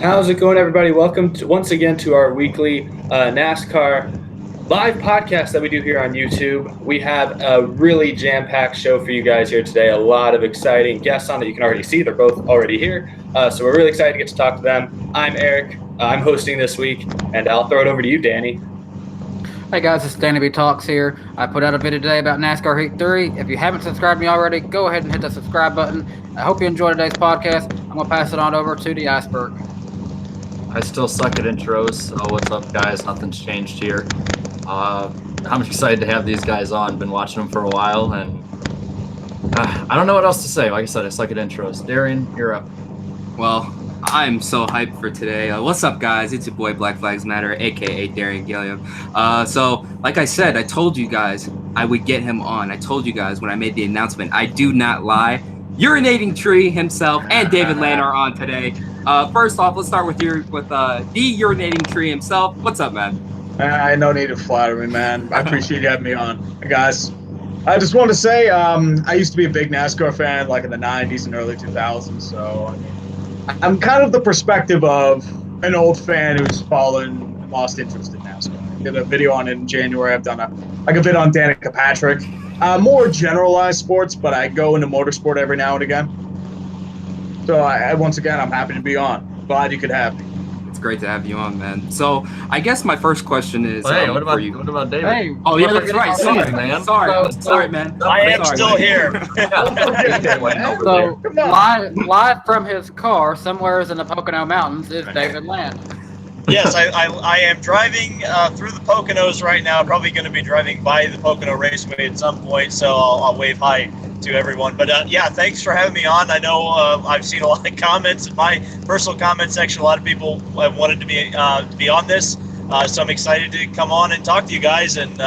How's it going, everybody? Welcome once again to our weekly NASCAR live podcast that we do here on YouTube. We have a really jam-packed show for you guys here today. A lot of exciting guests on that you can already see. They're both already here. So we're really excited to get to talk to them. I'm Eric. I'm hosting this week, and I'll throw it over to you, Danny. Hey guys, it's Danny B Talks here. I put out a video today about NASCAR Heat 3. If you haven't subscribed to me already, go ahead and hit the subscribe button. I hope you enjoyed today's podcast. I'm going to pass it on over to the iceberg. I still suck at intros. Oh, what's up, guys? Nothing's changed here. I'm excited to have these guys on. Been watching them for a while, and I don't know what else to say. Like I said, I suck at intros. Darian, you're up. Well, I'm so hyped for today. What's up, guys? It's your boy Black Flags Matter, aka Darian Gilliam. So, like I said, I told you guys I would get him on. I told you guys when I made the announcement. I do not lie. UrinatingTree himself and David Lane are on today. First off, let's start with the UrinatingTree himself. What's up, man? No need to flatter me, man. I appreciate you having me on. Hey, guys, I just want to say I used to be a big NASCAR fan, like in the 90s and early 2000s. So I'm kind of the perspective of an old fan who's lost interest in NASCAR. I did a video on it in January. I've done a bit on Danica Patrick. More generalized sports, but I go into motorsport every now and again. So once again, I'm happy to be on. Glad you could have me. It's great to have you on, man. So I guess my first question is, Hey, what about David? Hey, oh yeah, that's right. Sorry, man. Sorry, man. I am still here. so live from his car somewhere in the Pocono Mountains is David Land. Yes, I am driving through the Poconos right now. Probably going to be driving by the Pocono Raceway at some point, so I'll wave hi to everyone. But yeah, thanks for having me on. I know I've seen a lot of comments in my personal comment section. A lot of people have wanted to be on this, so I'm excited to come on and talk to you guys. And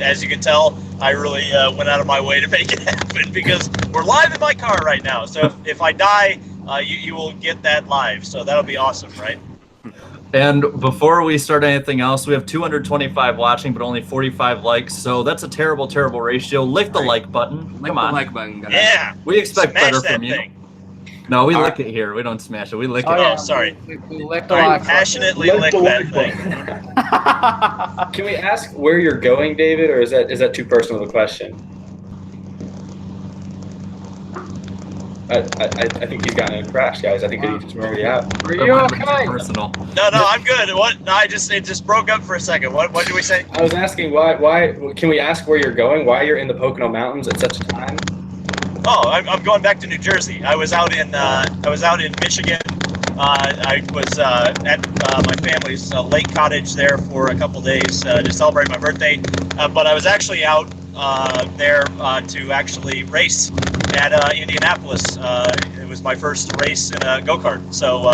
as you can tell, I really went out of my way to make it happen because we're live in my car right now. So if I die, you will get that live. So that'll be awesome, right? And before we start anything else, we have 225 watching, but only 45 likes. So that's a terrible, terrible ratio. Lick the like button. Come on. The like button, guys. Yeah. We expect Smash better that from you. thing. No, we lick it here. We don't smash it. We lick it. Oh, sorry. We licked the I like passionately lick that thing. Can we ask where you're going, David, or is that too personal of a question? I think he's gotten in a crash, guys. I think he just remembered you out. Are you okay? Personal. No, it just broke up for a second. What did we say? I was asking why can we ask where you're going? Why you're in the Pocono Mountains at such a time? Oh, I'm going back to New Jersey. I was out in Michigan. I was at my family's lake cottage there for a couple days to celebrate my birthday. But I was actually out there to actually race at Indianapolis. It was my first race in a go-kart. So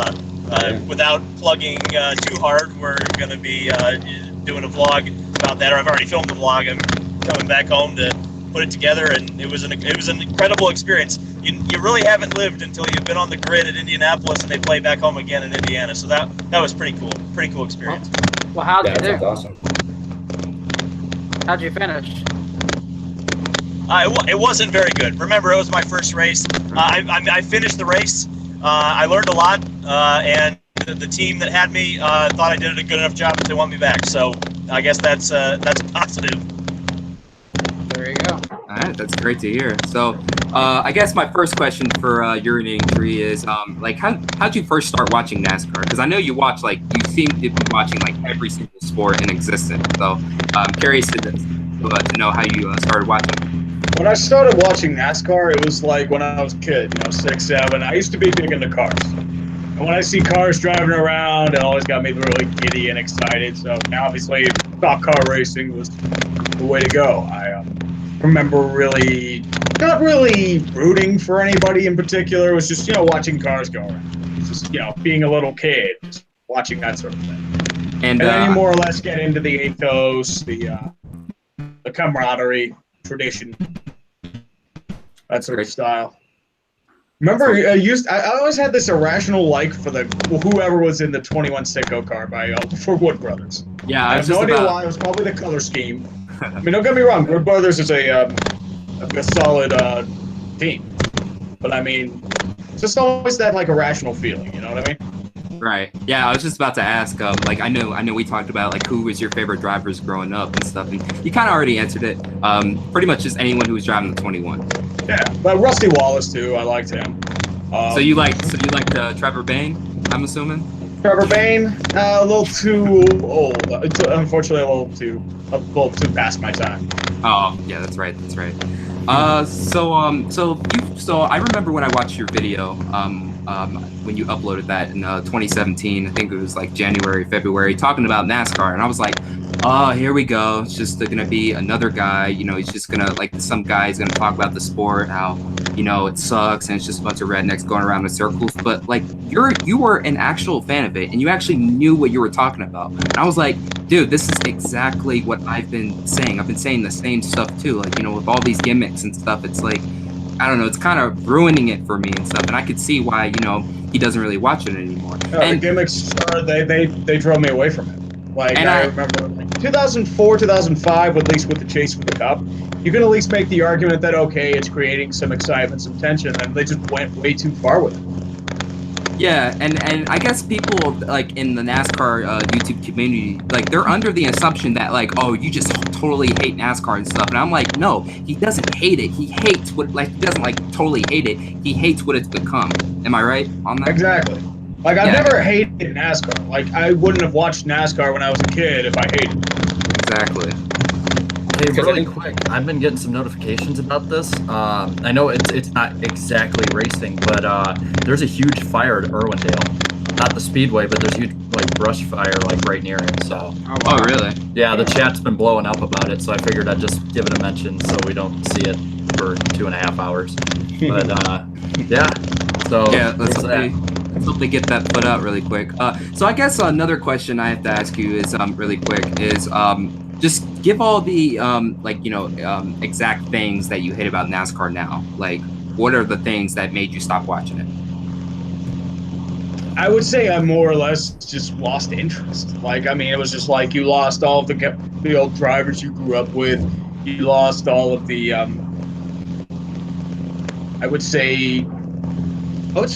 without plugging too hard, we're going to be doing a vlog about that. Or I've already filmed the vlog. I'm coming back home to put it together, and it was an incredible experience. You really haven't lived until you've been on the grid at Indianapolis, and they play back home again in Indiana. So that was pretty cool experience. Well, how'd you do? That's awesome. How'd you finish? It wasn't very good. Remember, it was my first race. I finished the race. I learned a lot, and the team that had me thought I did a good enough job that they want me back. So I guess that's a positive. There you go. All right, that's great to hear. So, I guess my first question for UrinatingTree is, how'd you first start watching NASCAR? Because I know you seem to be watching every single sport in existence. So, I'm curious to know how you started watching. When I started watching NASCAR, it was like when I was a kid, 6, 7. I used to be big into cars. And when I see cars driving around, it always got me really giddy and excited. So obviously, stock car racing was the way to go. I remember not really rooting for anybody in particular. It was just, watching cars go around. It's just, being a little kid, just watching that sort of thing. And then you more or less get into the ethos, the camaraderie, tradition, that sort of style. Remember, I always had this irrational like for whoever was in the 21 Sicko car for Wood Brothers. Yeah, I have no idea why. It was probably the color scheme. I mean, don't get me wrong. Wood Brothers is a solid team, but I mean, just always that irrational feeling. You know what I mean? Right. Yeah, I was just about to ask. Like, I know we talked about like who was your favorite drivers growing up and stuff, and you kind of already answered it. Pretty much just anyone who was driving the 21. Yeah, but Rusty Wallace too. I liked him. So you liked Trevor Bayne, I'm assuming. Trevor Bayne, a little too old. Unfortunately, a little too past my time. Oh, yeah, that's right. So I remember when I watched your video, when you uploaded that in 2017, I think it was like January, February, talking about NASCAR, and I was like, oh, here we go. It's just gonna be another guy. He's just gonna some guy's gonna talk about the sport, how it sucks, and it's just a bunch of rednecks going around in circles. But like you were an actual fan of it, and you actually knew what you were talking about. And I was like, dude, this is exactly what I've been saying. I've been saying the same stuff too. Like with all these gimmicks and stuff, it's like, I don't know, it's kind of ruining it for me and stuff. And I could see why he doesn't really watch it anymore. The gimmicks they drove me away from it. Like, I remember, like, 2004, 2005, at least with the chase for the cup, you can at least make the argument that, okay, it's creating some excitement, some tension, and they just went way too far with it. Yeah, and I guess people, like, in the NASCAR YouTube community, like, they're under the assumption that, like, oh, you just totally hate NASCAR and stuff. And I'm like, no, he doesn't hate it. He hates what, like, he doesn't, like, totally hate it. He hates what it's become. Am I right on that? Exactly. Like, I've never hated NASCAR. Like, I wouldn't have watched NASCAR when I was a kid if I hated it. Exactly. Hey, really quick, I've been getting some notifications about this. I know it's not exactly racing, but there's a huge fire at Irwindale. Not the speedway, but there's huge brush fire right near it. So. Oh, really? Yeah, the chat's been blowing up about it, so I figured I'd just give it a mention so we don't see it for 2.5 hours. But yeah. So yeah, let's hope they get that put out really quick. So I guess another question I have to ask you is really quick is just give all the exact things that you hate about NASCAR now. Like, what are the things that made you stop watching it? I would say I more or less just lost interest. Like, I mean, it was just like you lost all of the old drivers you grew up with. You lost all of the I would say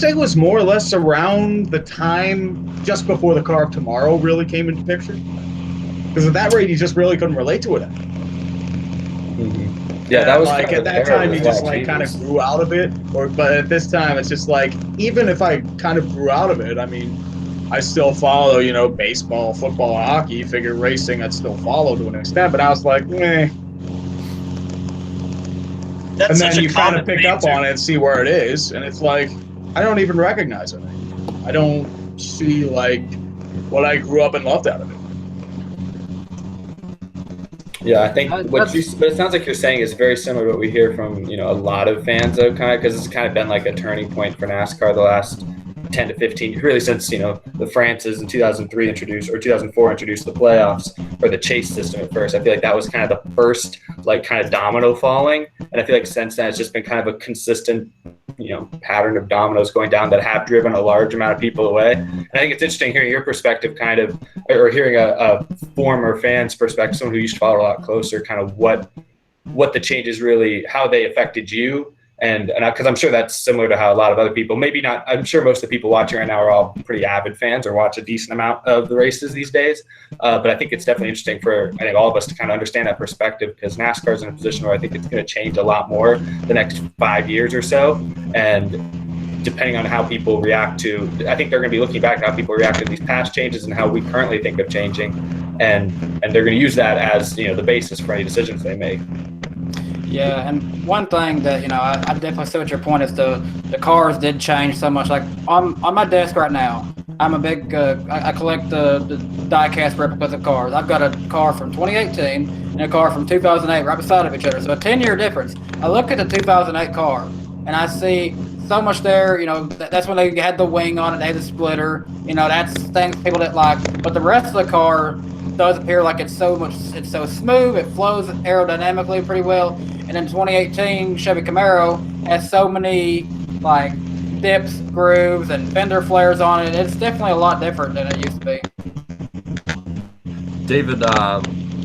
it was more or less around the time just before the Car of Tomorrow really came into picture. Because at that rate, you just really couldn't relate to it. Mm-hmm. Yeah, that was like at that time you just kind of grew out of it. But at this time, it's just like, even if I kind of grew out of it, I mean, I still follow, baseball, football, hockey. Figure racing, I'd still follow to an extent. But I was like, eh. That's and then such you a kind common of pick theme, up on it and see where it is, and it's like, I don't even recognize it. I don't see what I grew up and loved out of it. Yeah, I think but it sounds like you're saying is very similar to what we hear from a lot of fans, though, kind of, because it's kind of been like a turning point for NASCAR the last 10 to 15, really since the Frances in 2003 introduced, or 2004 introduced the playoffs or the chase system at first. I feel like that was kind of the first kind of domino falling, and I feel like since then it's just been kind of a consistent pattern of dominoes going down that have driven a large amount of people away. And I think it's interesting hearing your perspective, kind of, or hearing a former fan's perspective, someone who used to follow a lot closer, kind of what the changes really, how they affected you. And because I'm sure that's similar to how a lot of other people, maybe not, I'm sure most of the people watching right now are all pretty avid fans or watch a decent amount of the races these days. But I think it's definitely interesting for, I think, all of us to kind of understand that perspective, because NASCAR is in a position where I think it's going to change a lot more the next 5 years or so. And depending on how people react to, I think they're going to be looking back at how people react to these past changes and how we currently think of changing. And they're going to use that as, the basis for any decisions they make. Yeah, and one thing that, I definitely see what your point is, the cars did change so much. Like, on my desk right now, I'm a big, I collect the die-cast replicas of cars. I've got a car from 2018 and a car from 2008 right beside of each other, so a 10-year difference. I look at the 2008 car, and I see so much there. That's when they had the wing on it, they had the splitter. That's things people didn't like. But the rest of the car does appear like it's so smooth, it flows aerodynamically pretty well. And in 2018, Chevy Camaro has so many dips, grooves, and fender flares on it. It's definitely a lot different than it used to be. David,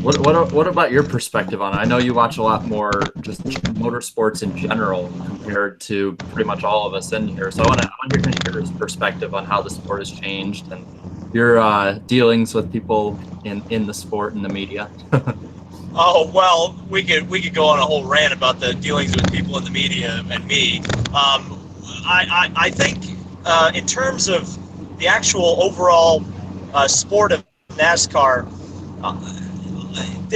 What about your perspective on it? I know you watch a lot more just motorsports in general compared to pretty much all of us in here. So I want to hear your perspective on how the sport has changed and your dealings with people in the sport and the media. Oh well, we could go on a whole rant about the dealings with people in the media and me. I think in terms of the actual overall sport of NASCAR,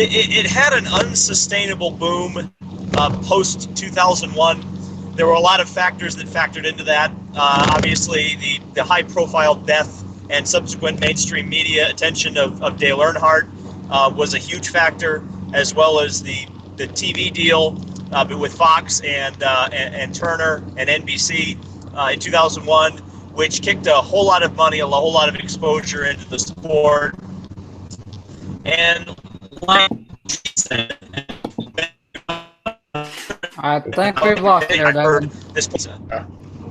it had an unsustainable boom post 2001. There were a lot of factors that factored into that. Obviously, the high-profile death and subsequent mainstream media attention of Dale Earnhardt was a huge factor, as well as the TV deal with Fox and Turner and NBC in 2001, which kicked a whole lot of money, a whole lot of exposure into the sport. And like she said, I think we've lost you there, David.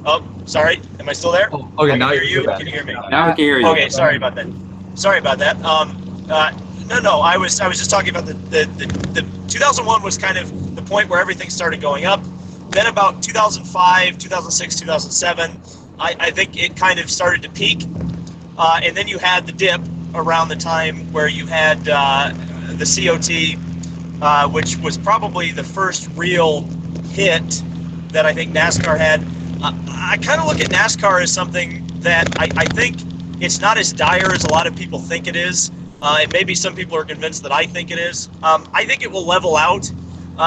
Oh, sorry. Am I still there? Oh, okay, I now can hear you. back. Can you hear me? Now we can hear you. Okay, sorry about that. No, I was just talking about the 2001 was kind of the point where everything started going up. Then about 2005, 2006, 2007, I think it kind of started to peak. And then you had the dip around the time where you had the COT, which was probably the first real hit that I think NASCAR had. I kind of look at NASCAR as something that I think it's not as dire as a lot of people think it is. And maybe some people are convinced that I think it is. I think it will level out.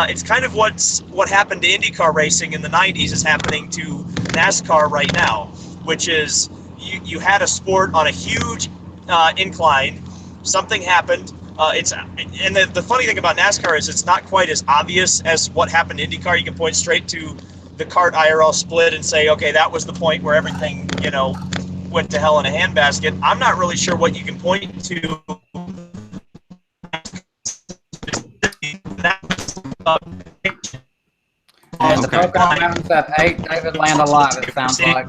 It's kind of what happened to IndyCar racing in the 90s is happening to NASCAR right now, which is you had a sport on a huge incline. Something happened. And the funny thing about NASCAR is it's not quite as obvious as what happened to IndyCar. You can point straight to the CART IRL split and say, okay, that was the point where everything, went to hell in a handbasket. I'm not really sure what you can point to. And the Pocono Mountains have 8 David land alive, it sounds like.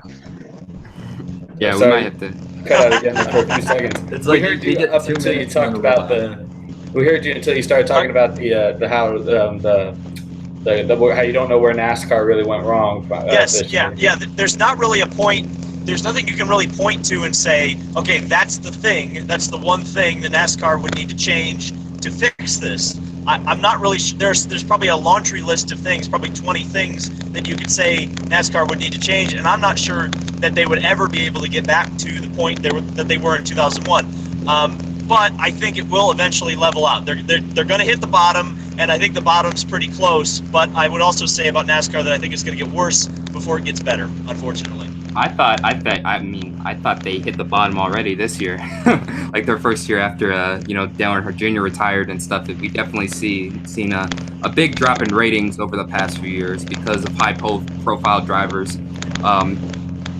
Yeah, Sorry. we might have to. Cut out again for a few seconds. It's We like heard you you get up 2 until you minutes talked and about then we heard you until you started talking about the how you don't know where NASCAR really went wrong. Yes, yeah. There's not really a point. There's nothing you can really point to and say, okay, that's the thing. That's the one thing that NASCAR would need to change to fix this. I'm not really sure. There's probably a laundry list of things, probably 20 things that you could say NASCAR would need to change, and I'm not sure that they would ever be able to get back to the point that they were in 2001. But I think it will eventually level out. They're going to hit the bottom, and I think the bottom's pretty close. But I would also say about NASCAR that I think it's going to get worse before it gets better, unfortunately. I thought they hit the bottom already this year, like their first year after Dale Earnhardt Jr. retired and stuff. We definitely seen a big drop in ratings over the past few years because of high profile drivers,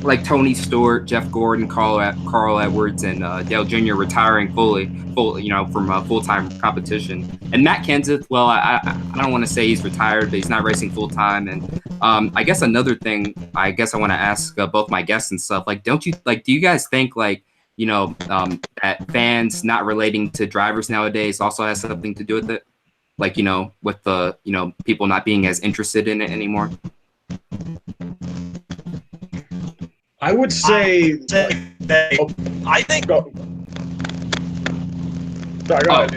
like Tony Stewart, Jeff Gordon, Carl Edwards, and Dale Jr. retiring from full-time competition. And Matt Kenseth, well, I don't want to say he's retired, but he's not racing full-time. And I guess another thing, I want to ask both my guests and stuff, do you guys think that fans not relating to drivers nowadays also has something to do with it? With the, people not being as interested in it anymore? I would say I think. Sorry, go ahead.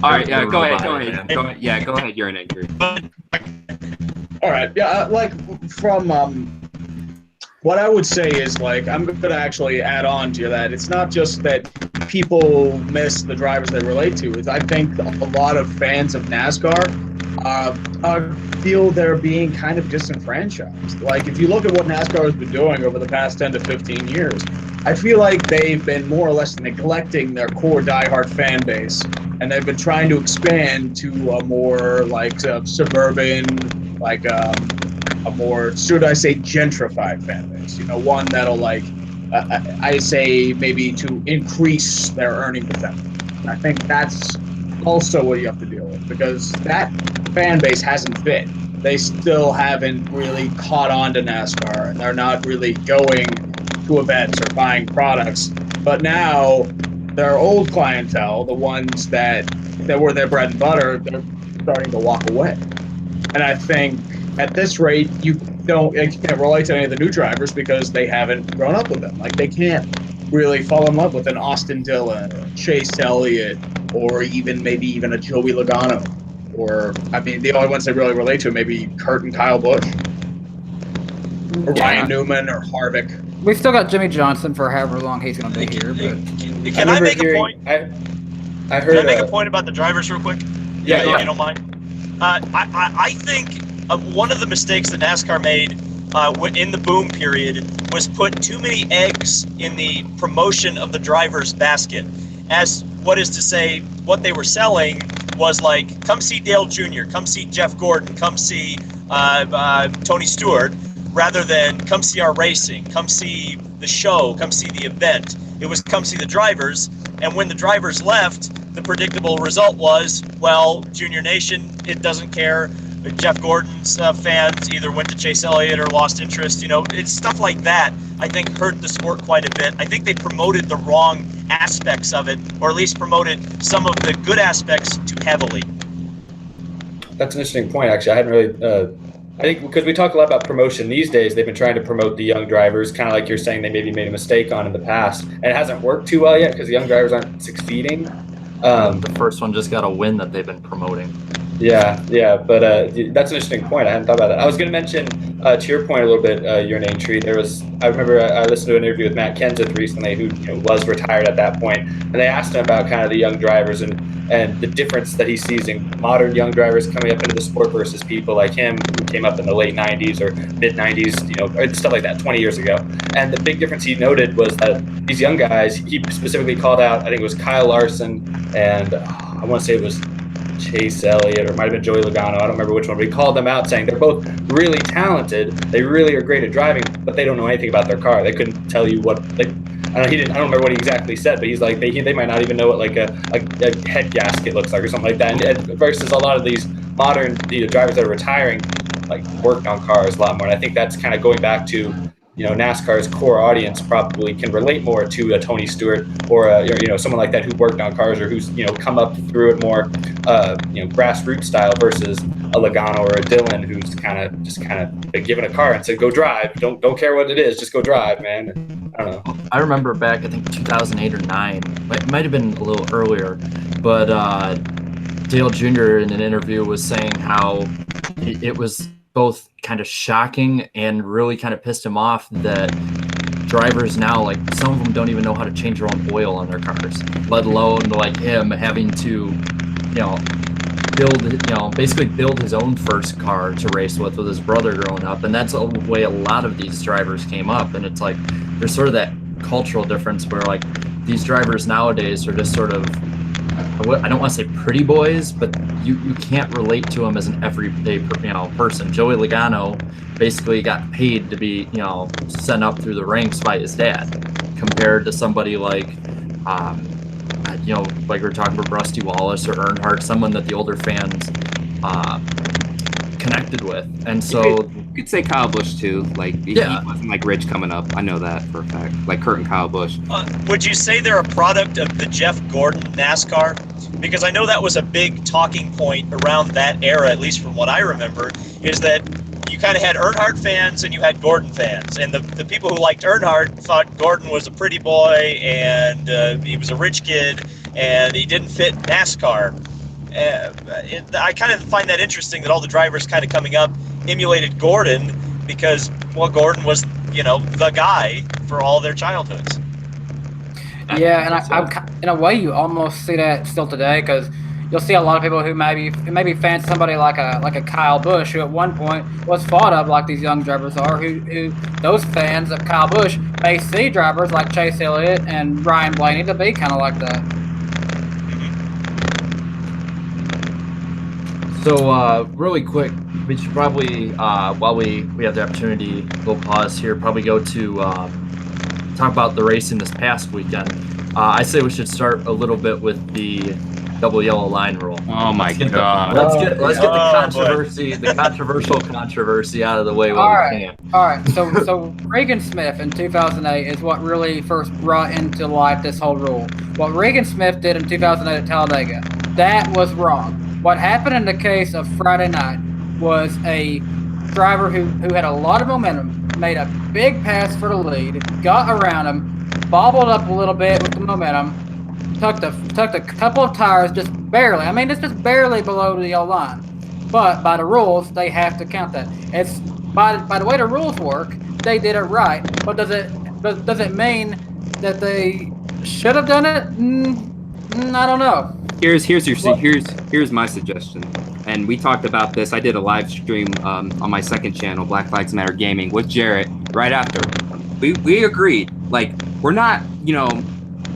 All right, yeah, go ahead. Yeah, go ahead. You're an injury. All right, yeah, from what I would say is I'm going to actually add on to that. It's not just that people miss the drivers they relate to. I think a lot of fans of NASCAR feel they're being kind of disenfranchised. If you look at what NASCAR has been doing over the past 10 to 15 years, I feel like they've been more or less neglecting their core diehard fan base, and they've been trying to expand to a more suburban, a more, should I say, gentrified fan base. One that'll I say maybe to increase their earning potential. I think that's also what you have to deal with, because that fan base hasn't fit. They still haven't really caught on to NASCAR, and they're not really going to events or buying products But now their old clientele, the ones that were their bread and butter, they're starting to walk away. And I think at this rate, you can't relate to any of the new drivers because they haven't grown up with them. Like, they can't really fall in love with an Austin Dillon, or Chase Elliott, or maybe even a Joey Logano. Or, I mean, the only ones they really relate to maybe Kurt and Kyle Busch. Or Ryan Newman or Harvick. We've still got Jimmy Johnson for however long he's going to be here. But Can I make a point? I heard. Can I make a point about the drivers real quick? Yeah, if you don't mind. I think one of the mistakes that NASCAR made in the boom period was put too many eggs in the promotion of the driver's basket. As what is to say, what they were selling was like, come see Dale Jr., come see Jeff Gordon, come see Tony Stewart, rather than come see our racing, come see the show, come see the event. It was come see the drivers. And when the drivers left, the predictable result was, well, Junior Nation, it doesn't care. Jeff Gordon's fans either went to Chase Elliott or lost interest. You know, it's stuff like that, I think, hurt the sport quite a bit. I think they promoted the wrong aspects of it, or at least promoted some of the good aspects too heavily. That's an interesting point, actually. I hadn't really I think because we talk a lot about promotion these days, they've been trying to promote the young drivers, kind of like you're saying they maybe made a mistake on in the past. And it hasn't worked too well yet because the young drivers aren't succeeding. The first one just got a win that they've been promoting. Yeah, but that's an interesting point. I hadn't thought about that. I was going to mention, to your point a little bit, UrinatingTree. I remember I listened to an interview with Matt Kenseth recently, who was retired at that point, and they asked him about kind of the young drivers and the difference that he sees in modern young drivers coming up into the sport versus people like him who came up in the late 90s or mid 90s, or stuff like that 20 years ago. And the big difference he noted was that these young guys, he specifically called out, I think it was Kyle Larson and I want to say it was Chase Elliott, or it might have been Joey Logano. I don't remember which one, but he called them out saying they're both really talented. They really are great at driving, but they don't know anything about their car. They couldn't tell you what. I don't remember what he exactly said, but he's like they might not even know what like a head gasket looks like or something like that. And versus a lot of these modern drivers that are retiring, like worked on cars a lot more. And I think that's kind of going back to NASCAR's core audience probably can relate more to a Tony Stewart or someone like that who worked on cars or who's come up through it more grassroots style versus a Logano or a Dillon who's kind of been given a car and said go drive, don't care what it is, just go drive, man. I don't know. I remember back, I think 2008 or 9, it might have been a little earlier, but Dale Jr. in an interview was saying how it was both kind of shocking and really kind of pissed him off that drivers now, like some of them don't even know how to change their own oil on their cars, let alone like him having to, build his own first car to race with his brother growing up. And that's the way a lot of these drivers came up. And it's like, there's sort of that cultural difference where like these drivers nowadays are just sort of, I don't want to say pretty boys, but you can't relate to him as an everyday person. Joey Logano basically got paid to be sent up through the ranks by his dad, compared to somebody like like we were talking about Rusty Wallace or Earnhardt, someone that the older fans connected with. And so you could say Kyle Busch too. Like he wasn't like rich coming up. I know that for a fact. Like Kurt and Kyle Busch. Would you say they're a product of the Jeff Gordon NASCAR? Because I know that was a big talking point around that era, at least from what I remember, is that you kind of had Earnhardt fans and you had Gordon fans. And the people who liked Earnhardt thought Gordon was a pretty boy and he was a rich kid and he didn't fit NASCAR. I kind of find that interesting that all the drivers kind of coming up emulated Gordon because, well, Gordon was, the guy for all their childhoods. Yeah, and I'm in a way you almost see that still today because you'll see a lot of people who maybe fans somebody like a Kyle Busch who at one point was thought of like these young drivers are who those fans of Kyle Busch may see drivers like Chase Elliott and Ryan Blaney to be kind of like that. So really quick, we should probably while we have the opportunity, we'll pause here, probably go to talk about the racing this past weekend. I say we should start a little bit with the double yellow line rule. Oh my God. Let's get boy. the controversial controversy out of the way All while we right. can. All right. So Regan Smith in 2008 is what really first brought into light this whole rule. What Regan Smith did in 2008 at Talladega, that was wrong. What happened in the case of Friday night was a driver who had a lot of momentum, made a big pass for the lead, got around him, bobbled up a little bit with the momentum, tucked a couple of tires just barely. I mean, it's just barely below the yellow line. But by the rules, they have to count that. It's by the way the rules work, they did it right. But does it mean that they should have done it? I don't know. Here's my suggestion. And we talked about this. I did a live stream on my second channel, Black Flags Matter Gaming, with Jarrett right after. We agreed. Like, we're not,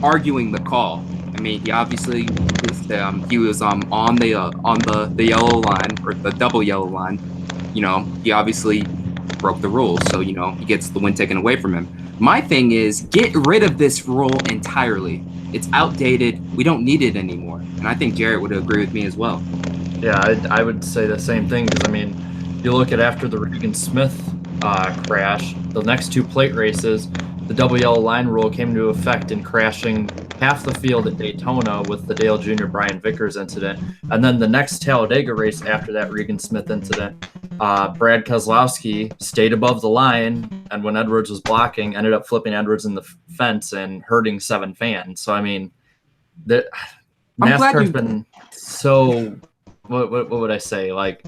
arguing the call. I mean, he obviously was on the yellow line, or the double yellow line. He obviously broke the rules, so he gets the win taken away from him. My thing is, get rid of this rule entirely. It's outdated. We don't need it anymore. And I think Jarrett would agree with me as well. Yeah, I would say the same thing, because I mean, you look at after the Regan Smith crash, the next two plate races, the double yellow line rule came into effect in crashing half the field at Daytona with the Dale Jr. Brian Vickers incident. And then the next Talladega race after that Regan Smith incident, Brad Keselowski stayed above the line, and when Edwards was blocking, ended up flipping Edwards in the fence and hurting 7 fans. So, I mean, NASCAR's been so... What would I say? Like,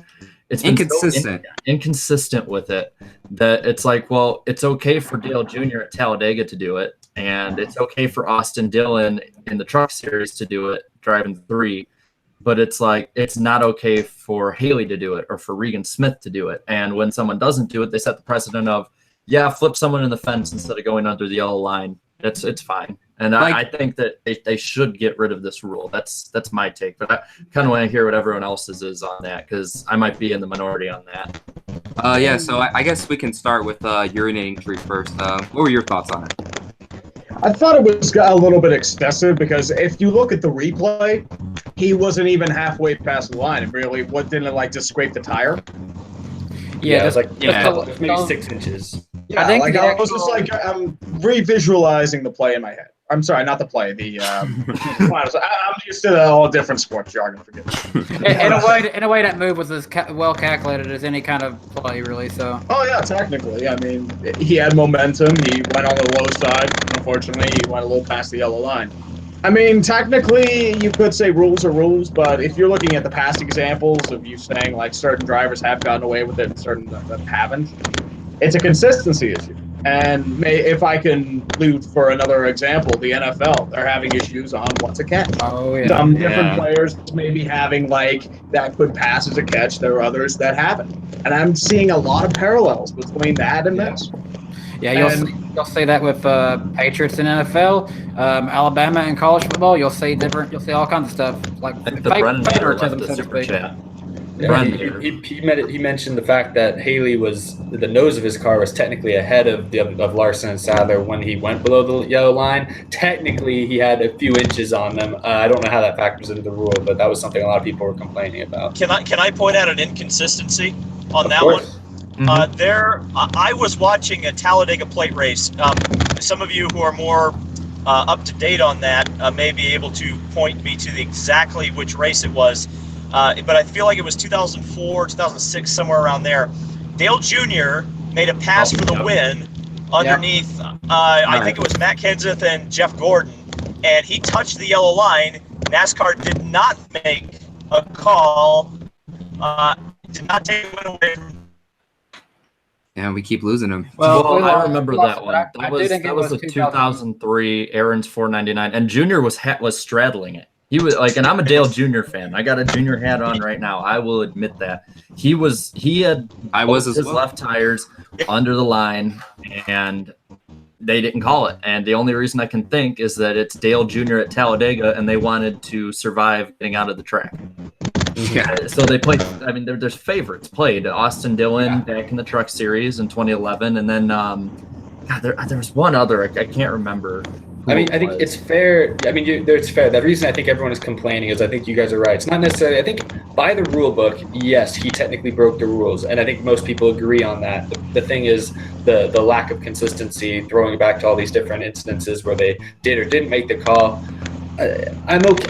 it's been inconsistent. Inconsistent with it, that it's like, well, it's okay for Dale Jr. at Talladega to do it, and it's okay for Austin Dillon in the Truck Series to do it, driving 3, but it's like, it's not okay for Haley to do it or for Regan Smith to do it. And when someone doesn't do it, they set the precedent of, flip someone in the fence instead of going under the yellow line. It's fine. And I think that they should get rid of this rule. That's my take. But I kind of want to hear what everyone else's is on that, because I might be in the minority on that. So I guess we can start with UrinatingTree first. What were your thoughts on it? I thought it was a little bit excessive, because if you look at the replay, he wasn't even halfway past the line. And really, what didn't it just scrape the tire? Yeah, it was maybe 6 inches. Yeah, I was just like, I'm revisualizing the play in my head. I'm sorry, not the play. The I'm used to all different sports jargon. Forget it. In a way, that move was as well calculated as any kind of play, really. So. Oh yeah, technically. I mean, he had momentum. He went on the low side. Unfortunately, he went a little past the yellow line. I mean, technically, you could say rules are rules, but if you're looking at the past examples of you saying like certain drivers have gotten away with it and certain that haven't, it's a consistency issue. And if I can allude for another example, the NFL, they're having issues on what's a catch. Oh, yeah. Some different players may be having that could pass as a catch. There are others that haven't. And I'm seeing a lot of parallels between that and this. Yeah, you'll see that with Patriots in NFL, Alabama in college football. You'll see all kinds of stuff like favoritism, so to speak. Yeah, he mentioned the fact that Haley the nose of his car was technically ahead of Larson and Sadler when he went below the yellow line. Technically, he had a few inches on them. I don't know how that factors into the rule, but that was something a lot of people were complaining about. Can I point out an inconsistency on that one? Mm-hmm. I was watching a Talladega plate race. Some of you who are more up to date on that may be able to point me to exactly which race it was. But I feel like it was 2004, 2006, somewhere around there. Dale Jr. made a pass for the win underneath, I think it was Matt Kenseth and Jeff Gordon, and he touched the yellow line. NASCAR did not make a call, did not take the win away from him. Yeah, we keep losing him. Well, I remember that one. That was the 2003 Aaron's 499, and Junior was straddling it. He was like, and I'm a Dale Jr. fan. I got a Junior hat on right now. I will admit that he had his left tires under the line, and they didn't call it. And the only reason I can think is that it's Dale Jr. at Talladega, and they wanted to survive getting out of the track. Yeah. So they played. I mean, there's favorites played. Austin Dillon back in the Truck Series in 2011, and then there was one other I can't remember. I mean, I think it's fair. I mean, it's fair. The reason I think everyone is complaining is I think you guys are right. It's not necessarily, I think by the rule book, yes, he technically broke the rules. And I think most people agree on that. The thing is the lack of consistency, throwing it back to all these different instances where they did or didn't make the call. I'm okay.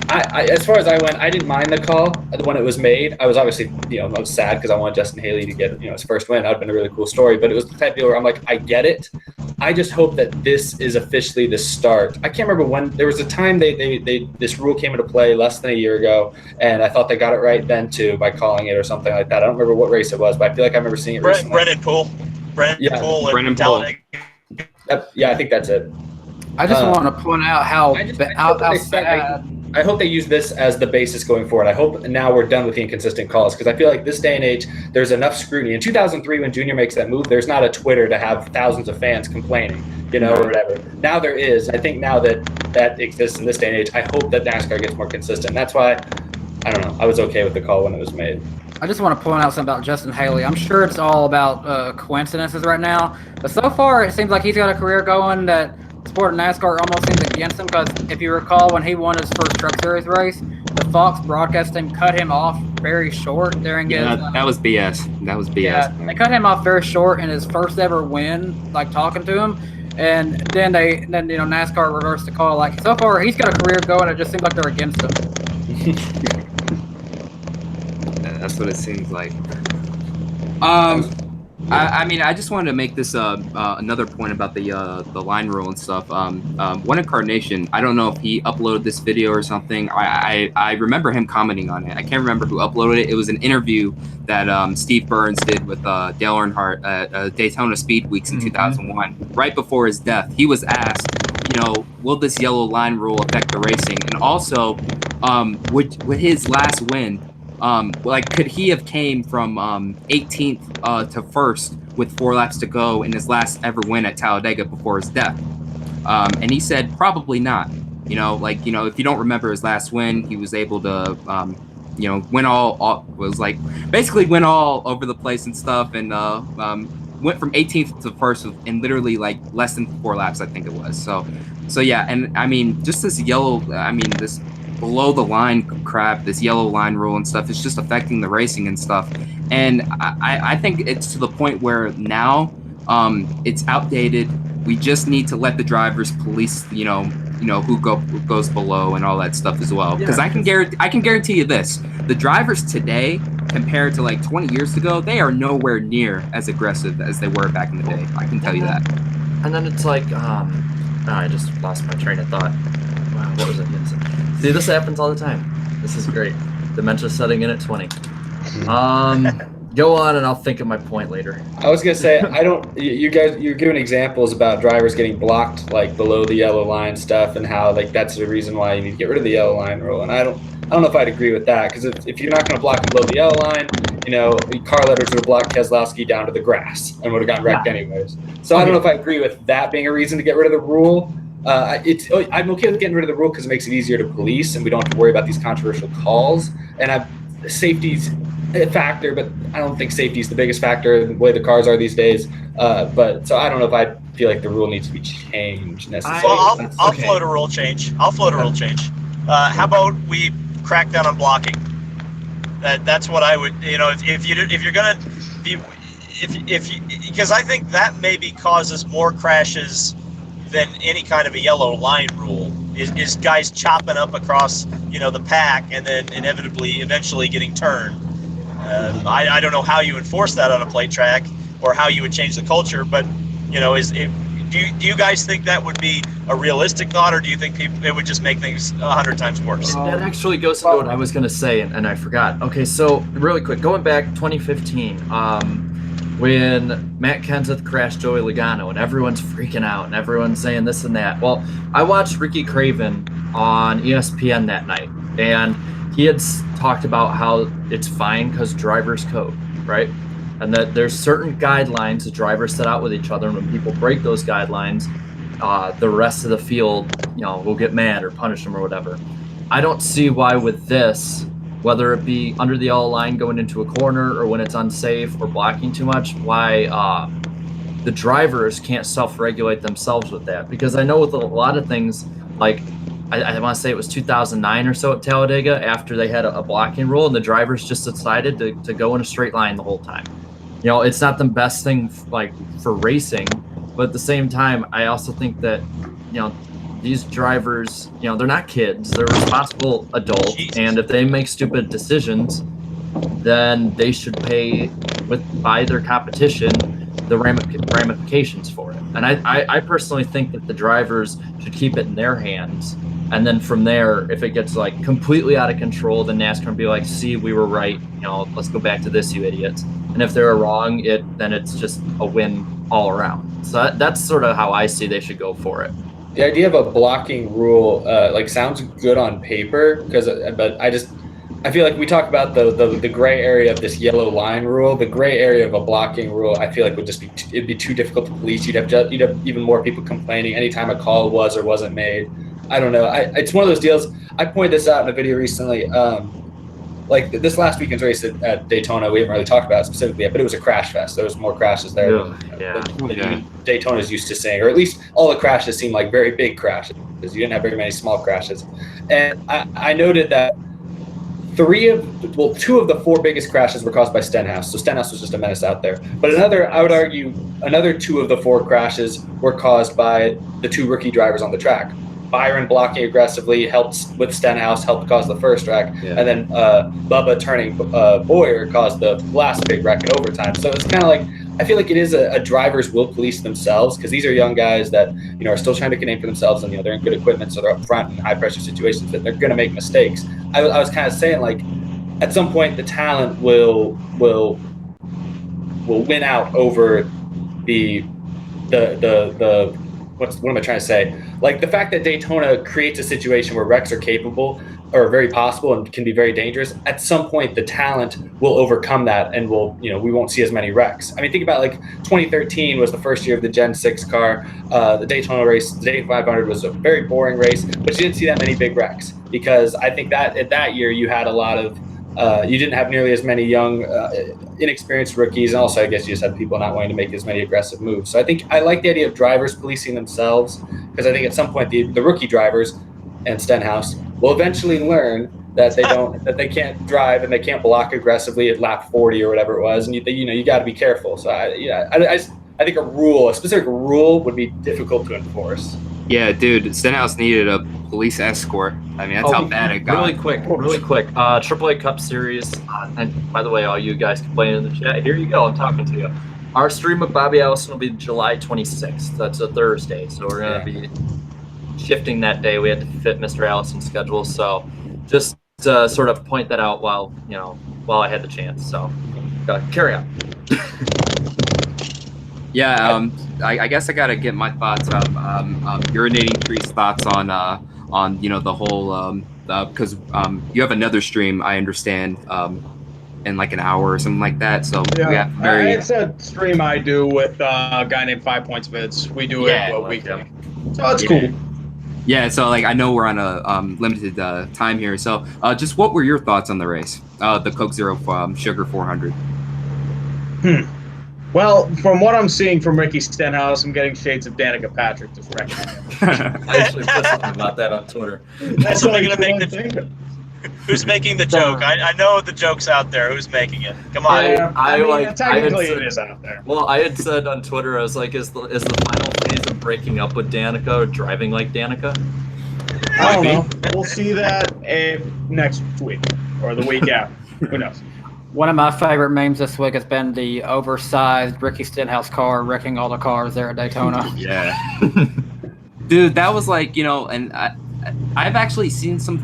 As far as I went, I didn't mind the call when it was made. I was obviously, I was sad because I wanted Justin Haley to get, his first win. That would have been a really cool story. But it was the type of deal where I'm like, I get it. I just hope that this is officially the start. I can't remember when there was a time this rule came into play less than a year ago, and I thought they got it right then too by calling it or something like that. I don't remember what race it was, but I feel like I remember seeing it recently. Brennan Poole. Brennan Poole. Yeah, I think that's it. I just want to point out how sad. I hope they use this as the basis going forward. I hope now we're done with the inconsistent calls, because I feel like this day and age, there's enough scrutiny. In 2003, when Junior makes that move, there's not a Twitter to have thousands of fans complaining, or whatever. Now there is. I think now that exists in this day and age, I hope that NASCAR gets more consistent. That's why, I don't know, I was okay with the call when it was made. I just want to point out something about Justin Haley. I'm sure it's all about coincidences right now, but so far it seems like he's got a career going that sport of NASCAR almost seems against him, because if you recall, when he won his first Truck Series race, the Fox broadcast team cut him off very short during his... that was BS. That was BS. Yeah, they cut him off very short in his first ever win, like talking to him, and then NASCAR reversed the call. Like, so far, he's got a career going, it just seems like they're against him. That's what it seems like. I mean, I just wanted to make this another point about the line rule and stuff. One Incarnation, I don't know if he uploaded this video or something. I remember him commenting on it. I can't remember who uploaded it. It was an interview that Steve Burns did with Dale Earnhardt at Daytona Speed Weeks in 2001, right before his death. He was asked, will this yellow line rule affect the racing? And also, with his last win, could he have came from 18th to 1st with 4 laps to go in his last ever win at Talladega before his death? And he said probably not. If you don't remember his last win, he was able to, win basically went all over the place and stuff, and went from 18th to 1st in literally less than 4 laps, I think it was. So yeah, and I mean, just this this below the line crap, this yellow line rule and stuff, is just affecting the racing and stuff. And I think it's to the point where now it's outdated. We just need to let the drivers police, who goes below and all that stuff as well. Because I can guarantee you this: the drivers today, compared to 20 years ago, they are nowhere near as aggressive as they were back in the day. I can tell you that. And then it's I just lost my train of thought. Wow, what was it? See, this happens all the time. This is great. Dementia setting in at 20. Go on, and I'll think of my point later. I was gonna say, you're giving examples about drivers getting blocked below the yellow line stuff, and how that's the reason why you need to get rid of the yellow line rule. And I don't know if I'd agree with that, because if you're not gonna block below the yellow line, Carl Edwards would have blocked Keselowski down to the grass and would have gotten wrecked anyways. So I don't know if I agree with that being a reason to get rid of the rule. I'm okay with getting rid of the rule because it makes it easier to police, and we don't have to worry about these controversial calls. And safety's a factor, but I don't think safety is the biggest factor the way the cars are these days. So I don't know if I feel like the rule needs to be changed necessarily. Well, I'll float a rule change. How about we crack down on blocking? That's what I would. If you're gonna be, because I think that maybe causes more crashes than any kind of a yellow line rule, is guys chopping up across the pack and then eventually getting turned. I don't know how you enforce that on a plate track or how you would change the culture, but do you guys think that would be a realistic thought, or do you think it would just make things 100 times worse? That actually goes into what I was going to say, and I forgot. Okay, so really quick, going back 2015, when Matt Kenseth crashed Joey Logano, and everyone's freaking out, and everyone's saying this and that. Well, I watched Ricky Craven on ESPN that night, and he had talked about how it's fine because drivers code, right? And that there's certain guidelines that drivers set out with each other, and when people break those guidelines, the rest of the field, will get mad or punish them or whatever. I don't see why with this, whether it be under the yellow line going into a corner or when it's unsafe or blocking too much, why the drivers can't self-regulate themselves with that, because I know with a lot of things, like I want to say it was 2009 or so at Talladega, after they had a blocking rule and the drivers just decided to go in a straight line the whole time. It's not the best thing like for racing, but at the same time, I also think that, these drivers, they're not kids, they're responsible adults. Jesus. And if they make stupid decisions, then they should pay by their competition the ramifications for it. And I personally think that the drivers should keep it in their hands. And then from there, if it gets like completely out of control, then NASCAR can be like, see, we were right. Let's go back to this, you idiots. And if they're wrong, then it's just a win all around. So that's sort of how I see they should go for it. The idea of a blocking rule sounds good on paper, but I feel like we talk about the gray area of this yellow line rule. The gray area of a blocking rule, I feel like it'd be too difficult to police. You'd have even more people complaining anytime a call was or wasn't made. I don't know. It's one of those deals. I pointed this out in a video recently. Like this last weekend's race at Daytona, we haven't really talked about it specifically yet, but it was a crash fest. There was more crashes there than Daytona's used to seeing, or at least all the crashes seemed like very big crashes, because you didn't have very many small crashes. And I noted that two of the four biggest crashes were caused by Stenhouse. So Stenhouse was just a menace out there. But I would argue another two of the four crashes were caused by the two rookie drivers on the track. Byron blocking aggressively helped with Stenhouse, helped cause the first wreck, and then Bubba turning Boyer caused the last big wreck in overtime. So it's kind of like, I feel like it is a drivers will police themselves, because these are young guys that are still trying to make a name for themselves, and they're in good equipment, so they're up front in high pressure situations that they're going to make mistakes. I was kind of saying, like, at some point the talent will win out over the what am I trying to say? Like, the fact that Daytona creates a situation where wrecks are capable or very possible and can be very dangerous, at some point the talent will overcome that, and we won't see as many wrecks. I mean, think about, like, 2013 was the first year of the Gen 6 car. The Daytona race, the Daytona 500 was a very boring race, but you didn't see that many big wrecks, because I think that at that year you had a lot of you didn't have nearly as many young, inexperienced rookies, and also I guess you just had people not wanting to make as many aggressive moves. So I think I like the idea of drivers policing themselves, because I think at some point the rookie drivers and Stenhouse will eventually learn that that they can't drive and they can't block aggressively at lap 40 or whatever it was, and you got to be careful. So I think a specific rule would be difficult to enforce. Yeah, dude, Stenhouse needed a police escort. I mean, that's how bad it got. Really quick. AAA Cup Series. And by the way, all you guys complaining in the chat, here you go. I'm talking to you. Our stream with Bobby Allison will be July 26th. That's a Thursday. So we're going to be shifting that day. We had to fit Mr. Allison's schedule. So just to sort of point that out while I had the chance. So carry on. Yeah, I guess I gotta get my thoughts on UrinatingTree's thoughts on the whole because you have another stream, I understand, in like an hour or something like that. So it's a stream I do with a guy named 5 Points Vids. We do it weekly, so it's cool. Yeah, so like I know we're on a limited time here. So just what were your thoughts on the race, the Coke Zero Sugar 400? Well, from what I'm seeing from Ricky Stenhouse, I'm getting shades of Danica Patrick just wrecking him. I actually put something about that on Twitter. That's what I'm going to make Who's making the joke? I know the joke's out there. Who's making it? Come on. Technically it is out there. Well, I had said on Twitter, I was like, is the final phase of breaking up with Danica or driving like Danica? I don't know. We'll see that next week or the week after. Who knows? One of my favorite memes this week has been the oversized Ricky Stenhouse car wrecking all the cars there at Daytona. Yeah. Dude, that was like, and I've actually seen some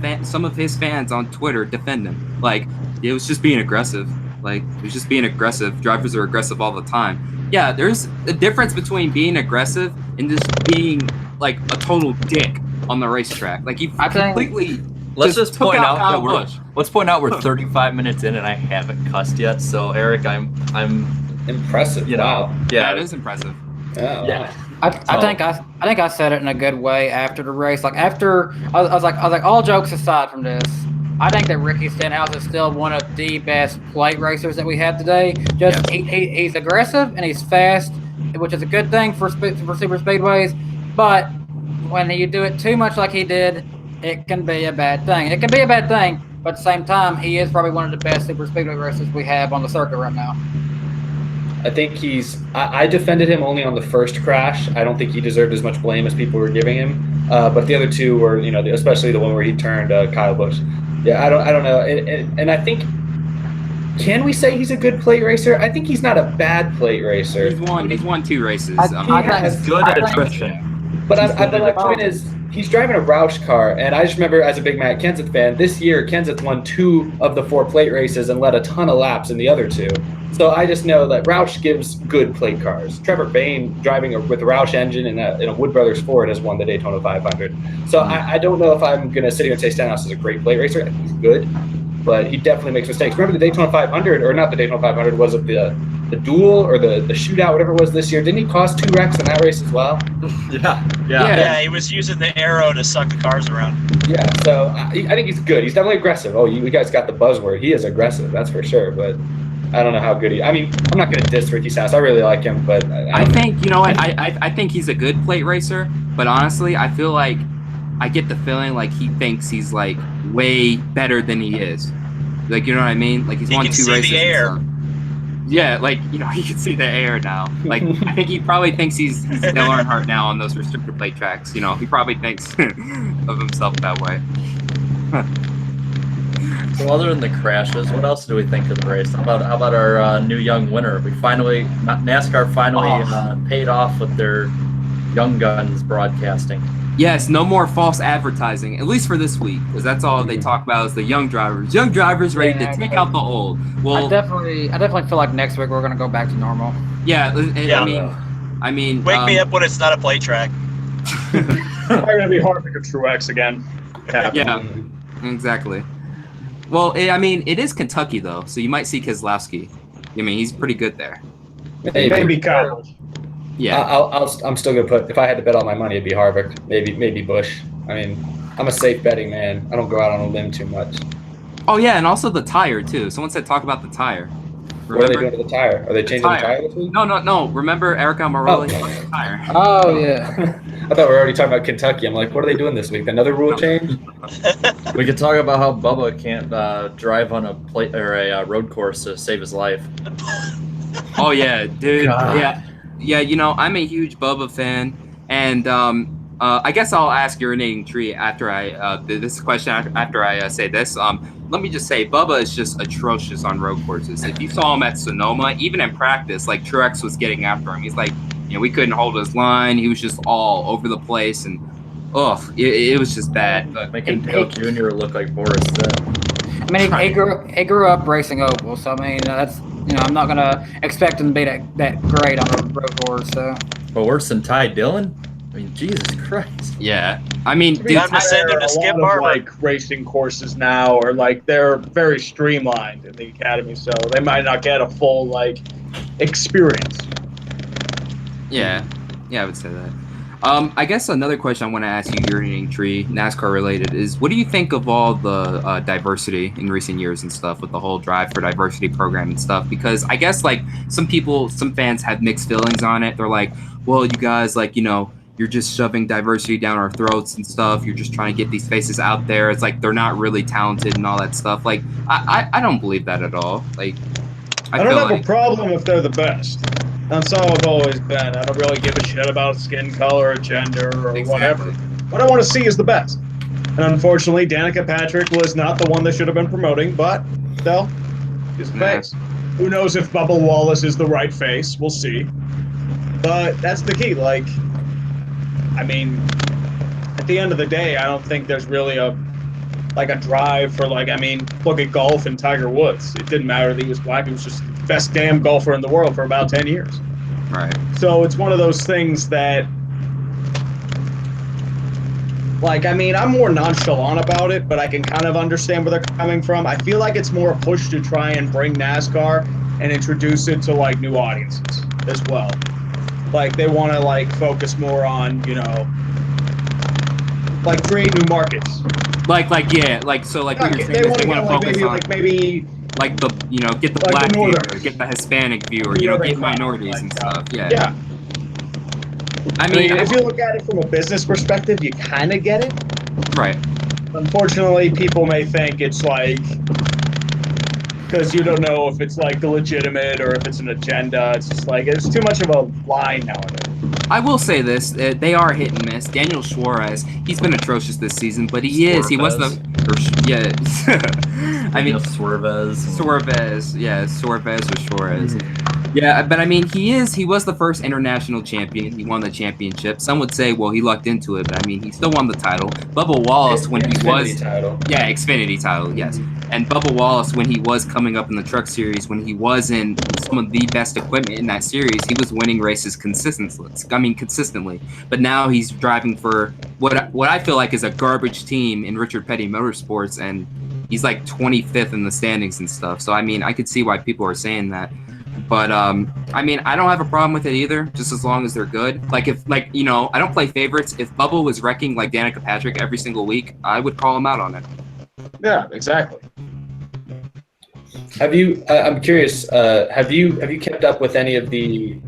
of his fans on Twitter defend him. Like, it was just being aggressive. Drivers are aggressive all the time. Yeah, there's a difference between being aggressive and just being like a total dick on the racetrack. Like, you completely... Let's just point out that we're 35 minutes in and I haven't cussed yet. So Eric, I'm impressive. Wow. Yeah, it is impressive. Yeah. I think I said it in a good way after the race. Like after I was like all jokes aside from this, I think that Ricky Stenhouse is still one of the best plate racers that we have today. He's aggressive and he's fast which is a good thing for super speedways. But when you do it too much like he did, it can be a bad thing. It can be a bad thing, but at the same time, he is probably one of the best super speedway racers we have on the circuit right now. I think I defended him only on the first crash. I don't think he deserved as much blame as people were giving him. But the other two were, especially the one where he turned Kyle Busch. Yeah, I don't know. And I think, can we say he's a good plate racer? I think he's not a bad plate racer. He's won 2 races. He's good at attrition. But my point is, he's driving a Roush car, and I just remember as a big Matt Kenseth fan, this year Kenseth won 2 of the 4 plate races and led a ton of laps in the other 2. So I just know that Roush gives good plate cars. Trevor Bayne driving with a Roush engine in a Wood Brothers Ford has won the Daytona 500. So I don't know if I'm going to sit here and say Stenhouse is a great plate racer. I think he's good, but he definitely makes mistakes. Remember the Daytona 500, or not the Daytona 500, was it the duel or the shootout, whatever it was this year? Didn't he cause 2 wrecks in that race as well? Yeah, he was using the arrow to suck the cars around. Yeah, so I think he's good. He's definitely aggressive. Oh, you guys got the buzzword. He is aggressive, that's for sure, but I don't know how good I'm not going to diss Ricky Stenhouse. I really like him, but I think, you know what, I think he's a good plate racer, but honestly, I feel like I get the feeling like he thinks he's like way better than he is. Like, you know what I mean? Like he's won 2 races. He can see the air. Yeah, like, he can see the air now. Like, I think he probably thinks he's Dale Earnhardt now on those restrictor plate tracks. He probably thinks of himself that way. So other than the crashes, what else do we think of the race? How about our new young winner? NASCAR finally paid off with their Young Guns broadcasting. Yes, no more false advertising, at least for this week, because that's all they talk about is the young drivers. Young drivers ready to take out the old. Well, I definitely feel like next week we're gonna go back to normal. Yeah, I mean, wake me up when it's not a play track. Probably gonna be Harvick or Truex again. Yeah, exactly. Well, it is Kentucky though, so you might see Keselowski. He's pretty good there. Maybe Kyle. Yeah, I'm still gonna put. If I had to bet all my money, it'd be Harvick. Maybe Busch. I'm a safe betting man. I don't go out on a limb too much. Oh yeah, and also the tire too. Someone said talk about the tire. Remember? What are they doing to the tire? Are they changing the tire this week? No. Remember Eric Almirola? Oh. Tire. Oh yeah. I thought we were already talking about Kentucky. I'm like, what are they doing this week? Another rule change? We could talk about how Bubba can't drive on a plate or a road course to save his life. Oh yeah, dude. God. Yeah. I'm a huge Bubba fan, and I guess I'll ask UrinatingTree after this question after I say this. Let me just say, Bubba is just atrocious on road courses. If you saw him at Sonoma, even in practice, like Truex was getting after him. He's like, we couldn't hold his line. He was just all over the place, and it was just bad. But making Dale Jr. look like Boris said. He grew up racing ovals, so that's I'm not gonna expect him to be that great on a road course. So. But worse than Ty Dillon? Jesus Christ. Yeah. Dude, time to send him to Skip Barber. Like racing courses now, or like they're very streamlined in the academy, so they might not get a full experience. Yeah, I would say that. I guess another question I want to ask you, UrinatingTree, NASCAR related, is what do you think of all the diversity in recent years and stuff with the whole Drive for Diversity program and stuff? Because I guess some fans have mixed feelings on it. They're like, well, you guys, you're just shoving diversity down our throats and stuff. You're just trying to get these faces out there. It's like they're not really talented and all that stuff. I don't believe that at all. I don't have a problem if they're the best. That's how I've always been. I don't really give a shit about skin color or gender or whatever. What I want to see is the best. And unfortunately, Danica Patrick was not the one they should have been promoting, but still, he's the face. Who knows if Bubba Wallace is the right face? We'll see. But that's the key. At the end of the day, I don't think there's really a drive for look at golf and Tiger Woods. It didn't matter that he was black. He was just the best damn golfer in the world for about 10 years. Right. So it's one of those things that, I'm more nonchalant about it, but I can kind of understand where they're coming from. I feel like it's more a push to try and bring NASCAR and introduce it to new audiences as well. They want to focus more on, create new markets. What you're saying is they want to focus on maybe get the black viewer, get the Hispanic viewer, get minorities and stuff. Yeah. I mean, if you look at it from a business perspective, you kind of get it. right. Unfortunately, people may think it's like, because you don't know if it's like legitimate or if it's an agenda. It's just like, it's too much of a line nowadays. I will say this: they are hit and miss. Daniel Suarez, he's been atrocious this season, but he was the, I mean, Suarez, Suarez or Suarez. Yeah, but I mean, he was the first international champion. He won the championship. Some would say, well, he lucked into it, but I mean, he still won the title. Bubba Wallace, when he was Xfinity title, yes. And Bubba Wallace, when he was coming up in the Truck Series, when he was in some of the best equipment in that series, he was winning races consistently. But now he's driving for what I feel like is a garbage team in Richard Petty Motorsports, and he's like 25th in the standings and stuff. So I mean, I could see why people are saying that. But I mean, I don't have a problem with it either, just as long as they're good. Like I don't play favorites. If Bubba was wrecking like Danica Patrick every single week, I would call him out on it. Yeah, exactly. Have you? I'm curious. Have you kept up with any of the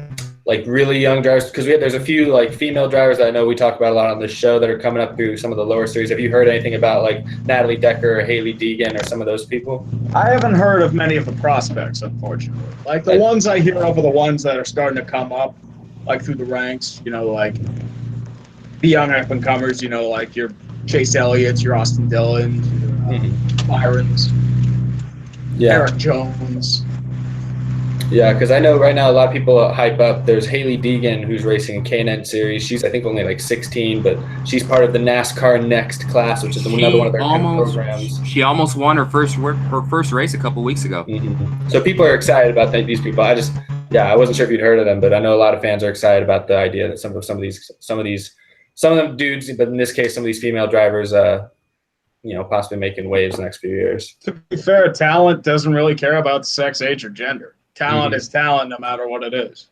like really young drivers? Because there's a few like female drivers that I know we talk about a lot on this show that are coming up through some of the lower series. Have you heard anything about like Natalie Decker or Haley Deegan or some of those people? I haven't heard of many of the prospects, unfortunately. Like the ones I hear of are the ones that are starting to come up, like through the ranks. You know, like the young up and comers. You know, like your Chase Elliott's, your Austin Dillon, Byron's. Yeah. Eric Jones. Yeah, because I know right now a lot of people hype up. There's Haley Deegan, who's racing in K&N Series. She's, I think, only like 16, but she's part of the NASCAR Next class, which is another one of their programs. She almost won her first race a couple weeks ago. So people are excited about these people. I wasn't sure if you'd heard of them, but I know a lot of fans are excited about the idea that some of them dudes, but in this case, some of these female drivers, possibly making waves in the next few years. To be fair, talent doesn't really care about sex, age, or gender. Talent is talent, no matter what it is.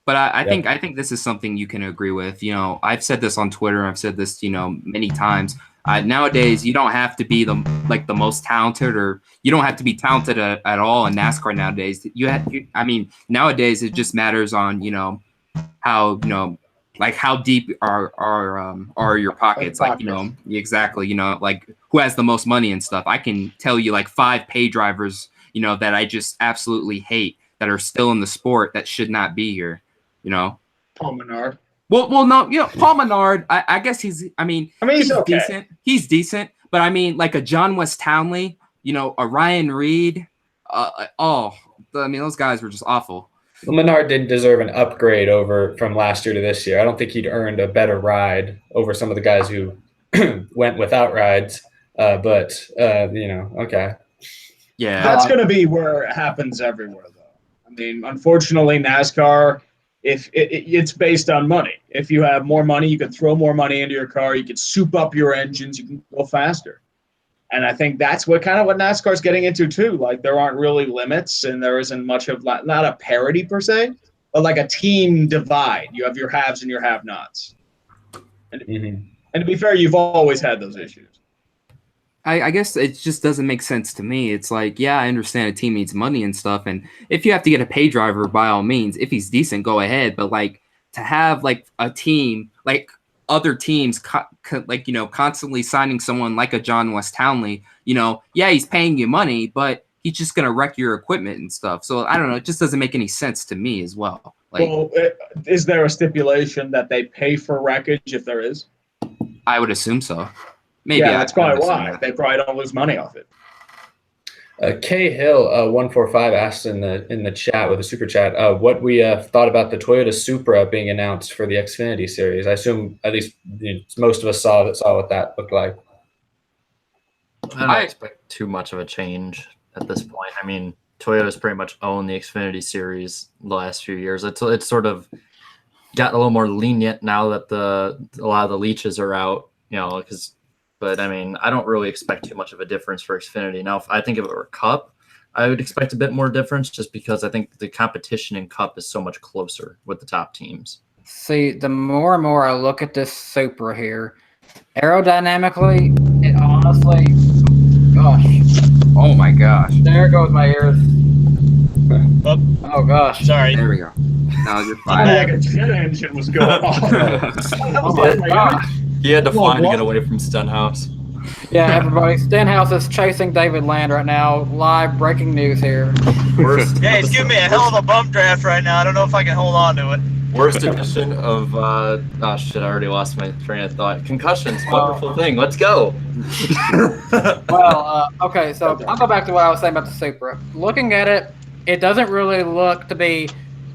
But I think this is something you can agree with. You know, I've said this on Twitter. I've said this, many times. Nowadays, you don't have to be the most talented, or you don't have to be talented at all in NASCAR nowadays. Nowadays it just matters on how like how deep are your pockets, like exactly, like who has the most money and stuff. I can tell you like 5 pay drivers that I just absolutely hate that are still in the sport that should not be here. Paul Menard. Well, no, Paul Menard. I guess he's he's okay. decent. He's decent, but I mean, like a John West Townley, a Ryan Reed. Those guys were just awful. Well, Menard didn't deserve an upgrade from last year to this year. I don't think he'd earned a better ride over some of the guys who went without rides. Okay. Yeah, that's going to be where it happens everywhere, though. I mean, unfortunately, NASCAR, it's based on money. If you have more money, you can throw more money into your car. You can soup up your engines. You can go faster. And I think that's what NASCAR is getting into too. Like there aren't really limits, and there isn't much of not a parity per se, but like a team divide. You have your haves and your have-nots. And to be fair, you've always had those issues. I guess it just doesn't make sense to me. It's like, yeah, I understand a team needs money and stuff, and if you have to get a pay driver, by all means, if he's decent, go ahead. But like to have like a team, like other teams, constantly signing someone like a John West Townley, yeah, he's paying you money, but he's just gonna wreck your equipment and stuff. So I don't know, it just doesn't make any sense to me as well. Is there a stipulation that they pay for wreckage if there is? I would assume so. Maybe. Yeah, that's probably why. They probably don't lose money off it. K Hill 145 asked in the chat with a super chat what we thought about the Toyota Supra being announced for the Xfinity Series. I assume at least most of us saw what that looked like. I don't expect too much of a change at this point. I mean, Toyota's pretty much owned the Xfinity Series the last few years. It's sort of gotten a little more lenient now that a lot of the leeches are out. But I mean, I don't really expect too much of a difference for Xfinity. Now, if I think if it were Cup, I would expect a bit more difference just because I think the competition in Cup is so much closer with the top teams. See, the more and more I look at this Supra here, aerodynamically, it honestly, oh my gosh, there goes my ears. Oh gosh, Sorry. There we go. No, you're Sounded fine. like a jet engine was going on. Oh my God. He had to Well, fly to what? get away from Stenhouse. Yeah, everybody. Stenhouse is chasing David Land right now. Live breaking news here. Worst. Yeah, he's giving me a hell of a bump draft right now. I don't know if I can hold on to it. Worst edition of oh shit, I already lost my train of thought. Concussions, wonderful thing. Let's go. Well, okay, so I'll go back to what I was saying about the Supra. Looking at it, it doesn't really look to be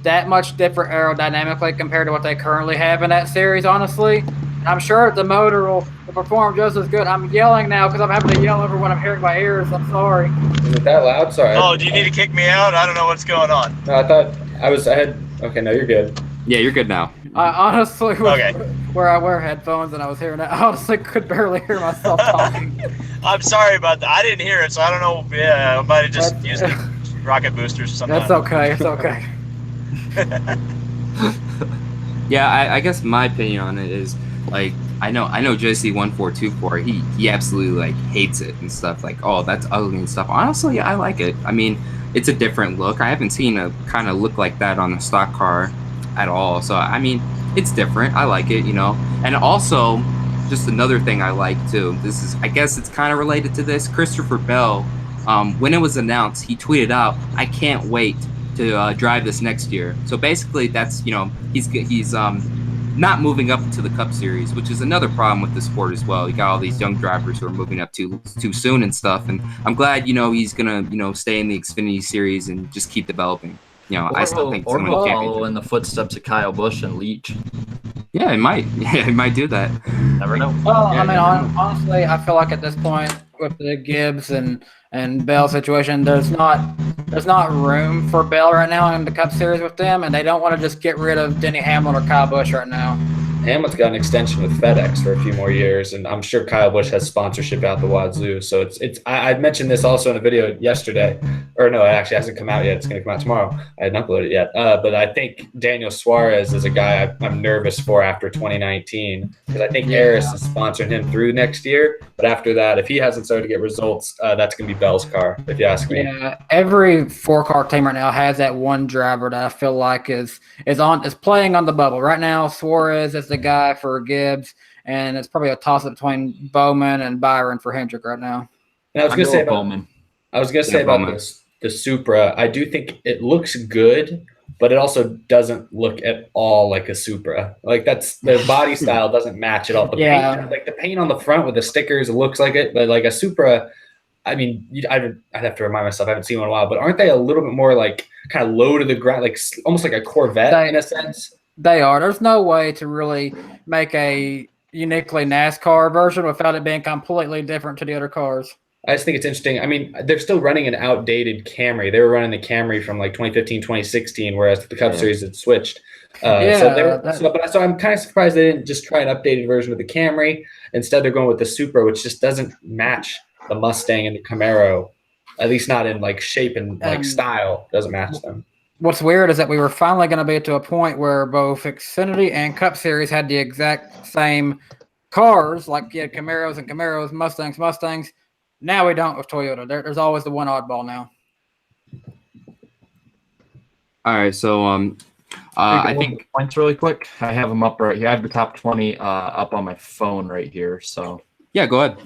that much different aerodynamically compared to what they currently have in that series, honestly. I'm sure the motor will perform just as good. I'm yelling now because I'm having to yell over what I'm hearing in my ears. I'm sorry. Is it that loud? Sorry. Oh, do you need to kick me out? I don't know what's going on. No, I thought I had. Okay, no, you're good. Yeah, you're good now. I honestly, Okay. where I wear headphones and I was hearing that, I honestly could barely hear myself talking. I'm sorry about that. I didn't hear it, so I don't know. Yeah, I might have just used the rocket boosters or something. That's okay. It's okay. Yeah, I guess my opinion on it is like I know JC1424. He absolutely like hates it and stuff. Like, oh, that's ugly and stuff. Honestly, I like it. I mean, it's a different look. I haven't seen a kind of look like that on a stock car at all. So I mean, it's different. I like it, you know. And also, just another thing I like too. This is, I guess, it's kind of related to this. Christopher Bell, when it was announced, he tweeted out, "I can't wait to drive this next year." So basically, that's, you know, he's not moving up into the Cup Series, which is another problem with the sport as well. You got all these young drivers who are moving up too soon and stuff. And I'm glad, you know, he's gonna, you know, stay in the Xfinity Series and just keep developing. You know, I still think or he's he'll gonna follow in the footsteps of Kyle Busch and Leach. Yeah, it might. Yeah, it might do that. Never know. Well, I mean, honestly, I feel like at this point with the Gibbs and Bell situation, there's not room for Bell right now in the Cup Series with them, and they don't want to just get rid of Denny Hamlin or Kyle Busch right now. Hamlin's got an extension with FedEx for a few more years, and I'm sure Kyle Busch has sponsorship out the wazoo. So it's. I mentioned this also in a video yesterday, or no, it actually hasn't come out yet. It's going to come out tomorrow. I hadn't uploaded it yet, but I think Daniel Suarez is a guy I'm nervous for after 2019 because I think Harris is sponsoring him through next year. But after that, if he hasn't started to get results, that's going to be Bell's car, if you ask me. Yeah, every 4-car team right now has that one driver that I feel like is playing on the bubble right now. Suarez is the guy for Gibbs, and it's probably a toss-up between Bowman and Byron for Hendrick right now. And I was going to say about Bowman. Bowman. The Supra. I do think it looks good, but it also doesn't look at all like a Supra. Like that's the body style doesn't match at all. The paint, like the paint on the front with the stickers, it looks like it, but like a Supra. I mean, I'd have to remind myself. I haven't seen one in a while, but aren't they a little bit more like kind of low to the ground, like almost like a Corvette in a sense? They are. There's no way to really make a uniquely NASCAR version without it being completely different to the other cars. I just think it's interesting. I mean, they're still running an outdated Camry. They were running the Camry from like 2015, 2016, whereas the Cup Series had switched. So I'm kind of surprised they didn't just try an updated version of the Camry. Instead, they're going with the Supra, which just doesn't match the Mustang and the Camaro, at least not in like shape and like style. Doesn't match them. What's weird is that we were finally going to be to a point where both Xfinity and Cup Series had the exact same cars, like you had Camaros and Camaros, Mustangs. Now we don't with Toyota. There's always the one oddball now. All right, so I think points really quick. I have them up right here. I have the top 20 up on my phone right here. So yeah, go ahead.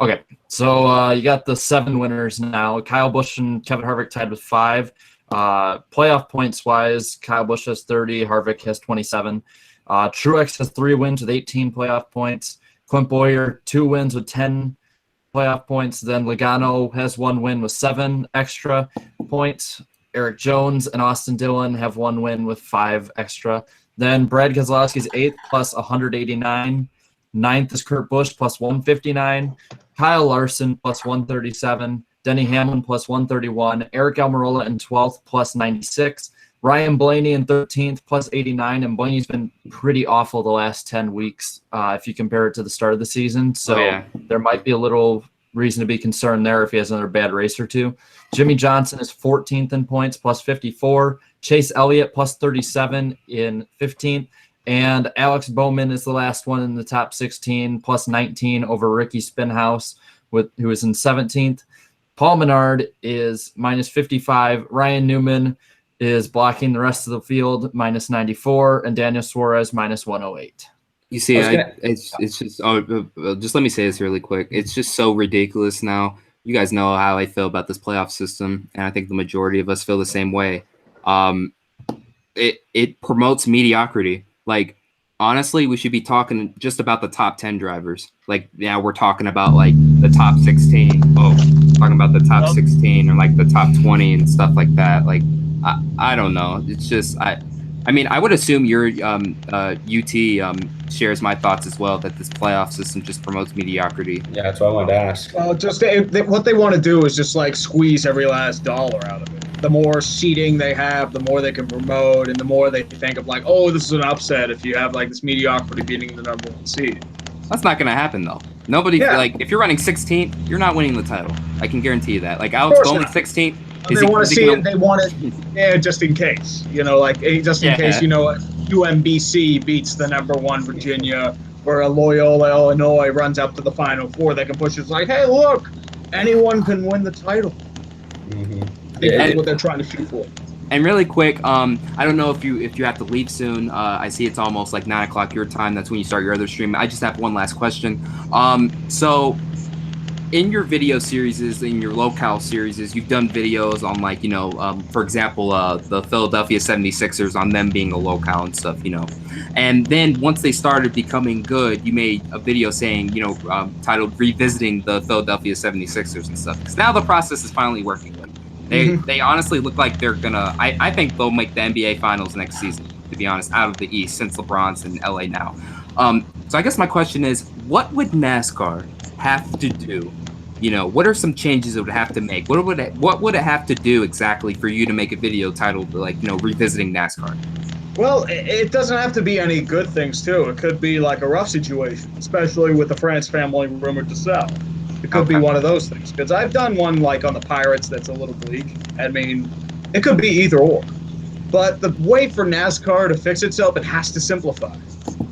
Okay, so you got the 7 winners now. Kyle Busch and Kevin Harvick tied with 5. Playoff points wise, Kyle Busch has 30, Harvick has 27. Truex has 3 wins with 18 playoff points. Clint Bowyer 2 wins with 10 playoff points. Then Logano has 1 win with 7 extra points. Eric Jones and Austin Dillon have 1 win with 5 extra. Then Brad Keselowski's 8th plus 189. 9th is Kurt Busch plus 159. Kyle Larson plus 137. Denny Hamlin plus 131. Eric Almirola in 12th plus 96. Ryan Blaney in 13th plus 89. And Blaney's been pretty awful the last 10 weeks if you compare it to the start of the season. So there might be a little reason to be concerned there if he has another bad race or two. Jimmy Johnson is 14th in points plus 54. Chase Elliott plus 37 in 15th. And Alex Bowman is the last one in the top 16 plus 19 over Ricky Spinhouse, who is in 17th. Paul Menard is minus 55. Ryan Newman is blocking the rest of the field, minus 94, and Daniel Suarez, minus 108. You see, it's just just let me say this really quick. It's just so ridiculous now. You guys know how I feel about this playoff system, and I think the majority of us feel the same way. It promotes mediocrity. Like, honestly, we should be talking just about the top 10 drivers. Like, now we're talking about like the top 16. Talking about the top 16 or like the top 20 and stuff like that. Like, I don't know. It's just I mean, I would assume your UT shares my thoughts as well, that this playoff system just promotes mediocrity. Yeah, that's what I wanted to ask. Well, what they want to do is just like squeeze every last dollar out of it. The more seating they have, the more they can promote, and the more they think of like, oh, this is an upset if you have like this mediocrity beating the number one seed. That's not going to happen though. Nobody like if you're running 16th, you're not winning the title. I can guarantee you that. Like Alex Bowman 16th. They want to see it. They want it, yeah, just in case. You know, like just in case. You know, UMBC beats the number one Virginia, or a Loyola Illinois runs up to the Final Four. They can push it. It's like, hey, look, anyone can win the title. Mm-hmm. I think that's what they're trying to shoot for. And really quick, I don't know if you have to leave soon. I see it's almost like 9 o'clock your time. That's when you start your other stream. I just have one last question. So in your video series, in your locale series, you've done videos on like, you know, for example, the Philadelphia 76ers, on them being a locale and stuff, you know. And then once they started becoming good, you made a video saying, you know, titled Revisiting the Philadelphia 76ers and stuff. Because now the process is finally working. They honestly look like they're gonna. I think they'll make the NBA Finals next season, to be honest, out of the East, since LeBron's in LA now. So I guess my question is, what would NASCAR have to do? You know, what are some changes it would have to make? What would it have to do exactly for you to make a video titled like, you know, Revisiting NASCAR? Well, it doesn't have to be any good things too. It could be like a rough situation, especially with the France family rumored to sell. It could be one of those things, because I've done one like on the Pirates that's a little bleak. I mean, it could be either or. But the way for NASCAR to fix itself, it has to simplify.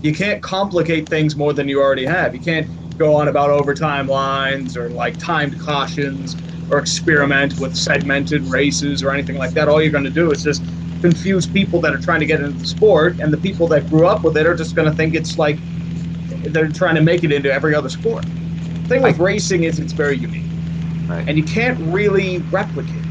You can't complicate things more than you already have. You can't go on about overtime lines or like timed cautions or experiment with segmented races or anything like that. All you're going to do is just confuse people that are trying to get into the sport, and the people that grew up with it are just going to think it's like they're trying to make it into every other sport. The thing with racing is it's very unique, and you can't really replicate it.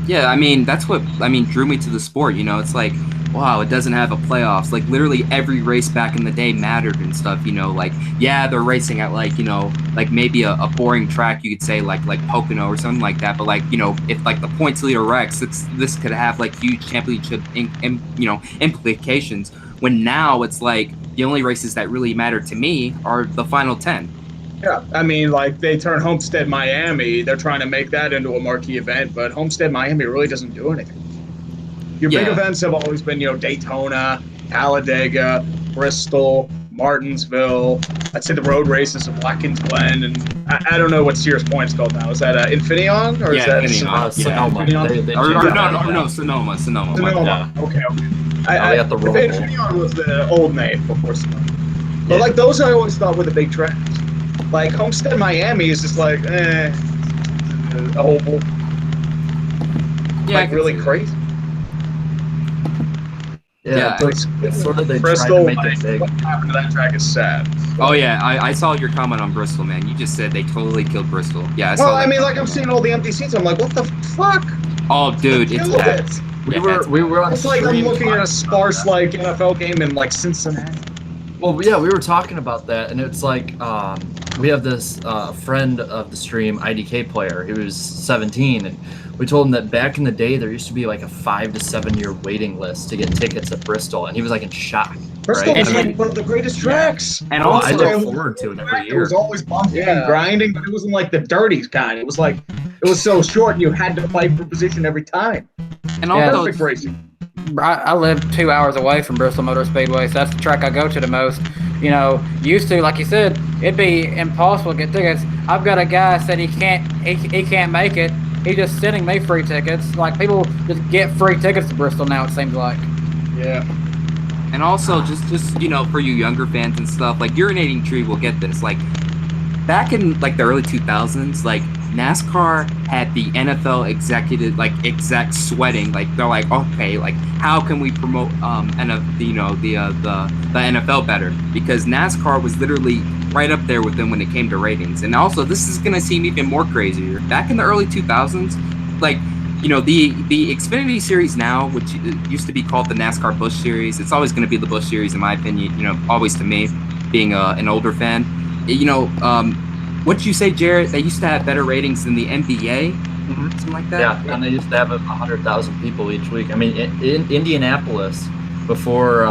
Yeah, I mean, that's what drew me to the sport. You know, it's like, wow, it doesn't have a playoffs. Like, literally every race back in the day mattered and stuff, you know. Like, yeah, they're racing at, like, you know, like maybe a boring track, you could say, like Pocono or something like that. But, like, you know, if, like, the points leader Rex, this could have, like, huge championship, implications. When now it's, like, the only races that really matter to me are the final 10. Yeah, I mean, like, they turn Homestead Miami. They're trying to make that into a marquee event, but Homestead Miami really doesn't do anything. Your big events have always been, you know, Daytona, Talladega, Bristol, Martinsville. I'd say the road races of Watkins Glen, and I don't know what Sears Point's called now. Is that Infineon, or is that Sonoma? Sonoma. Sonoma. Yeah. Okay. They got the Infineon was the old name before Sonoma. But like those, I always thought were the big tracks. Like Homestead Miami is just like a oval. Yeah, like really crazy. Yeah, it's sort of they Bristol. tried to make it big. What happened to that track is sad. Oh yeah, I saw your comment on Bristol, man. You just said they totally killed Bristol. Yeah. I mean, like I'm seeing all the empty seats. I'm like, what the fuck? Oh, dude, it's bad. We were on. It's like I'm looking at a sparse like NFL game in like Cincinnati. Well, yeah, we were talking about that, and it's like we have this friend of the stream, IDK player, who was 17, and we told him that back in the day there used to be like a 5 to 7 year waiting list to get tickets at Bristol, and he was like in shock. Bristol right? was like one of the greatest tracks. And also, also, I look forward to it every year. It was always bumpy and grinding, but it wasn't like the dirties kind. It was like it was so short, and you had to fight for position every time. And also, perfect racing. I live 2 hours away from Bristol Motor Speedway, so that's the track I go to the most. You know, used to, like you said, it'd be impossible to get tickets. I've got a guy said he can't make it. He's just sending me free tickets. Like, people just get free tickets to Bristol now, it seems like. Yeah. And also, just you know, for you younger fans and stuff, like, UrinatingTree will get this. Like, back in, like, the early 2000s, like, NASCAR had the NFL exec sweating. Like they're like, okay, like how can we promote the NFL better? Because NASCAR was literally right up there with them when it came to ratings. And also, this is gonna seem even more crazier. Back in the early 2000s, like, you know, the Xfinity Series now, which used to be called the NASCAR Busch Series, it's always going to be the Busch Series in my opinion, you know, always to me, being an older fan. You know, what did you say, Jarrett? They used to have better ratings than the NBA? Mm-hmm. Something like that? Yeah, and they used to have 100,000 people each week. I mean, in Indianapolis, before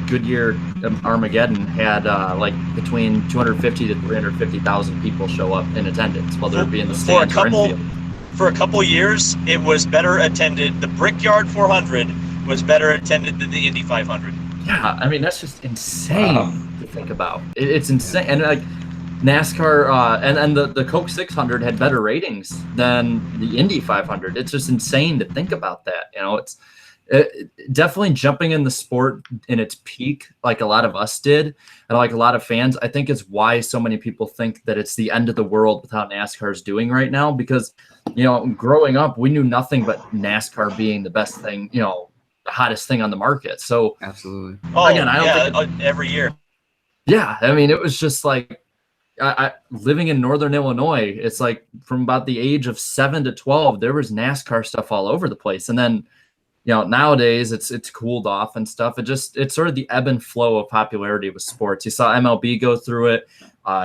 Goodyear Armageddon had like between 250 to 350,000 people show up in attendance, whether it be in the stands or infield. For a couple years, it was better attended. The Brickyard 400 was better attended than the Indy 500. Yeah, I mean, that's just insane to think about. It's insane. And like NASCAR and the Coke 600 had better ratings than the Indy 500. It's just insane to think about that. You know, it's definitely jumping in the sport in its peak, like a lot of us did, and like a lot of fans, I think is why so many people think that it's the end of the world with how NASCAR is doing right now. Because, you know, growing up, we knew nothing but NASCAR being the best thing, you know, the hottest thing on the market. So absolutely. Oh, again, I don't think every year. Yeah, I mean, it was just like I living in Northern Illinois. It's like from about the age of 7 to 12, there was NASCAR stuff all over the place, and then, you know, nowadays it's cooled off and stuff. It's sort of the ebb and flow of popularity with sports. You saw MLB go through it.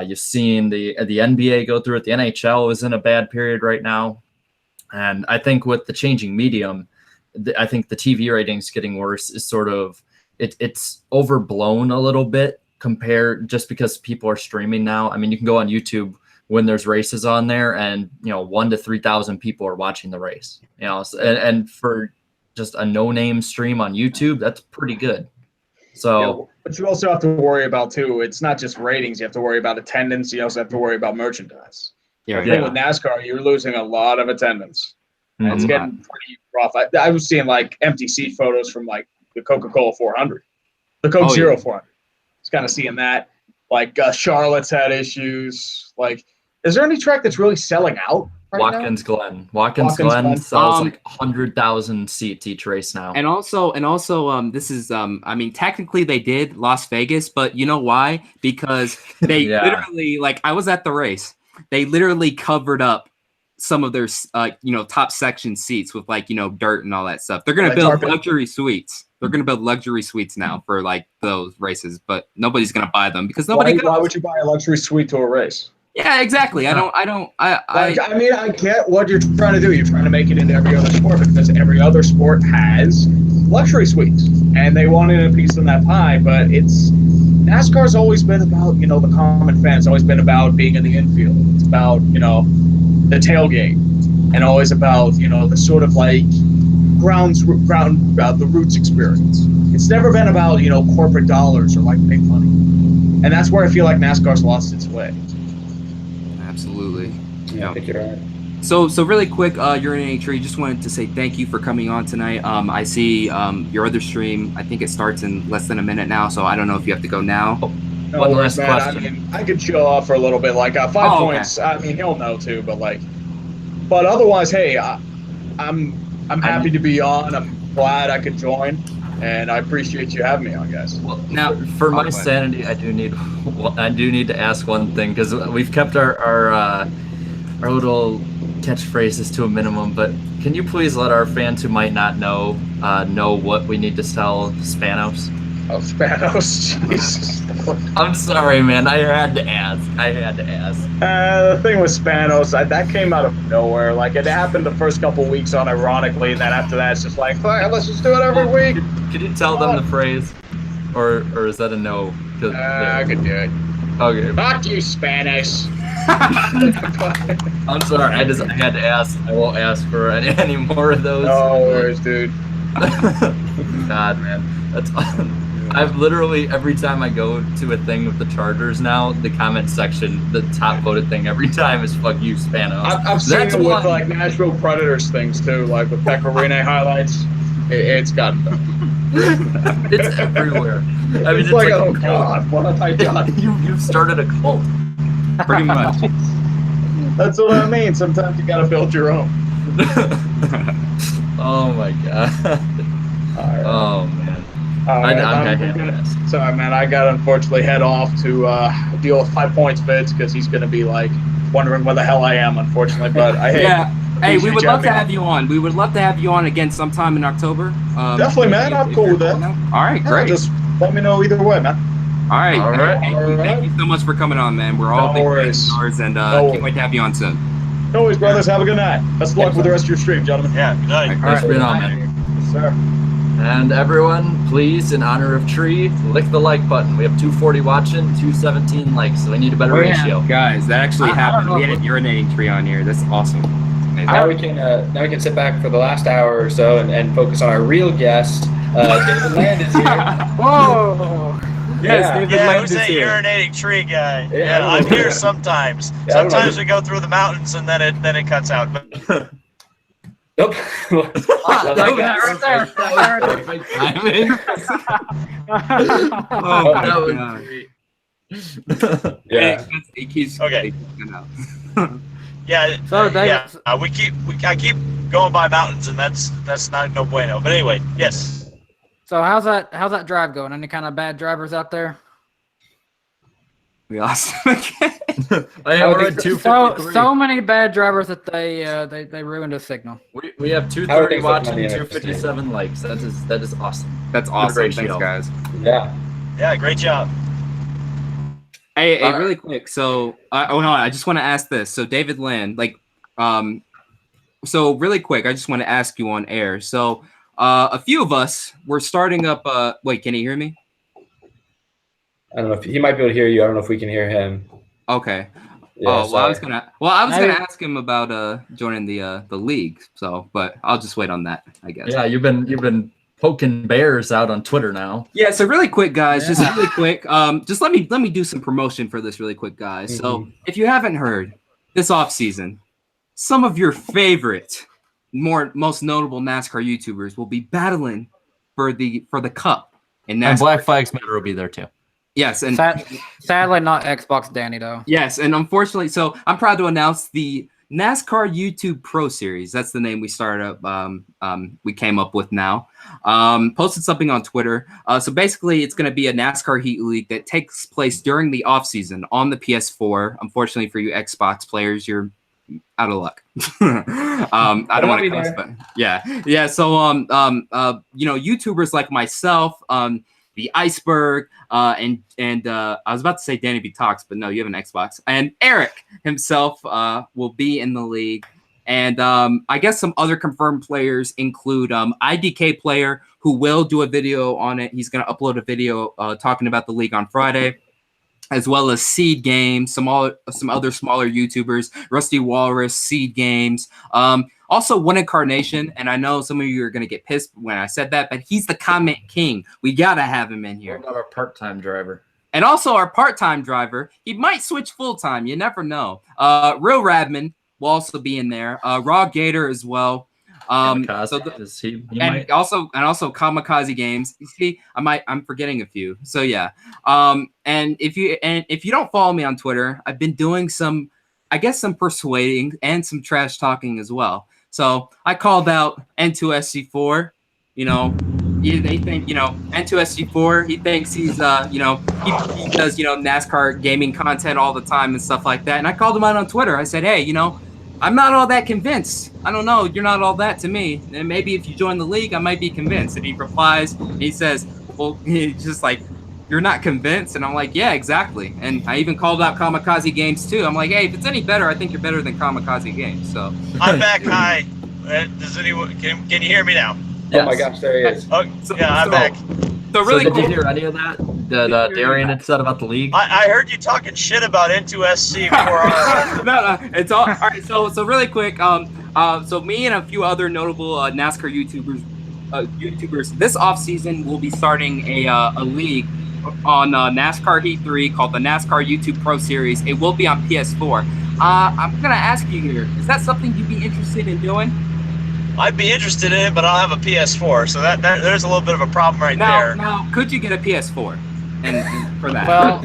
You've seen the NBA go through it. The NHL is in a bad period right now. And I think with the changing medium, I think the TV ratings getting worse is sort of, it's overblown a little bit compared, just because people are streaming now. I mean, you can go on YouTube when there's races on there and, you know, 1,000 to 3,000 people are watching the race, you know, and for just a no-name stream on YouTube, that's pretty good. So, yeah, but you also have to worry about too. It's not just ratings; you have to worry about attendance. You also have to worry about merchandise. Yeah, I think with NASCAR, you're losing a lot of attendance. Mm-hmm. It's getting pretty rough. I was seeing like empty seat photos from like the Coca-Cola 400, the Coke Zero 400. It's kind of seeing that. Like Charlotte's had issues. Like, is there any track that's really selling out? Watkins Glen. Watkins Glen sells like 100,000 seats each race now. And also, this is, I mean, technically they did Las Vegas, but you know why? Because they literally, like, I was at the race. They literally covered up some of their, you know, top section seats with, like, you know, dirt and all that stuff. They're going to build luxury suites. They're going to build luxury suites now for, like, those races, but nobody's going to buy them because nobody goes. Why would you buy a luxury suite to a race? Yeah, exactly. I mean, I get what you're trying to do. You're trying to make it into every other sport because every other sport has luxury suites, and they wanted a piece of that pie. But NASCAR's always been about, you know, the common fan. It's always been about being in the infield. It's about, you know, the tailgate, and always about, you know, the sort of like the roots experience. It's never been about, you know, corporate dollars or like big money, and that's where I feel like NASCAR's lost its way. Absolutely. Yeah, I think you're right. So really quick, UrinatingTree, just wanted to say thank you for coming on tonight. I see your other stream. I think it starts in less than a minute now, so I don't know if you have to go now. No, one last question. I mean, I could chill off for a little bit. Like 5 points. Okay. I mean, he'll know too, but otherwise, hey, I'm happy to be on. I'm glad I could join. And I appreciate you having me on, guys. Well, now, for my sanity, I do need to ask one thing, because we've kept our little catchphrases to a minimum. But can you please let our fans who might not know what we need to sell Spanos? Oh, Spanos, Jesus. I'm sorry, man. I had to ask. The thing with Spanos, that came out of nowhere. Like, it happened the first couple weeks unironically, and then after that, it's just like, let's just do it every week. Could you tell them the phrase, or is that a no? I could do it. Okay. Fuck you, Spanos. I'm sorry. I had to ask. I won't ask for any more of those. No worries, dude. God, man, that's. I've literally, every time I go to a thing with the Chargers now, the comment section, the top voted thing every time is "fuck you, Spanos." I've seen it with like Nashville Predators things too, like with Pecorine highlights. It's gotten done. It's everywhere. I mean, it's like oh god, what have I done? You've started a cult. Pretty much. That's what I mean. Sometimes you gotta build your own. Oh my god. All right. Oh man. All right, sorry, man. I got to unfortunately head off to deal with 5 points Fitz because he's going to be like wondering where the hell I am, unfortunately. But hey, we would love to have you on. We would love to have you on again sometime in October. Definitely, man. I'm cool with that. All right, great. Just let me know either way, man. All right. All right. Thank you so much for coming on, man. We're all big fans of yours, and can't wait to have you on soon. No worries, brothers. Have a good night. Best of luck with the rest of your stream, gentlemen. Yeah, good night. Thanks for being on, man. Yes, sir. And everyone, please, in honor of Tree, lick the like button. We have 240 watching, 217 likes, so we need a better ratio. Guys, that actually happened. We had an urinating tree on here. That's awesome. Now we can sit back for the last hour or so and focus on our real guest. David Land is here. Whoa! Yes, David Land who's is that here. urinating tree guy? Yeah, Yeah, I'm here sometimes. Yeah, Sometimes we go through the mountains and then it cuts out. But Nope. Right there. Oh my That was god. great. Yeah. It keeps Okay. Yeah, So, David, I keep going by mountains, and that's not no bueno. But anyway, yes. So how's that drive going? Any kind of bad drivers out there? We lost him again. I already 253. So many bad drivers that they ruined his signal. We have 230 watching, 257 likes. That is awesome. That's awesome. Great Thanks, show. guys. Yeah. Yeah, great job. Hey, really quick. So, I just want to ask this. So, David Land, so really quick, I just want to ask you on air. So, a few of us were starting up. Wait, can you hear me? I don't know if he might be able to hear you. I don't know if we can hear him. Okay. Yeah, I was sorry. gonna ask him about joining the league. So, but I'll just wait on that, I guess. Yeah, you've been poking bears out on Twitter now. Yeah, so really quick, guys, just really quick. Just let me do some promotion for this really quick, guys. Mm-hmm. So if you haven't heard, this offseason, some of your favorite, most notable NASCAR YouTubers will be battling for the cup in NASCAR. And Black Flags Matter will be there too. Yes, and Sadly, not Xbox Danny though. yes, and unfortunately, so I'm proud to announce the NASCAR YouTube Pro Series. That's the name we started up. We came up with now. Posted something on Twitter. So basically, it's going to be a NASCAR Heat League that takes place during the off season on the PS4. Unfortunately for you Xbox players, you're out of luck. I don't want to cuss, but yeah. So YouTubers like myself, the Iceberg, and I was about to say Danny B Talks, but no, you have an Xbox. And Eric himself will be in the league. And I guess some other confirmed players include IDK player, who will do a video on it. He's going to upload a video talking about the league on Friday, as well as Seed Games, some other smaller YouTubers, Rusty Walrus, Seed Games. Also, One Incarnation, and I know some of you are going to get pissed when I said that, but he's the comment king. We got to have him in here. What about our part-time driver? And also our part-time driver. He might switch full-time. You never know. Real Radman will also be in there. Raw Gator as well. Also Kamikaze Games. You see, I'm forgetting a few. So yeah. And if you don't follow me on Twitter, I've been doing some persuading and some trash talking as well. So I called out N2SC4. They think, N2SC4, he thinks he's, he does, NASCAR gaming content all the time and stuff like that. And I called him out on Twitter. I said, hey, I'm not all that convinced. I don't know. You're not all that to me. And maybe if you join the league, I might be convinced. And he replies, and he says, well, he's just like, you're not convinced? And I'm like, yeah, exactly. And I even called out Kamikaze Games too. I'm like, hey, if it's any better, I think you're better than Kamikaze Games. So I'm back. Hi. Does anyone can you hear me now? Yes. Oh my gosh, there he is. Oh, yeah, I'm back. So really did cool. you hear any of that Darian had said about the league? I heard you talking shit about N2SC before. No, it's all right. So really quick. So me and a few other notable NASCAR YouTubers this off season will be starting a league on NASCAR Heat 3 called the NASCAR YouTube Pro Series. It will be on PS4. I'm gonna ask you here: is that something you'd be interested in doing? I'd be interested in it, but I don't have a PS4, so that there's a little bit of a problem there. Now, could you get a PS4 and for that. Well,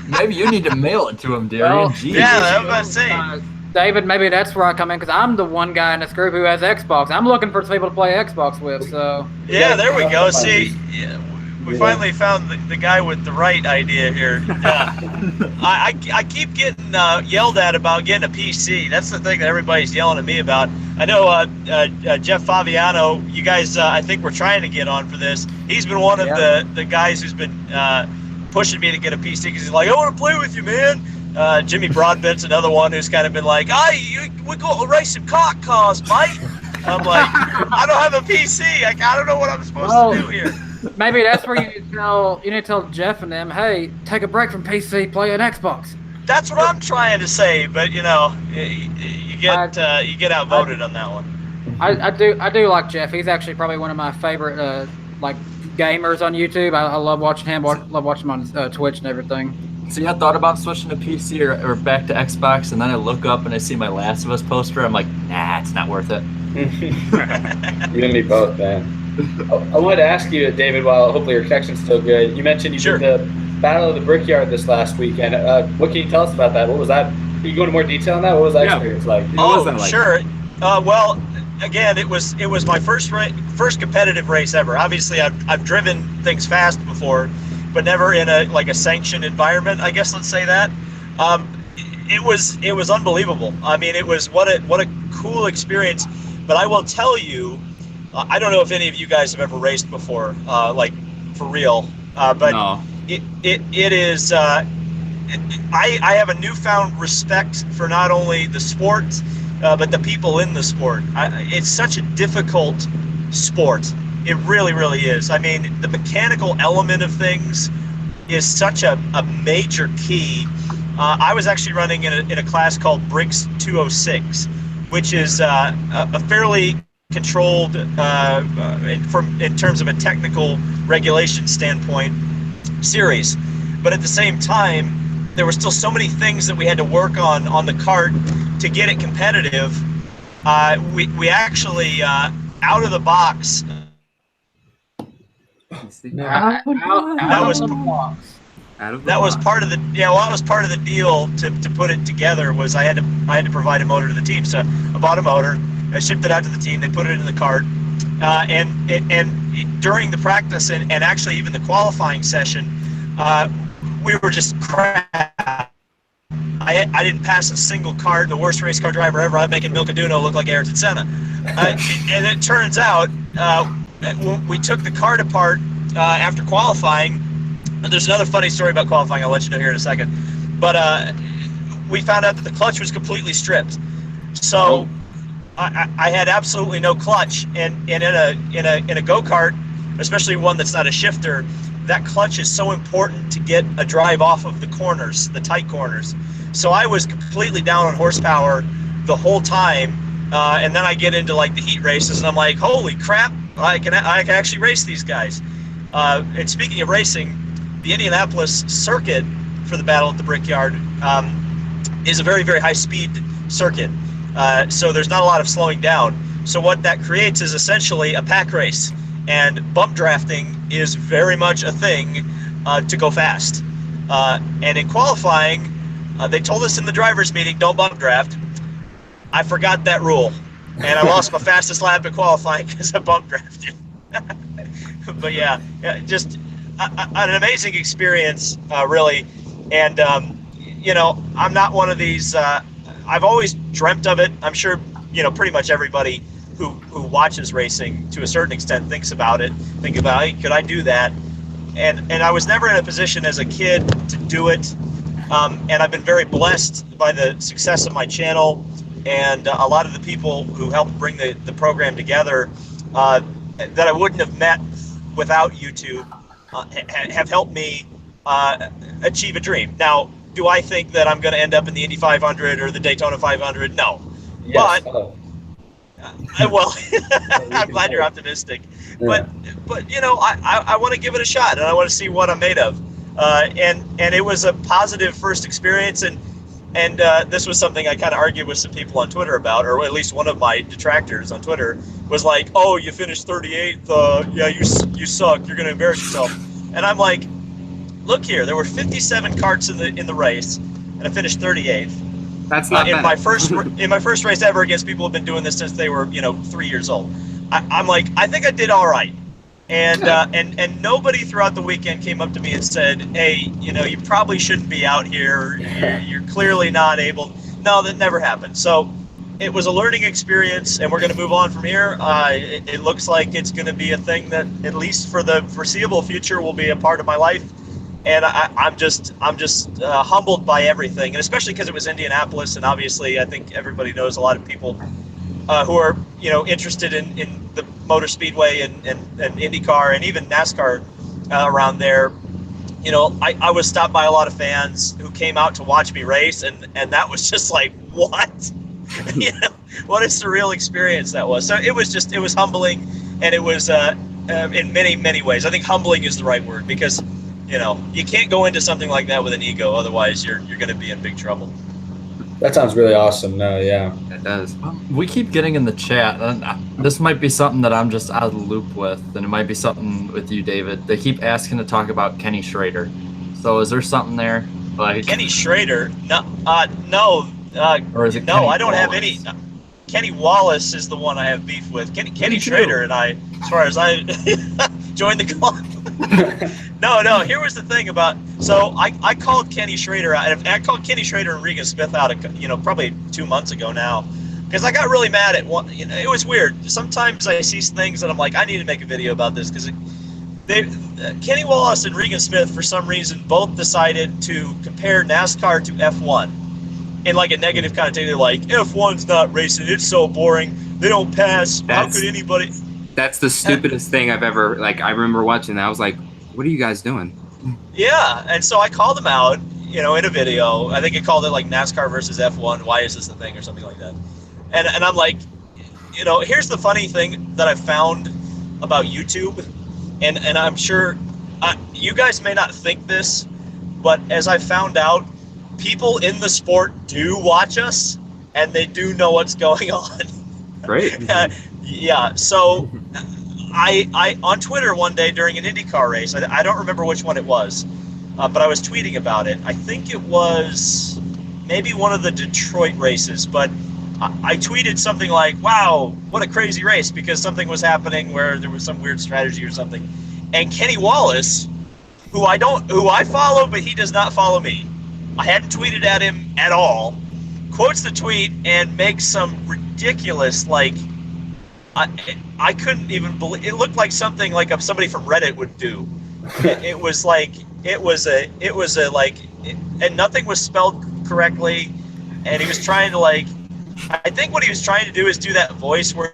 maybe you need to mail it to him, Darian. Well, Jeez. Yeah, I was about to say. David, maybe that's where I come in because I'm the one guy in this group who has Xbox. I'm looking for people to play Xbox with. So Yeah, there we go. See, we finally found the guy with the right idea here. I keep getting yelled at about getting a PC. That's the thing that everybody's yelling at me about. I know Jeff Fabiano, you guys, I think we're trying to get on for this. He's been one of the guys who's been pushing me to get a PC because he's like, I want to play with you, man. Jimmy Broadbent's another one who's kind of been like, we go race some cock cars, mate. I'm like, I don't have a PC. I don't know what I'm supposed to do here. Maybe that's where you need to tell Jeff and them, hey, take a break from PC, play an Xbox. That's what I'm trying to say, but you get outvoted on that one. I do like Jeff. He's actually probably one of my favorite gamers on YouTube. I love watching him. Love watching him on Twitch and everything. See, I thought about switching to PC or back to Xbox, and then I look up and I see my Last of Us poster. I'm like, nah, it's not worth it. You and me both, man. I wanted to ask you, David, while hopefully your connection's still good, you mentioned you did the Battle of the Brickyard this last weekend. What can you tell us about that? What was that? Can you go into more detail on that? What was that experience like? Sure. Well, again, it was my first competitive race ever. Obviously, I've driven things fast before, but never in a sanctioned environment. I guess let's say that. It was unbelievable. I mean, it was what a cool experience. But I will tell you, I don't know if any of you guys have ever raced before, like for real. But no. It is. I have a newfound respect for not only the sport, but the people in the sport. It's such a difficult sport. It really, really is. I mean, the mechanical element of things is such a major key. I was actually running in a class called Briggs 206, which is a fairly controlled, in terms of a technical regulation standpoint, series. But at the same time, there were still so many things that we had to work on the kart to get it competitive. We actually, out of the box, that was part of the deal to put it together. Was I had to provide a motor to the team, so I bought a motor, I shipped it out to the team, they put it in the cart, and during the practice and actually even the qualifying session, we were just crap. I didn't pass a single kart. The worst race car driver ever. I'm making Milcaduno look like Ayrton Senna. And it turns out when we took the kart apart after qualifying. There's another funny story about qualifying. I'll let you know here in a second. But we found out that the clutch was completely stripped. So I had absolutely no clutch. And in a go-kart, especially one that's not a shifter, that clutch is so important to get a drive off of the corners, the tight corners. So I was completely down on horsepower the whole time. And then I get into like the heat races, and I'm like, holy crap, I can actually race these guys. And speaking of racing, the Indianapolis circuit for the Battle at the Brickyard is a very, very high-speed circuit. So there's not a lot of slowing down. So what that creates is essentially a pack race. And bump drafting is very much a thing to go fast. And in qualifying, they told us in the driver's meeting, don't bump draft. I forgot that rule. And I lost my fastest lap at qualifying because I bump drafted. But yeah, just an amazing experience, really. And, I'm not one of these, I've always dreamt of it. I'm sure, pretty much everybody who watches racing to a certain extent thinks about it, hey, could I do that? And I was never in a position as a kid to do it. And I've been very blessed by the success of my channel and a lot of the people who helped bring the program together that I wouldn't have met without YouTube have helped me achieve a dream. Now, do I think that I'm going to end up in the Indy 500 or the Daytona 500? No. Yes. But, well, I'm glad you're optimistic. Yeah. But I want to give it a shot, and I want to see what I'm made of. And it was a positive first experience, and this was something I kind of argued with some people on Twitter about, or at least one of my detractors on Twitter was like, "Oh, you finished 38th. Yeah, you suck. You're going to embarrass yourself." And I'm like, look here. There were 57 karts in the race, and I finished 38th. That's not in bad. my first race ever against people who've been doing this since they were 3 years old. I'm like, I think I did all right. And and nobody throughout the weekend came up to me and said, hey, you probably shouldn't be out here. You're clearly not able. No, that never happened. So it was a learning experience, and we're going to move on from here. It looks like it's going to be a thing that, at least for the foreseeable future, will be a part of my life. And I'm just humbled by everything, and especially because it was Indianapolis, and obviously I think everybody knows a lot of people who are interested in the motor speedway and IndyCar and even NASCAR around there. I was stopped by a lot of fans who came out to watch me race, and that was just like, what? What a surreal experience that was. So it was humbling, and it was in many ways. I think humbling is the right word, because you can't go into something like that with an ego, otherwise you're going to be in big trouble. That sounds really awesome. No, yeah. It does. We keep getting in the chat, and this might be something that I'm just out of the loop with, and it might be something with you, David. They keep asking to talk about Kenny Schrader. So is there something there? Like Kenny Schrader? No. Or is it no, Kenny I don't have Wallace? any. Kenny Wallace is the one I have beef with. Kenny Schrader and I, as far as I joined the club. No. Here was the thing about. So I called Kenny Schrader out. And I called Kenny Schrader and Regan Smith out, probably 2 months ago now, because I got really mad at one. It was weird. Sometimes I see things and I'm like, I need to make a video about this, because Kenny Wallace and Regan Smith, for some reason, both decided to compare NASCAR to F1 in like a negative connotation. They're like, F1's not racing. It's so boring. They don't pass. How could anybody? That's the stupidest thing I've ever, I remember watching that. I was like, what are you guys doing? Yeah, and so I called them out, in a video. I think I called it like NASCAR versus F1. Why is this a thing, or something like that? And I'm like, here's the funny thing that I found about YouTube, and I'm sure you guys may not think this, but as I found out, people in the sport do watch us, and they do know what's going on. Great. Yeah, so I on Twitter one day during an IndyCar race, I don't remember which one it was, but I was tweeting about it. I think it was maybe one of the Detroit races, but I tweeted something like, wow, what a crazy race, because something was happening where there was some weird strategy or something. And Kenny Wallace, who I follow, but he does not follow me. I hadn't tweeted at him at all, quotes the tweet and makes some ridiculous, I couldn't even believe it. Looked like something like somebody from Reddit would do. It was and nothing was spelled correctly, and he was trying to I think what he was trying to do is do that voice where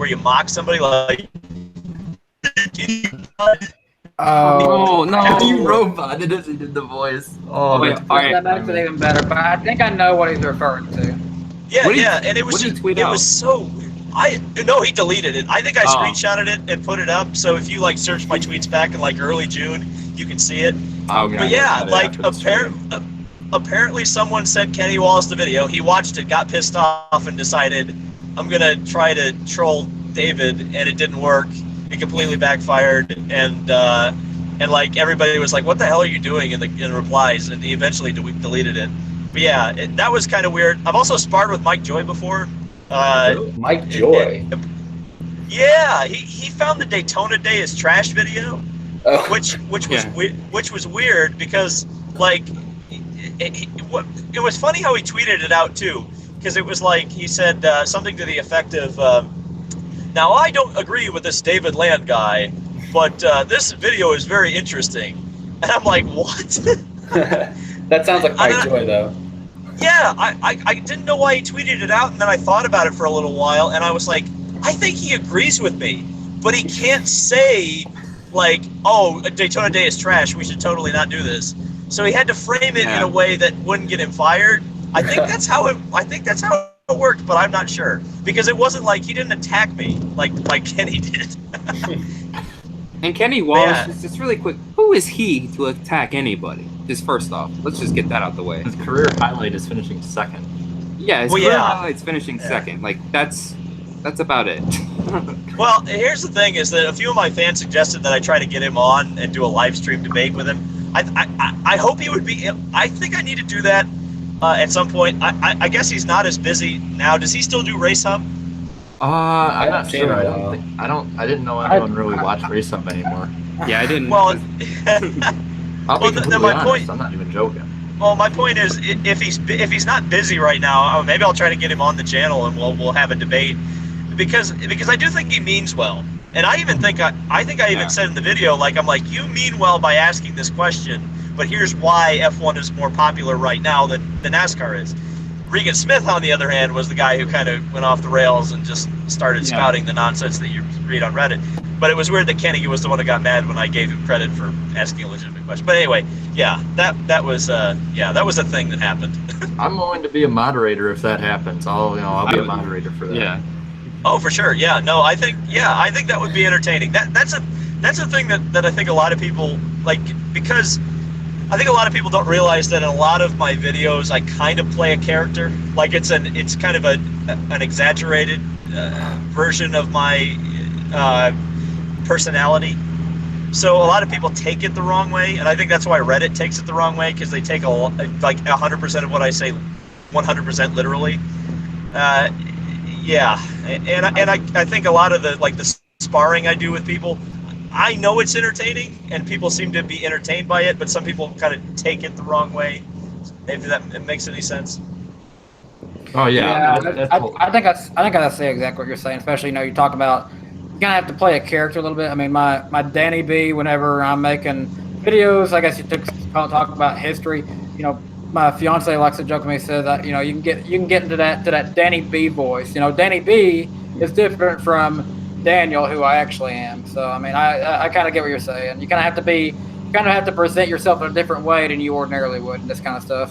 you mock somebody, like. Oh no! You roboted as he did the voice. Oh, wait, that's all right. That makes it even better, but I think I know what he's referring to. Yeah, and it was what did he tweet it out? was so weird. He deleted it. I think I screenshotted it and put it up. So if you search my tweets back in early June, you can see it. Okay. But yeah, apparently someone sent Kenny Wallace the video. He watched it, got pissed off, and decided, I'm gonna try to troll David, and it didn't work. It completely backfired, and everybody was like, "What the hell are you doing?" in the replies, and he eventually deleted it. But yeah, that was kind of weird. I've also sparred with Mike Joy before. Mike Joy. Yeah, he found the Daytona Day is trash video, which was weird, because it was funny how he tweeted it out too, because it was he said something to the effect of, now I don't agree with this David Land guy, but this video is very interesting, and I'm like, what? That sounds like Mike Joy though. Yeah, I didn't know why he tweeted it out, and then I thought about it for a little while, and I was like, I think he agrees with me, but he can't say, Daytona Day is trash, we should totally not do this. So he had to frame it in a way that wouldn't get him fired. I think that's how it worked, but I'm not sure, because it wasn't he didn't attack me like Kenny did. And Kenny Wallace, just really quick, who is he to attack anybody? Just first off, let's just get that out the way. His career highlight is finishing second. Yeah, his career highlight's finishing second. That's about it. Well, here's the thing, is that a few of my fans suggested that I try to get him on and do a live stream debate with him. I hope he would be. I think I need to do that at some point. I guess he's not as busy now. Does he still do Race Hub? I'm not seen sure. him I didn't know anyone really watched Race Hub anymore. Yeah, I didn't. Well, I'll be completely my honest. point. I'm not even joking. Well, my point is, if he's not busy right now, maybe I'll try to get him on the channel and we'll have a debate, because I do think he means well, and I even think I even said in the video, like, I'm like, you mean well by asking this question, but here's why F1 is more popular right now than NASCAR is. Regan Smith, on the other hand, was the guy who kind of went off the rails and just started spouting the nonsense that you read on Reddit. But it was weird that Kenny was the one who got mad when I gave him credit for asking a legitimate question. But anyway, yeah, that was a thing that happened. I'm willing to be a moderator if that happens. I'll be a moderator for that. Yeah. Oh, for sure. Yeah. No, I think that would be entertaining. That's a thing that I think a lot of people like, because I think a lot of people don't realize that in a lot of my videos I kind of play a character. Like it's kind of an exaggerated version of my personality. So a lot of people take it the wrong way, and I think that's why Reddit takes it the wrong way, because they take like 100% of what I say 100% literally. Yeah, and I think a lot of the sparring I do with people, I know it's entertaining, and people seem to be entertained by it, but some people kind of take it the wrong way. If that makes any sense. Oh yeah. I think I see exactly what you're saying. Especially, you talk about you kind of have to play a character a little bit. I mean, my Danny B. Whenever I'm making videos, I guess you talk about history. My fiance likes to joke with me, says that you can get into that Danny B. voice. Danny B. is different from Daniel, who I actually am. So I mean, I kind of get what you're saying. You kind of have to present yourself in a different way than you ordinarily would in this kind of stuff.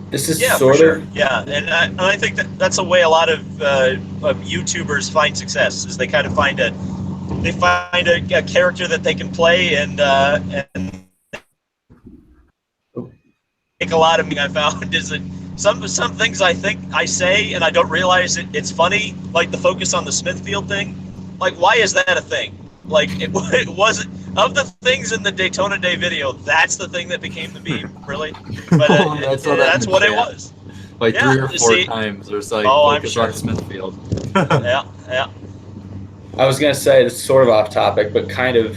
This is for sure. Yeah, and I think that's a way a lot of YouTubers find success, is they kind of find a character that they can play, and a lot of me I found is that some things I think I say and I don't realize it's funny, like the focus on the Smithfield thing. Like, why is that a thing? Like, it wasn't, of the things in the Daytona Day video, that's the thing that became the meme, really? But that's what it was. Like 3 or 4 times there's like focus on Smithfield. Yeah. I was gonna say it's sort of off topic, but kind of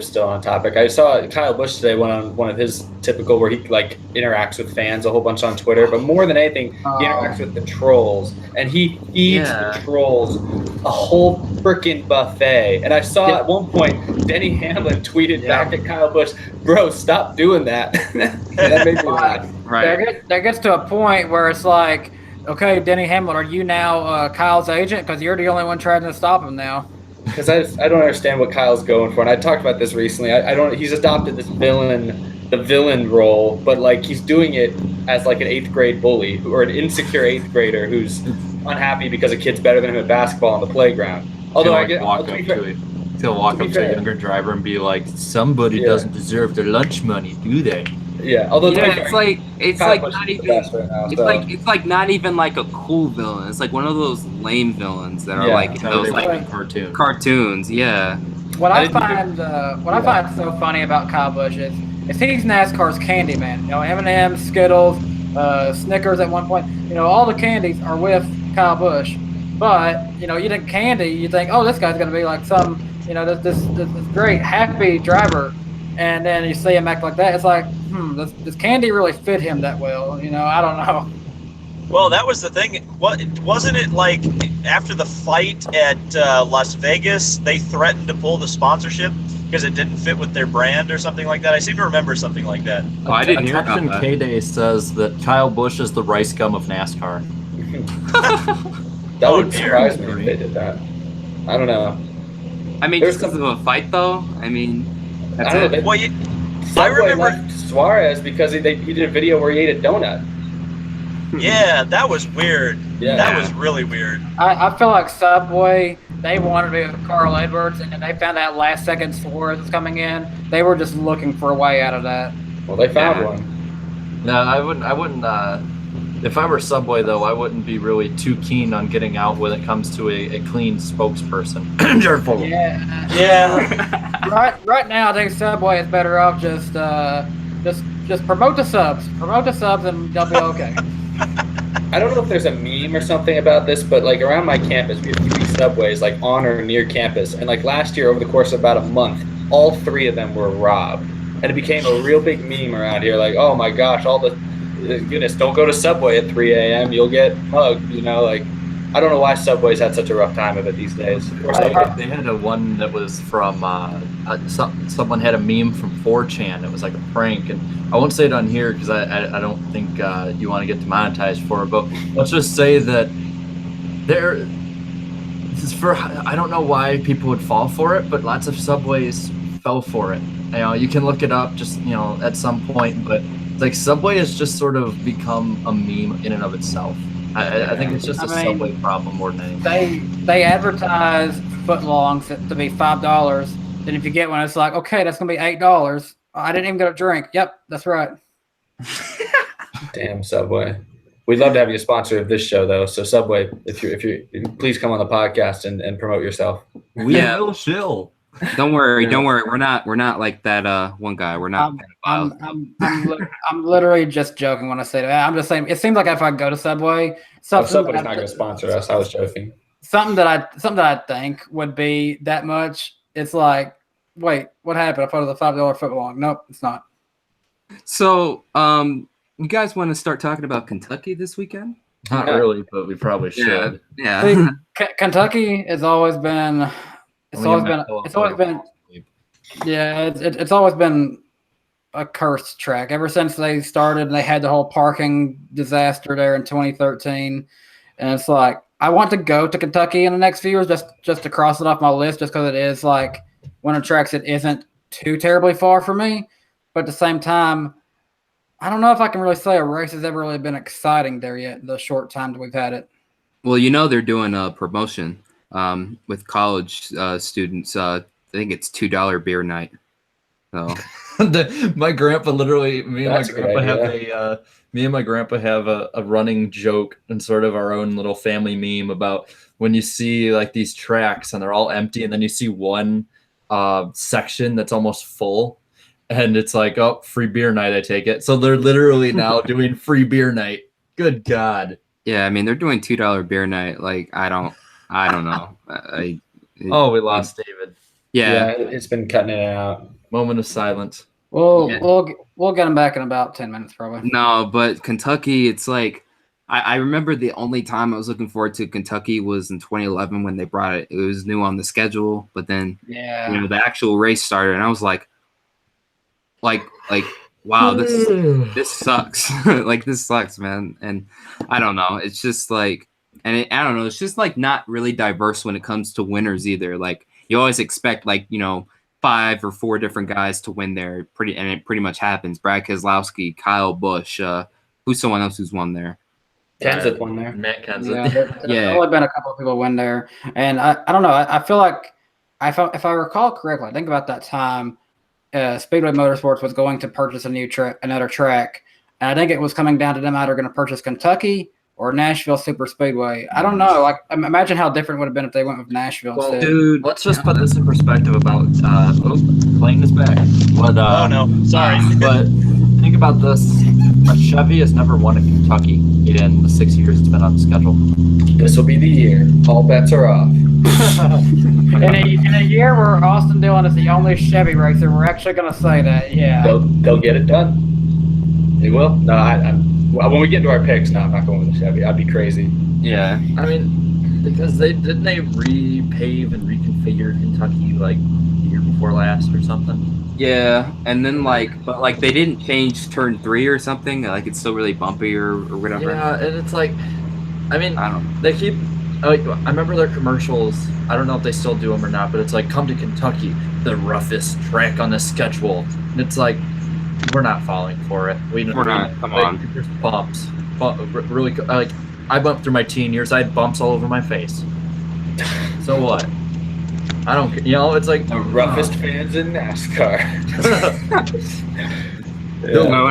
still on topic. I saw Kyle Busch today went on one of his typical where he like interacts with fans a whole bunch on Twitter, but more than anything, he interacts with the trolls, and he feeds the trolls a whole freaking buffet. And I saw at one point Denny Hamlin tweeted back at Kyle Busch, "Bro, stop doing that." That made me laugh. Right. There gets to a point where it's like, okay, Denny Hamlin, are you now Kyle's agent? Because you're the only one trying to stop him now. Because I don't understand what Kyle's going for, and I talked about this recently. He's adopted this the villain role, but like he's doing it as like an 8th grade bully or an insecure 8th grader who's unhappy because a kid's better than him at basketball on the playground. Although he'll walk up to a younger driver and be like, "Somebody doesn't deserve their lunch money, do they?" Yeah, although it's like not even like a cool villain. It's like one of those lame villains that are like those like cartoons. Yeah. What I find so funny about Kyle Busch is he's NASCAR's candy man. M&M's, Skittles, Snickers at one point. All the candies are with Kyle Busch. But you think candy, you think, oh, this guy's gonna be like some, this great happy driver. And then you see him act like that. It's like, does candy really fit him that well? I don't know. Well, that was the thing. Wasn't it like after the fight at Las Vegas, they threatened to pull the sponsorship because it didn't fit with their brand or something like that? I seem to remember something like that. Oh, I didn't hear about that. K-Day says that Kyle Busch is the rice gum of NASCAR. That would surprise me if they did that. I don't know. I mean, just because of a fight, though? I mean... I don't know. I remember Suarez because he did a video where he ate a donut. Yeah, that was weird. Yeah, that was really weird. I feel like Subway, they wanted to be with Carl Edwards, and then they found out last second Suarez was coming in. They were just looking for a way out of that. Well, they found one. No, I wouldn't. If I were Subway, though, I wouldn't be really too keen on getting out when it comes to a clean spokesperson. Yeah. right now, I think Subway is better off just promote the subs. Promote the subs, and they'll be okay. I don't know if there's a meme or something about this, but like around my campus, we have 3 Subways like on or near campus. And like last year, over the course of about a month, all 3 of them were robbed. And it became a real big meme around here. Like, oh my gosh, goodness, don't go to Subway at 3 a.m. You'll get mugged, like. I don't know why Subway's had such a rough time of it these days. They had a one that was from someone had a meme from 4chan. It was like a prank, and I won't say it on here because I don't think you want to get demonetized for it. But let's just say that I don't know why people would fall for it, but lots of Subways fell for it. You can look it up just at some point, but like Subway has just sort of become a meme in and of itself. I think it's just a Subway problem more than anything. They advertise footlongs to be $5. Then if you get one, it's like, okay, that's gonna be $8. I didn't even get a drink. Yep, that's right. Damn Subway. We'd love to have you a sponsor of this show, though. So Subway, if you please come on the podcast and promote yourself. We will chill. Don't worry. We're not like that one guy. We're not. I'm literally just joking when I say that. I'm just saying it seems like if I go to Subway, Subway's not going to sponsor us. I was joking. Something that I think would be that much. It's like, wait, what happened? I thought it was a $5 footlong. Nope, it's not. So, you guys want to start talking about Kentucky this weekend? Not really, but we probably should. Yeah. See, Kentucky has always been. It's always been a cursed track ever since they started. They had the whole parking disaster there in 2013, and it's like I want to go to Kentucky in the next few years just to cross it off my list, just because it is like one of the tracks that isn't too terribly far for me. But at the same time, I don't know if I can really say a race has ever really been exciting there yet. The short time that we've had it. Well, they're doing a promotion. With college students, I think it's $2 beer night. So my grandpa literally, me and my grandpa have a running joke and sort of our own little family meme about when you see like these tracks and they're all empty, and then you see one section that's almost full, and it's like, oh, free beer night, I take it. So they're literally now doing free beer night. Good God. Yeah, they're doing $2 beer night. Like I don't know. We lost David. Yeah, it's been cutting in and out. Moment of silence. We'll get him back in about 10 minutes, probably. No, but Kentucky, it's like I remember the only time I was looking forward to Kentucky was in 2011 when they brought it. It was new on the schedule, but then the actual race started, and I was like, wow, this sucks. Like this sucks, man. And I don't know. It's just like. And I don't know, it's just like not really diverse when it comes to winners either. Like you always expect 5 or 4 different guys to win there. And it pretty much happens. Brad Keselowski, Kyle Busch, who's someone else who's won there? Kenseth won there. Matt Kenseth. There's only been a couple of people win there. And I don't know. I feel like if I recall correctly, I think about that time Speedway Motorsports was going to purchase another track. And I think it was coming down to them either going to purchase Kentucky or Nashville Super Speedway. I don't know. Like, imagine how different it would have been if they went with Nashville instead. Dude, let's just put this in perspective about playing this back. But, oh no, sorry. But think about this: a Chevy has never won at Kentucky in the 6 years it's been on the schedule. This will be the year. All bets are off. in a year where Austin Dillon is the only Chevy racer, we're actually going to say that. Yeah, they'll get it done. They will. No, when we get to our picks, no, I'm not going with the Chevy. I'd be crazy. Yeah. Because they repave and reconfigure Kentucky like the year before last or something. Yeah, and then but they didn't change turn 3 or something. Like it's still really bumpy or whatever. Yeah, and it's like, I don't know. They keep. I remember their commercials. I don't know if they still do them or not, but it's like, come to Kentucky, the roughest track on the schedule, and it's like. We're not falling for it. We're not. Come on. There's bumps. Really, like I bumped through my teen years. I had bumps all over my face. So what? I don't. It's like the roughest fans in NASCAR.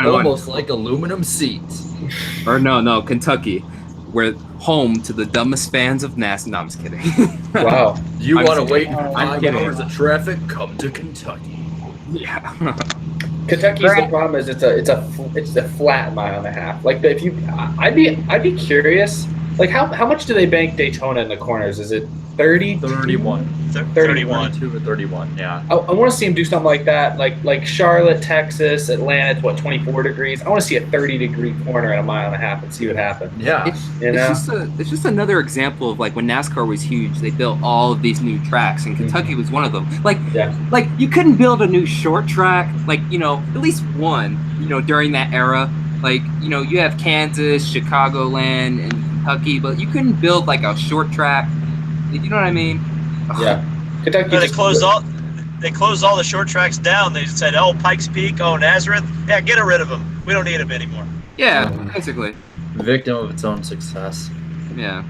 Almost like aluminum seats. Or no, Kentucky. we're home to the dumbest fans of NASCAR. No, I'm just kidding. Wow. You I'm want to just wait kidding. I'm 5 kidding. hours of traffic? Come to Kentucky. Yeah. Kentucky's the problem is it's a flat mile and a half. Like if you, I'd be curious. Like how much do they bank Daytona in the corners? Is it 30? 31. 31. 32 to 31, yeah. I want to see him do something like that, like Charlotte, Texas, Atlanta. It's what 24 degrees. I want to see a 30-degree corner at a mile and a half and see what happens. Yeah. It's just another example of like when NASCAR was huge, they built all of these new tracks, and Kentucky was one of them. Like you couldn't build a new short track, like at least one, during that era. Like you have Kansas, Chicagoland, and Kentucky, but you couldn't build like a short track. You know what I mean? Yeah. Kentucky. They closed all the short tracks down. They said, "Oh, Pikes Peak, oh Nazareth, yeah, get rid of them. We don't need them anymore." Yeah, basically. Victim of its own success. Yeah.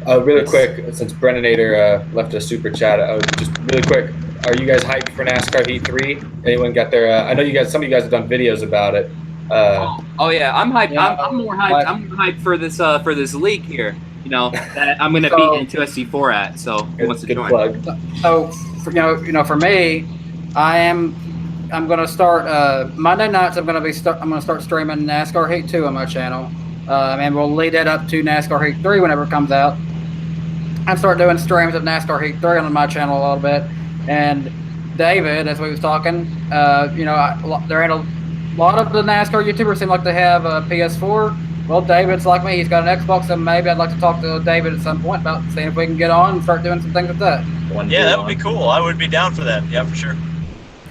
Really quick, since Brennanator left a super chat, just really quick, are you guys hyped for NASCAR Heat 3? Anyone got their? I know some of you guys have done videos about it. Oh yeah, I'm hyped. Yeah, I'm more hyped. I'm hyped for this league here. That I'm gonna beat into SC4 at. So who wants to good join? plug. So for me, I'm gonna start Monday nights. I'm gonna start streaming NASCAR Heat 2 on my channel, and we'll lead that up to NASCAR Heat 3 whenever it comes out. I start doing streams of NASCAR Heat 3 on my channel a little bit, and David, as we was talking, there ain't a lot of the NASCAR YouTubers seem like they have a PS4. Well, David's like me. He's got an Xbox, so maybe I'd like to talk to David at some point about seeing if we can get on and start doing some things with that. Yeah, that would be cool. I would be down for that. Yeah, for sure.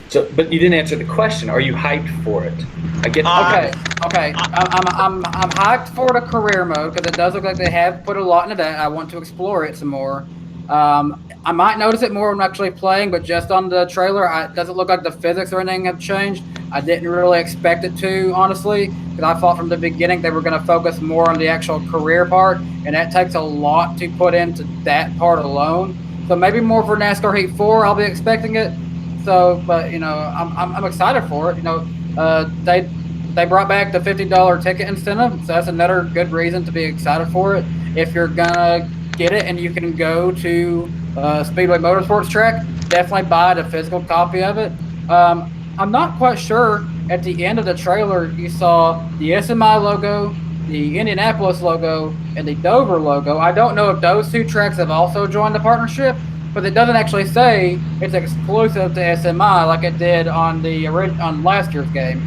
So, but you didn't answer the question. Are you hyped for it? I get. Okay. I'm hyped for the career mode because it does look like they have put a lot into that. I want to explore it some more. I might notice it more when I'm actually playing, but just on the trailer, it doesn't look like the physics or anything have changed. I didn't really expect it to, honestly, because I thought from the beginning they were going to focus more on the actual career part, and that takes a lot to put into that part alone. So maybe more for NASCAR Heat 4, I'll be expecting it. So, but I'm excited for it. They brought back the $50 ticket incentive, so that's another good reason to be excited for it. If you're gonna get it and you can go to Speedway Motorsports track, definitely buy the physical copy of it. I'm not quite sure. At the end of the trailer, you saw the SMI logo, the Indianapolis logo, and the Dover logo. I don't know if those two tracks have also joined the partnership, but it doesn't actually say it's exclusive to SMI like it did on last year's game.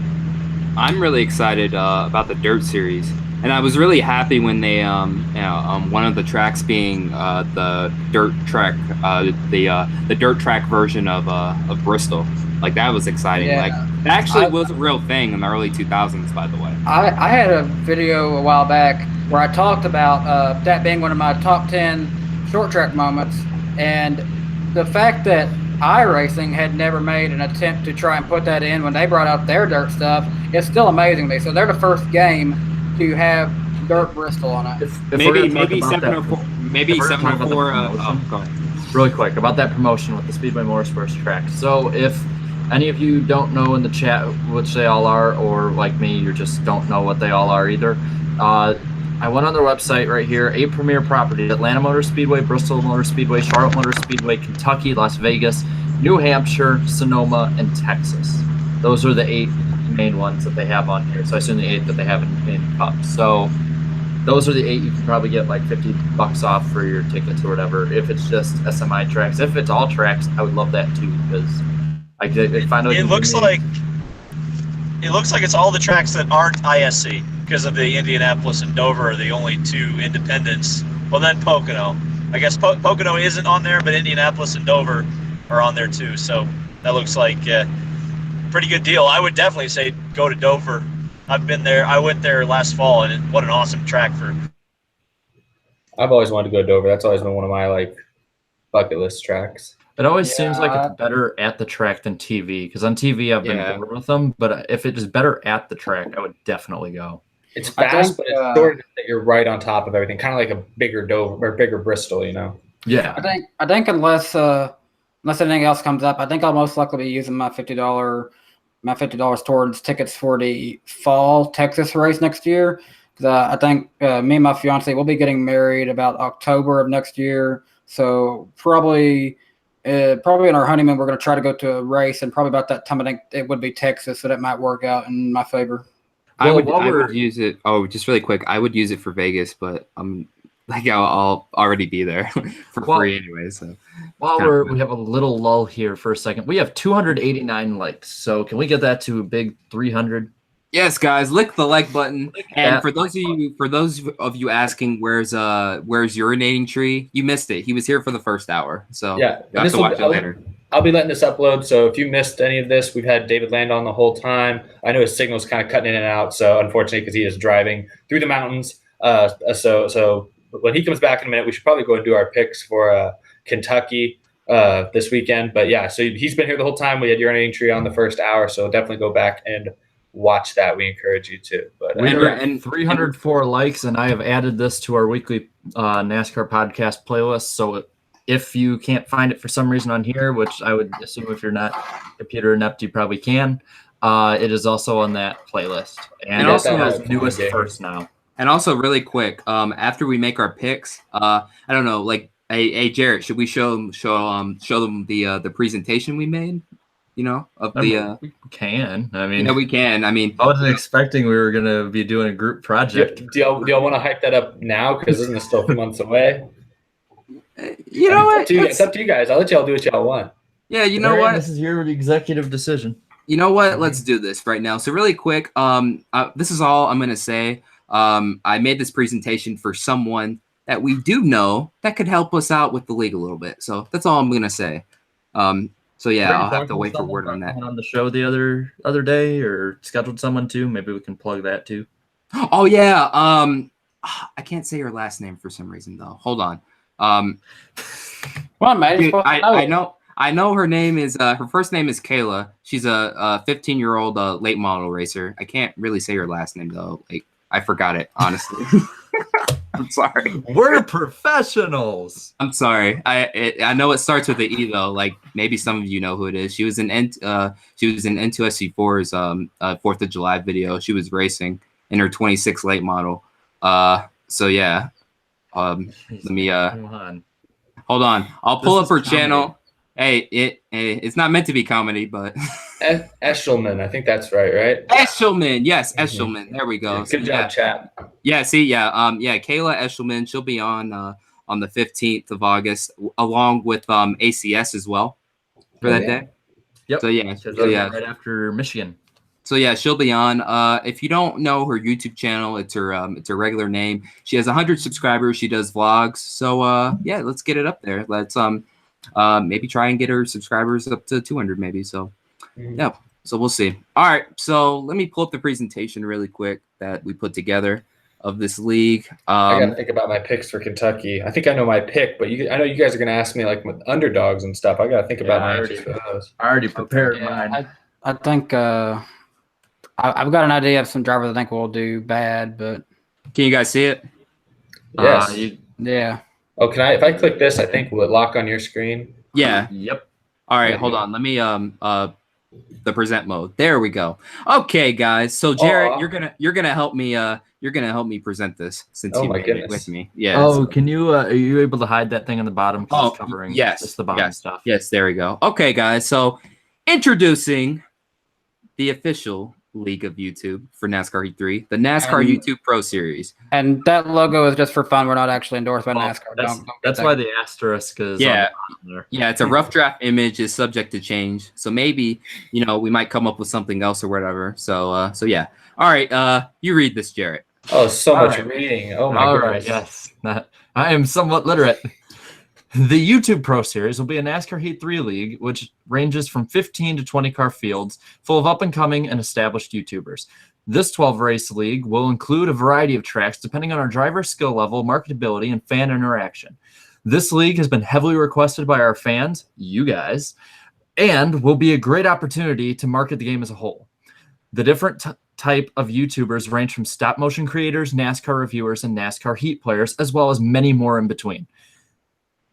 I'm really excited about the Dirt Series, and I was really happy when they one of the tracks being the dirt track, the dirt track version of Bristol. Like that was exciting. Yeah. Like that actually was a real thing in the early 2000s, by the way. I had a video a while back where I talked about that being one of my top 10 short track moments, and the fact that iRacing had never made an attempt to try and put that in when they brought out their dirt stuff is still amazing to me. So they're the first game to have dirt Bristol on it. Maybe 704. Maybe 704. Go ahead. Really quick about that promotion with the Speedway Motorsports track. So if any of you don't know in the chat which they all are, or like me, you just don't know what they all are either, I went on their website right here. 8 premier properties: Atlanta Motor Speedway, Bristol Motor Speedway, Charlotte Motor Speedway, Kentucky, Las Vegas, New Hampshire, Sonoma, and Texas. Those are the 8 main ones that they have on here. So I assume the 8 that they have in Cup. So those are the 8 you can probably get like $50 off for your tickets or whatever. If it's just SMI tracks, if it's all tracks, I would love that too, because like they find out. It looks like it's all the tracks that aren't ISC, because of the Indianapolis and Dover are the only 2 independents. Well, then Pocono. I guess Pocono isn't on there, but Indianapolis and Dover are on there too. So that looks like a pretty good deal. I would definitely say go to Dover. I've been there. I went there last fall, and what an awesome track for. I've always wanted to go to Dover. That's always been one of my bucket list tracks. It always seems like it's better at the track than TV, because on TV I've been bored with them. But if it is better at the track, I would definitely go. It's fast, but it's sort of that you're right on top of everything, kind of like a bigger Dover or bigger Bristol, Yeah. I think unless anything else comes up, I think I'll most likely be using my $50 towards tickets for the fall Texas race next year, I think me and my fiance will be getting married about October of next year. So probably in our honeymoon, we're going to try to go to a race, and probably about that time, I think it would be Texas, so that might work out in my favor. I Well, would use it. Oh, just really quick, I would use it for Vegas, but I'll already be there for free anyway. So while we have a little lull here for a second, we have 289 likes. So can we get that to a big 300? yes, guys, lick the like button. And that for those of you asking where's UrinatingTree, you missed it. He was here for the first hour, so Yeah, you have to watch it later. I'll be letting this upload, so if you missed any of this, we've had David Land on the whole time. I know his signal's kind of cutting in and out, so unfortunately, because he is driving through the mountains. So when he comes back in a minute, we should probably go and do our picks for Kentucky this weekend. But yeah, so he's been here the whole time. We had UrinatingTree on the first hour, so definitely go back and watch that. We encourage you to. But we are at 304 likes, and I have added this to our weekly NASCAR podcast playlist. So if you can't find it for some reason on here, which I would assume if you're not computer inept, you probably can, it is also on that playlist. And also has newest first now. And also, really quick, after we make our picks, I don't know, like, hey Jarrett, should we show them the presentation we made? You know, of the we can. I mean, yeah, we can. I mean, I wasn't expecting we were gonna be doing a group project. Do y'all want to hype that up now? Because isn't it still a few months away? You know what? It's up to you guys. I'll let y'all do what y'all want. Yeah, you know what? This is your executive decision. You know what? Let's do this right now. So really quick, this is all I'm gonna say. I made this presentation for someone that we do know that could help us out with the league a little bit. So that's all I'm gonna say. So yeah, I'll have to wait for word on that. On the show the other day, or scheduled someone too. Maybe we can plug that too. Oh yeah. I can't say her last name for some reason though. Hold on. Well, mate, Dude, I know her name is her first name is Kayla. She's a 15-year-old late model racer. I can't really say her last name though. Like I forgot it honestly. I'm sorry. We're professionals. I'm sorry. I know it starts with an E though. Like maybe some of you know who it is. She was in N2SC4's 4th of July video. She was racing in her 26 late model. So yeah. Let me hold on. I'll pull up her channel. Hey, it's not meant to be comedy, but Eshelman, I think that's right? Eshelman, yes, Eshelman. There we go. Good job, chat. Yeah, see, Kayla Eshelman. She'll be on the 15th of August, along with ACS as well for that day. Yep. So yeah, right after Michigan. So yeah, she'll be on. If you don't know her YouTube channel, it's her regular name. She has 100 subscribers. She does vlogs. So yeah, let's get it up there. Let's maybe try and get her subscribers up to 200 maybe. So yeah, so we'll see. All right, so let me pull up the presentation really quick that we put together of this league. I gotta think about my picks for Kentucky. I think I know my pick, but I know you guys are gonna ask me like with underdogs and stuff. I gotta think about my answers for those. I already prepared mine. I think I've got an idea of some drivers I think will do bad, but can you guys see it? Yes. Yeah. Oh, can I? If I click this, I think will it lock on your screen? Yeah. Yep. All right, hold on. Let me the present mode. There we go. Okay, guys. So Jarrett, you're gonna help me present this since you made it with me. Yeah. Oh, can you are you able to hide that thing on the bottom? Oh, covering yes. the bottom stuff. Yes, there we go. Okay, guys. So introducing the official league of YouTube for NASCAR Heat 3, the NASCAR YouTube Pro Series. And that logo is just for fun. We're not actually endorsed by NASCAR. That's why the asterisk is yeah. Yeah, it's a rough draft image, is subject to change. So maybe, we might come up with something else or whatever. So yeah. All right, you read this, Jarrett. Oh, so much reading. Oh my goodness. Yes. I am somewhat literate. The YouTube Pro Series will be a NASCAR Heat 3 league, which ranges from 15 to 20 car fields, full of up-and-coming and established YouTubers. This 12-race league will include a variety of tracks depending on our driver skill level, marketability, and fan interaction. This league has been heavily requested by our fans, you guys, and will be a great opportunity to market the game as a whole. The different type of YouTubers range from stop-motion creators, NASCAR reviewers, and NASCAR Heat players, as well as many more in between.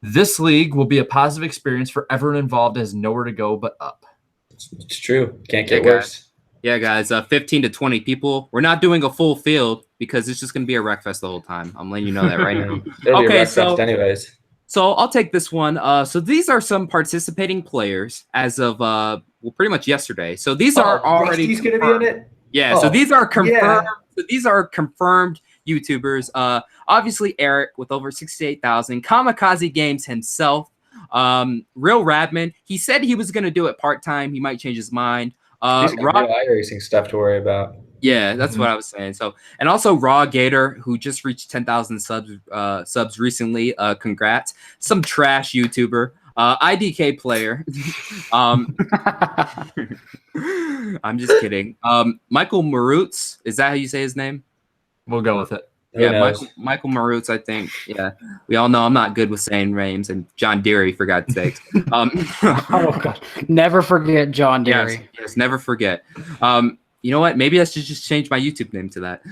This league will be a positive experience for everyone involved, as nowhere to go but up. It's true. Can't get worse. Yeah, guys, 15 to 20 people. We're not doing a full field because it's just going to be a wreck fest the whole time. I'm letting you know that right now. It'll be a Okay, wreck fest anyways. So I'll take this one. So these are some participating players as of pretty much yesterday. So these are already Rusty's going to be in it? Yeah, Oh, so these are confirmed. yeah. So these are confirmed YouTubers. Obviously Eric with over 68,000. Kamikaze Games himself. Real Radman. He said he was going to do it part-time. He might change his mind. He's got real iRacing stuff to worry about. Yeah, that's what I was saying. So, and also Raw Gator, who just reached 10,000 subs recently. Congrats. Some trash YouTuber. IDK player. I'm just kidding. Michael Marutz, is that how you say his name? We'll go with it. Yeah, Michael Marutz, I think. Yeah, we all know I'm not good with saying names, and John Deere, for God's sakes. Oh God, never forget John Deere. Yes, never forget. You know what? Maybe I should just change my YouTube name to that.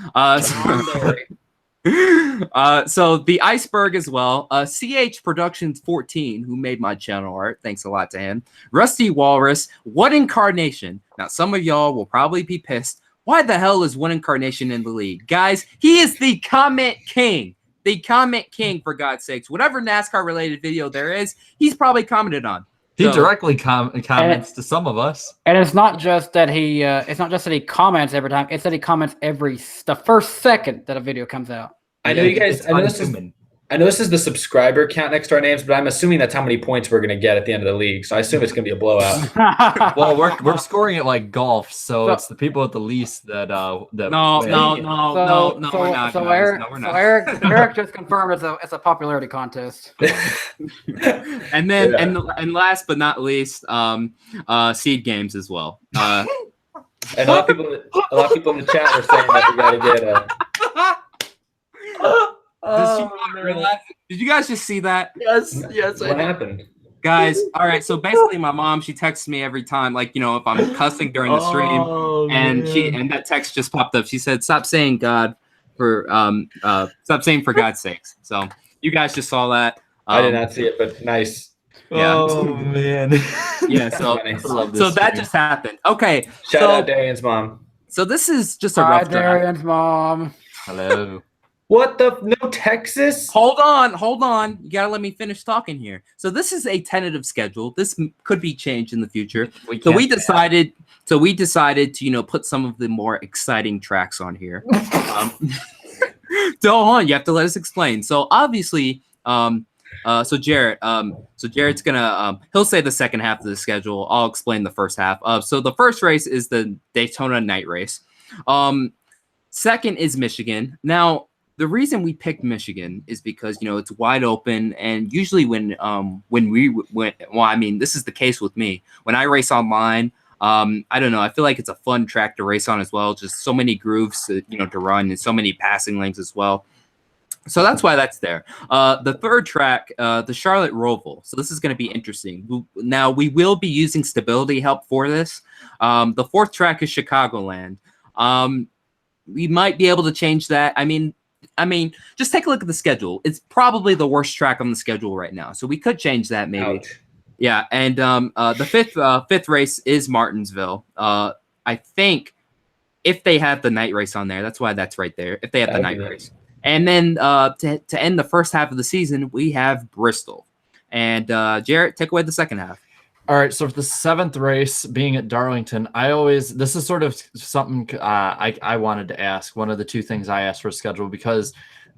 So the Iceberg as well. CH Productions 14, who made my channel art. Thanks a lot to him. Rusty Walrus. What Incarnation? Now, some of y'all will probably be pissed. Why the hell is One Incarnation in the league? Guys, he is the comment king. The comment king, for God's sakes. Whatever NASCAR-related video there is, he's probably commented on. He directly comments to some of us. And it's not just that he comments every time. It's that he comments the first second that a video comes out. I know you guys. I know this is the subscriber count next to our names, but I'm assuming that's how many points we're going to get at the end of the league. So I assume it's going to be a blowout. Well, we're scoring it like golf, so it's the people at the least that No, win. we're not. So Guys. Eric just confirmed it's a popularity contest. And then and last but not least, Seed Games as well. And a lot of people in the chat are saying that we got to get a. Did you guys just see that? Yes. What happened? Guys, all right, so basically my mom, she texts me every time, like, you know, if I'm cussing during the stream, and that text just popped up. She said, stop saying God for God's sakes. So you guys just saw that. I did not see it, but nice. Yeah. Oh man. Yeah, so that just happened. Okay. Shout out Darian's mom. So this is just a rough draft. Darian's mom. Hello. What the no Texas? Hold on. You gotta let me finish talking here. So this is a tentative schedule. This could be changed in the future. So we decided to put some of the more exciting tracks on here. So hold on, you have to let us explain. So obviously, so Jared's gonna he'll say the second half of the schedule. I'll explain the first half. So the first race is the Daytona night race. Second is Michigan. Now, the reason we picked Michigan is because, it's wide open, and usually when this is the case with me. When I race online, I don't know, I feel like it's a fun track to race on as well. Just so many grooves, to run, and so many passing lanes as well. So that's why that's there. The third track, the Charlotte Roval. So this is going to be interesting. Now, we will be using stability help for this. The fourth track is Chicagoland. We might be able to change that. I mean, just take a look at the schedule. It's probably the worst track on the schedule right now. So we could change that maybe. Ouch. Yeah, and the fifth race is Martinsville. I think if they have the night race on there, that's why that's right there. If they have the night race. And then to end the first half of the season, we have Bristol. And Jarrett, take away the second half. All right, so for the seventh race being at Darlington, this is sort of something I wanted to ask. One of the two things I asked for schedule, because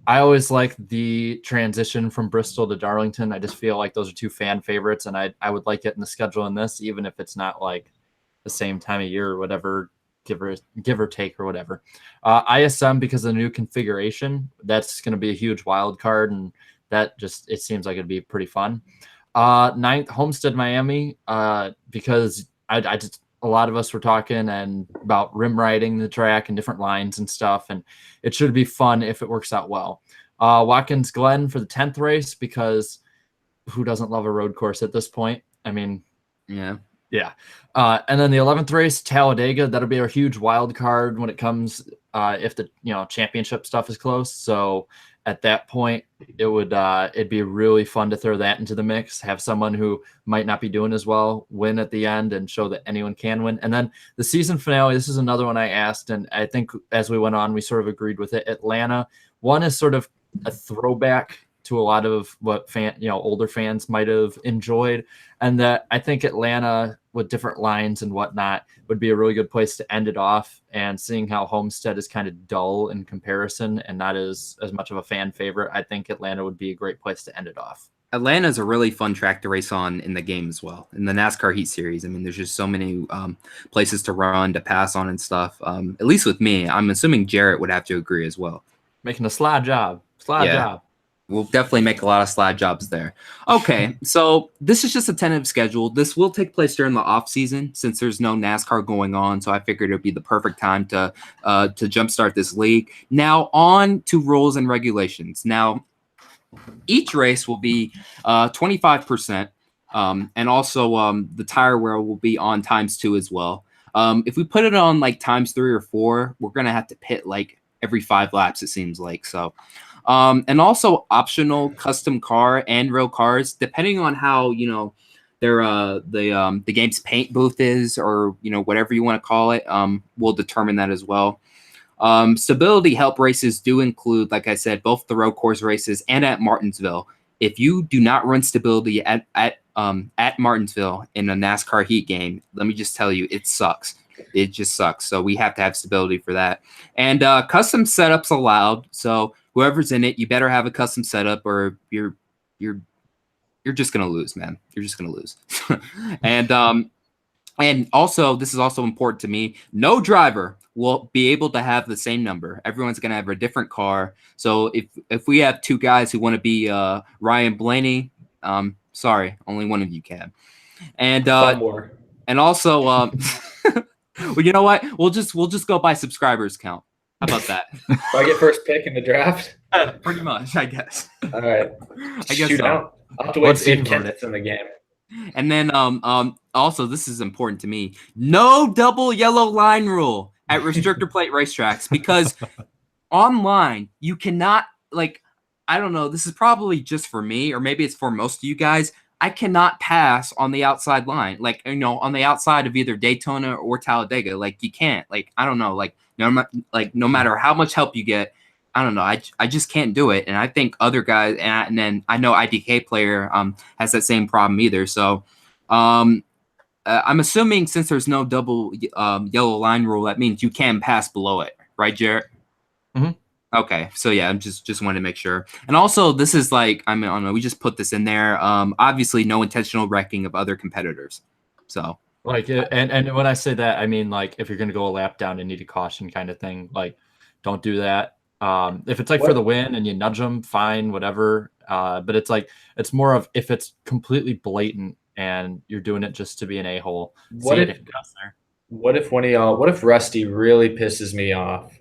I always like the transition from Bristol to Darlington. I just feel like those are two fan favorites, and I would like it in the schedule in this, even if it's not like the same time of year or whatever, give or take or whatever. ISM, because of the new configuration, that's going to be a huge wild card, and that just, it seems like it'd be pretty fun. Ninth, Homestead, Miami, because I just, a lot of us were talking and about rim riding the track and different lines and stuff, and it should be fun if it works out well. Watkins Glen for the 10th race, because who doesn't love a road course at this point? I mean, yeah. And then the 11th race, Talladega, that'll be a huge wild card when it comes, if the championship stuff is close. So, at that point, it'd be really fun to throw that into the mix, have someone who might not be doing as well win at the end and show that anyone can win. And then the season finale, this is another one I asked, and I think as we went on, we sort of agreed with it. Atlanta, one is sort of a throwback to a lot of what older fans might have enjoyed. And that I think Atlanta with different lines and whatnot would be a really good place to end it off. And seeing how Homestead is kind of dull in comparison and not as much of a fan favorite, I think Atlanta would be a great place to end it off. Atlanta is a really fun track to race on in the game as well. In the NASCAR Heat Series, I mean, there's just so many places to run, to pass on and stuff. At least with me, I'm assuming Jarrett would have to agree as well. Making a slide job. Job. We'll definitely make a lot of slide jobs there. Okay, so this is just a tentative schedule. This will take place during the off season since there's no NASCAR going on. So I figured it would be the perfect time to jumpstart this league. Now on to rules and regulations. Now each race will be 25%, and also the tire wear will be on ×2 as well. If we put it on like ×3 or 4, we're gonna have to pit like every 5 laps. It seems like so. And also optional custom car and real cars, depending on how, their the game's paint booth is, or, whatever you want to call it, will determine that as well. Stability help races do include, like I said, both the road course races and at Martinsville. If you do not run stability at Martinsville in a NASCAR heat game, let me just tell you, it sucks. It just sucks. So we have to have stability for that. And custom setups allowed. So whoever's in it, you better have a custom setup, or you're just gonna lose, man. You're just gonna lose. And also, this is also important to me. No driver will be able to have the same number. Everyone's gonna have a different car. So if we have 2 guys who want to be Ryan Blaney, sorry, only one of you can. And more. And also, well, you know what? We'll just go by subscribers count. How about that? Do I get first pick in the draft? Pretty much, I guess. All right. I guess Shoot so. out. I'll have to wait to see if Kent's in the game. And then also, this is important to me. No double yellow line rule at restrictor plate racetracks, because online you cannot, like, I don't know, this is probably just for me, or maybe it's for most of you guys. I cannot pass on the outside line, like, on the outside of either Daytona or Talladega. Like, you can't. Like, I don't know. Like, no matter how much help you get, I don't know. I just can't do it. And I think other guys, and then I know IDK player has that same problem either. So I'm assuming since there's no double yellow line rule, that means you can pass below it, right, Jarrett? Mm-hmm. Okay, so yeah, I'm just wanted to make sure. And also, this is like, I don't know, we just put this in there. Obviously, no intentional wrecking of other competitors. So, like, and when I say that, I mean, like, if you're gonna go a lap down and need a caution kind of thing, like, don't do that. If it's like for the win and you nudge them, fine, whatever. But it's like, it's more of if it's completely blatant and you're doing it just to be an a-hole. What if Rusty really pisses me off?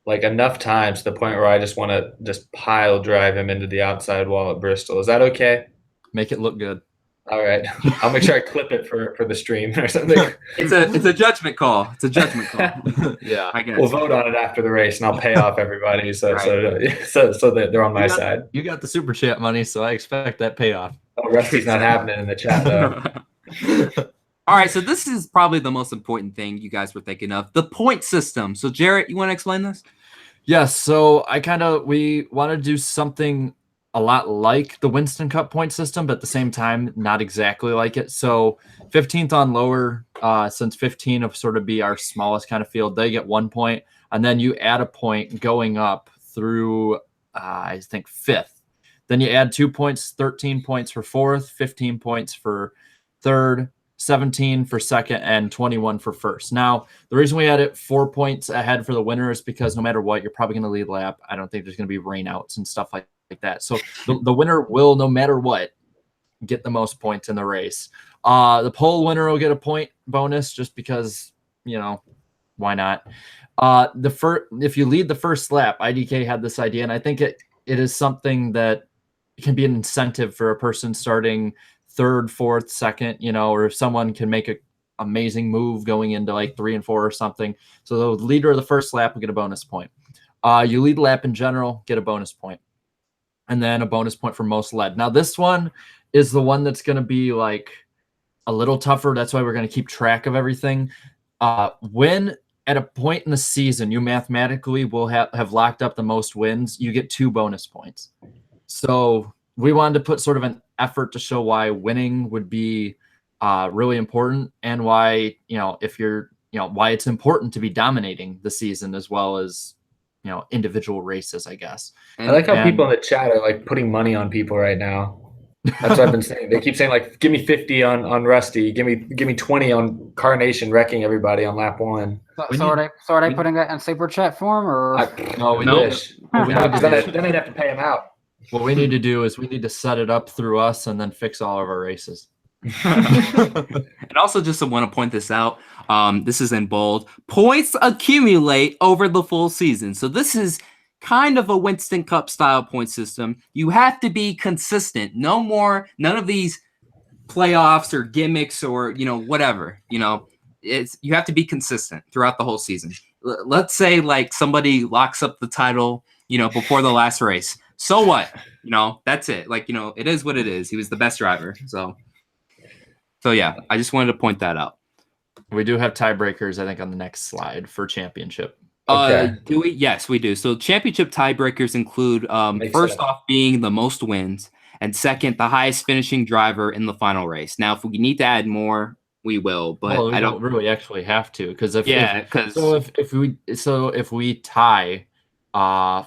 Like, enough times to the point where I just want to just pile drive him into the outside wall at Bristol. Is that okay? Make it look good. All right. I'll make sure I clip it for the stream or something. It's a judgment call. It's a judgment call. Yeah. I guess. We'll vote on it after the race, and I'll pay off everybody so that they're on my side. You got the super chat money, so I expect that payoff. Oh, Rusty's not having it in the chat, though. All right, so this is probably the most important thing you guys were thinking of, the point system. So, Jarrett, you want to explain this? Yes, so we want to do something a lot like the Winston Cup point system, but at the same time, not exactly like it. So 15th on lower, since 15 will sort of be our smallest kind of field, they get 1 point. And then you add a point going up through, I think, 5th. Then you add 2 points, 13 points for 4th, 15 points for 3rd, 17 for 2nd, and 21 for 1st. Now, the reason we had it 4 points ahead for the winner is because no matter what, you're probably going to lead lap. I don't think there's going to be rainouts and stuff like that. So the winner will, no matter what, get the most points in the race. The pole winner will get a point bonus just because, why not? If you lead the first lap, IDK had this idea, and I think it is something that can be an incentive for a person starting 3rd, 4th, 2nd, or if someone can make an amazing move going into like 3 and 4 or something. So the leader of the first lap will get a bonus point. You lead lap in general, get a bonus point. and then a bonus point for most led. Now this one is the one that's going to be like a little tougher. That's why we're going to keep track of everything. When at a point in the season you mathematically will have locked up the most wins, you get 2 bonus points. So we wanted to put sort of an effort to show why winning would be really important, and why, if you're, why it's important to be dominating the season as well as, individual races, I guess. I like how people in the chat are like putting money on people right now. That's what I've been saying. They keep saying like, give me 50 on Rusty, give me 20 on Carnation wrecking everybody on lap 1. So are they putting that in super chat form, or? No, we wish. Because then they'd have to pay him out. What we need to do is we need to set it up through us and then fix all of our races. And also, just want to point this out. This is in bold. Points accumulate over the full season. So this is kind of a Winston Cup style point system. You have to be consistent. None of these playoffs or gimmicks or, whatever. You have to be consistent throughout the whole season. Let's say like somebody locks up the title, before the last race. So what? That's it. Like, it is what it is. He was the best driver. So yeah, I just wanted to point that out. We do have tiebreakers, I think, on the next slide for championship. Okay. Do we? Yes, we do. So championship tiebreakers include first off being the most wins, and second, the highest finishing driver in the final race. Now, if we need to add more, we will, but I don't really actually have to, because if we tie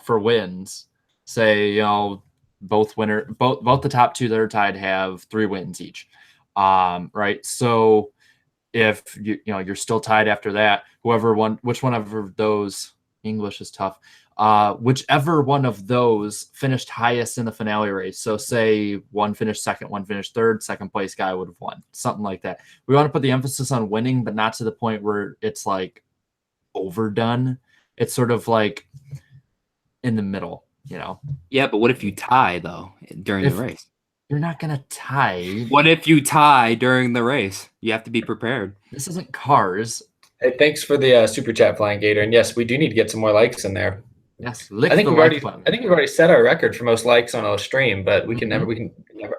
for wins, say both the top 2 that are tied have 3 wins each. Right. So if you're still tied after that, whichever of those, English is tough. Whichever one of those finished highest in the finale race. So say one finished second, one finished third, second place guy would have won, something like that. We want to put the emphasis on winning, but not to the point where it's like overdone. It's sort of like in the middle, Yeah, but what if you tie though during the race? You're not going to tie. What if you tie during the race? You have to be prepared. This isn't cars. Hey, thanks for the super chat, Flying Gator. And yes, we do need to get some more likes in there. Yes, I think we've already set our record for most likes on a stream, but we can never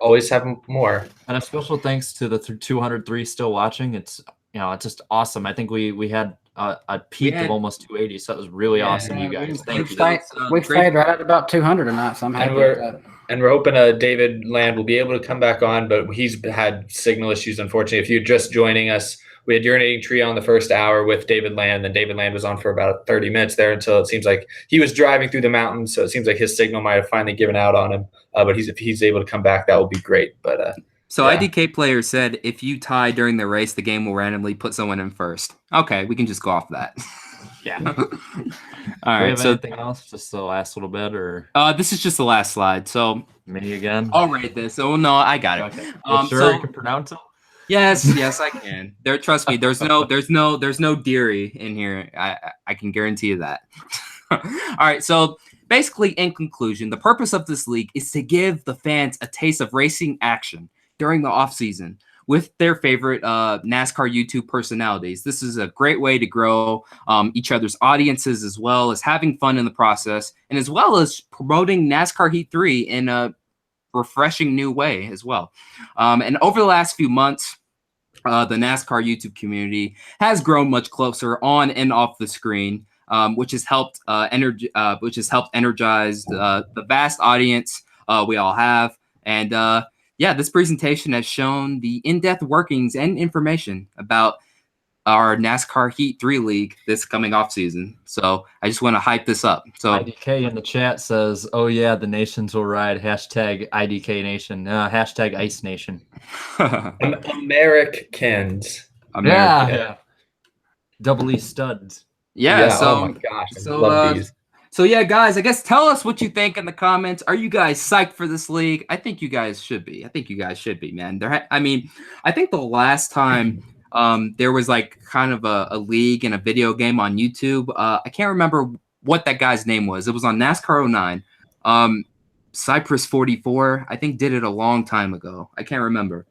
always have more. And a special thanks to the 203 still watching. It's it's just awesome. I think we had a peak of almost 280, so it was really awesome. You guys, thank you. We've stayed right at about 200 tonight, so I'm happy with that. And we're hoping David Land will be able to come back on, but he's had signal issues, unfortunately. If you're just joining us, we had Urinating Tree on the first hour with David Land, and David Land was on for about 30 minutes there until it seems like he was driving through the mountains, so it seems like his signal might have finally given out on him. But if he's able to come back, that will be great. But IDK player said if you tie during the race, the game will randomly put someone in first. Okay, we can just go off that. Yeah. All right. So anything else? Just the last little bit, or this is just the last slide. So me again. I'll rate this. Oh no, I got it. Okay. Sure, you can pronounce it. Yes, I can. Trust me. There's no Deary in here. I can guarantee you that. All right. So basically, in conclusion, the purpose of this league is to give the fans a taste of racing action during the off season with their favorite NASCAR YouTube personalities. This is a great way to grow each other's audiences, as well as having fun in the process, and as well as promoting NASCAR Heat 3 in a refreshing new way as well. And over the last few months, the NASCAR YouTube community has grown much closer on and off the screen, which has helped energize the vast audience we all have. And this presentation has shown the in-depth workings and information about our NASCAR Heat 3 League this coming off season. So I just want to hype this up. So IDK in the chat says, "Oh yeah, the nations will ride." Hashtag IDK Nation. Hashtag Ice Nation. Americans. Yeah. Double E studs. Yeah. So, oh my gosh, I love these. So yeah, guys, I guess tell us what you think in the comments. Are you guys psyched for this league? I think you guys should be. Man. I think the last time there was like kind of a league and a video game on YouTube. I can't remember what that guy's name was. It was on NASCAR 09. Cypress 44, I think, did it a long time ago. I can't remember.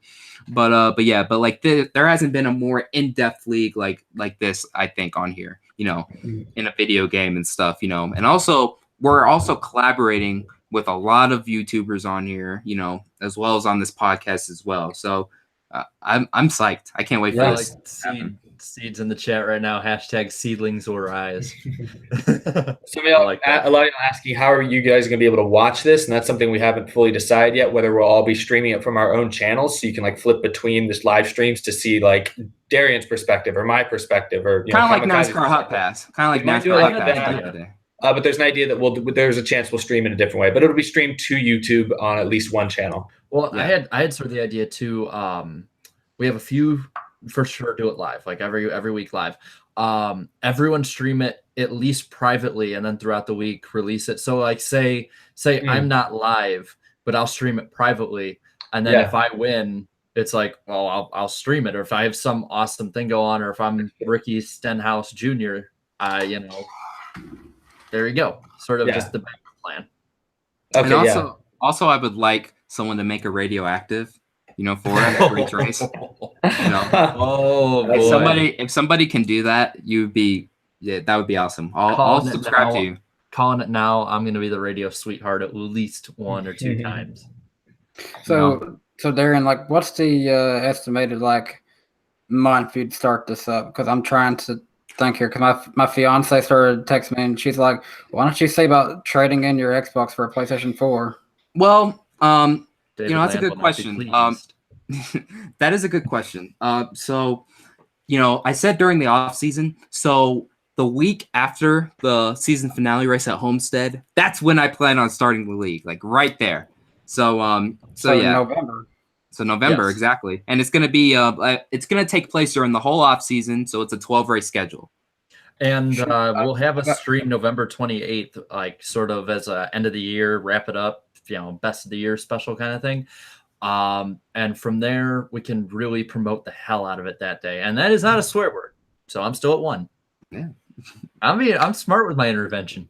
But like there hasn't been a more in-depth league like this, I think, on here, in a video game and stuff, and also we're also collaborating with a lot of YouTubers on here, as well as on this podcast as well. So I'm psyched. I can't wait for this. Seeds in the chat right now. Hashtag seedlings will rise. A lot of you asking, how are you guys going to be able to watch this? And that's something we haven't fully decided yet, whether we'll all be streaming it from our own channels. So you can like flip between this live streams to see like Darian's perspective or my perspective, or kind of like NASCAR Hot Pass. Kind of like NASCAR Hot Pass. But there's an idea that there's a chance we'll stream in a different way, but it'll be streamed to YouTube on at least one channel. Well, yeah. I had sort of the idea too. We have a few for sure do it live, like every week live. Everyone stream it at least privately, and then throughout the week release it. So like say I'm not live, but I'll stream it privately, and then if I win, it's like, well, I'll stream it. Or if I have some awesome thing go on, or if I'm Ricky Stenhouse Jr., there you go. Sort of just the backup plan. Okay, and also I would like someone to make a radioactive, for each race. Oh boy. If somebody can do that, that would be awesome. I'll subscribe to you. Calling it now. I'm going to be the radio sweetheart at least one or two times. So Darren, like, what's the estimated like month you'd start this up? Because I'm trying to think here. Because my fiance started texting me, and she's like, "Why don't you say about trading in your Xbox for a PlayStation 4?" Well, David that's a Land good question. That is a good question. So, I said during the off season. So the week after the season finale race at Homestead, that's when I plan on starting the league, like right there. So yeah, November. So November, yes. Exactly, and it's gonna be it's gonna take place during the whole off season. So it's a 12 race schedule. And we'll have a stream November 28th, like sort of as a end of the year, wrap it up, best of the year special kind of thing. And from there, we can really promote the hell out of it that day. And that is not a swear word. So I'm still at 1. Yeah. I'm smart with my intervention.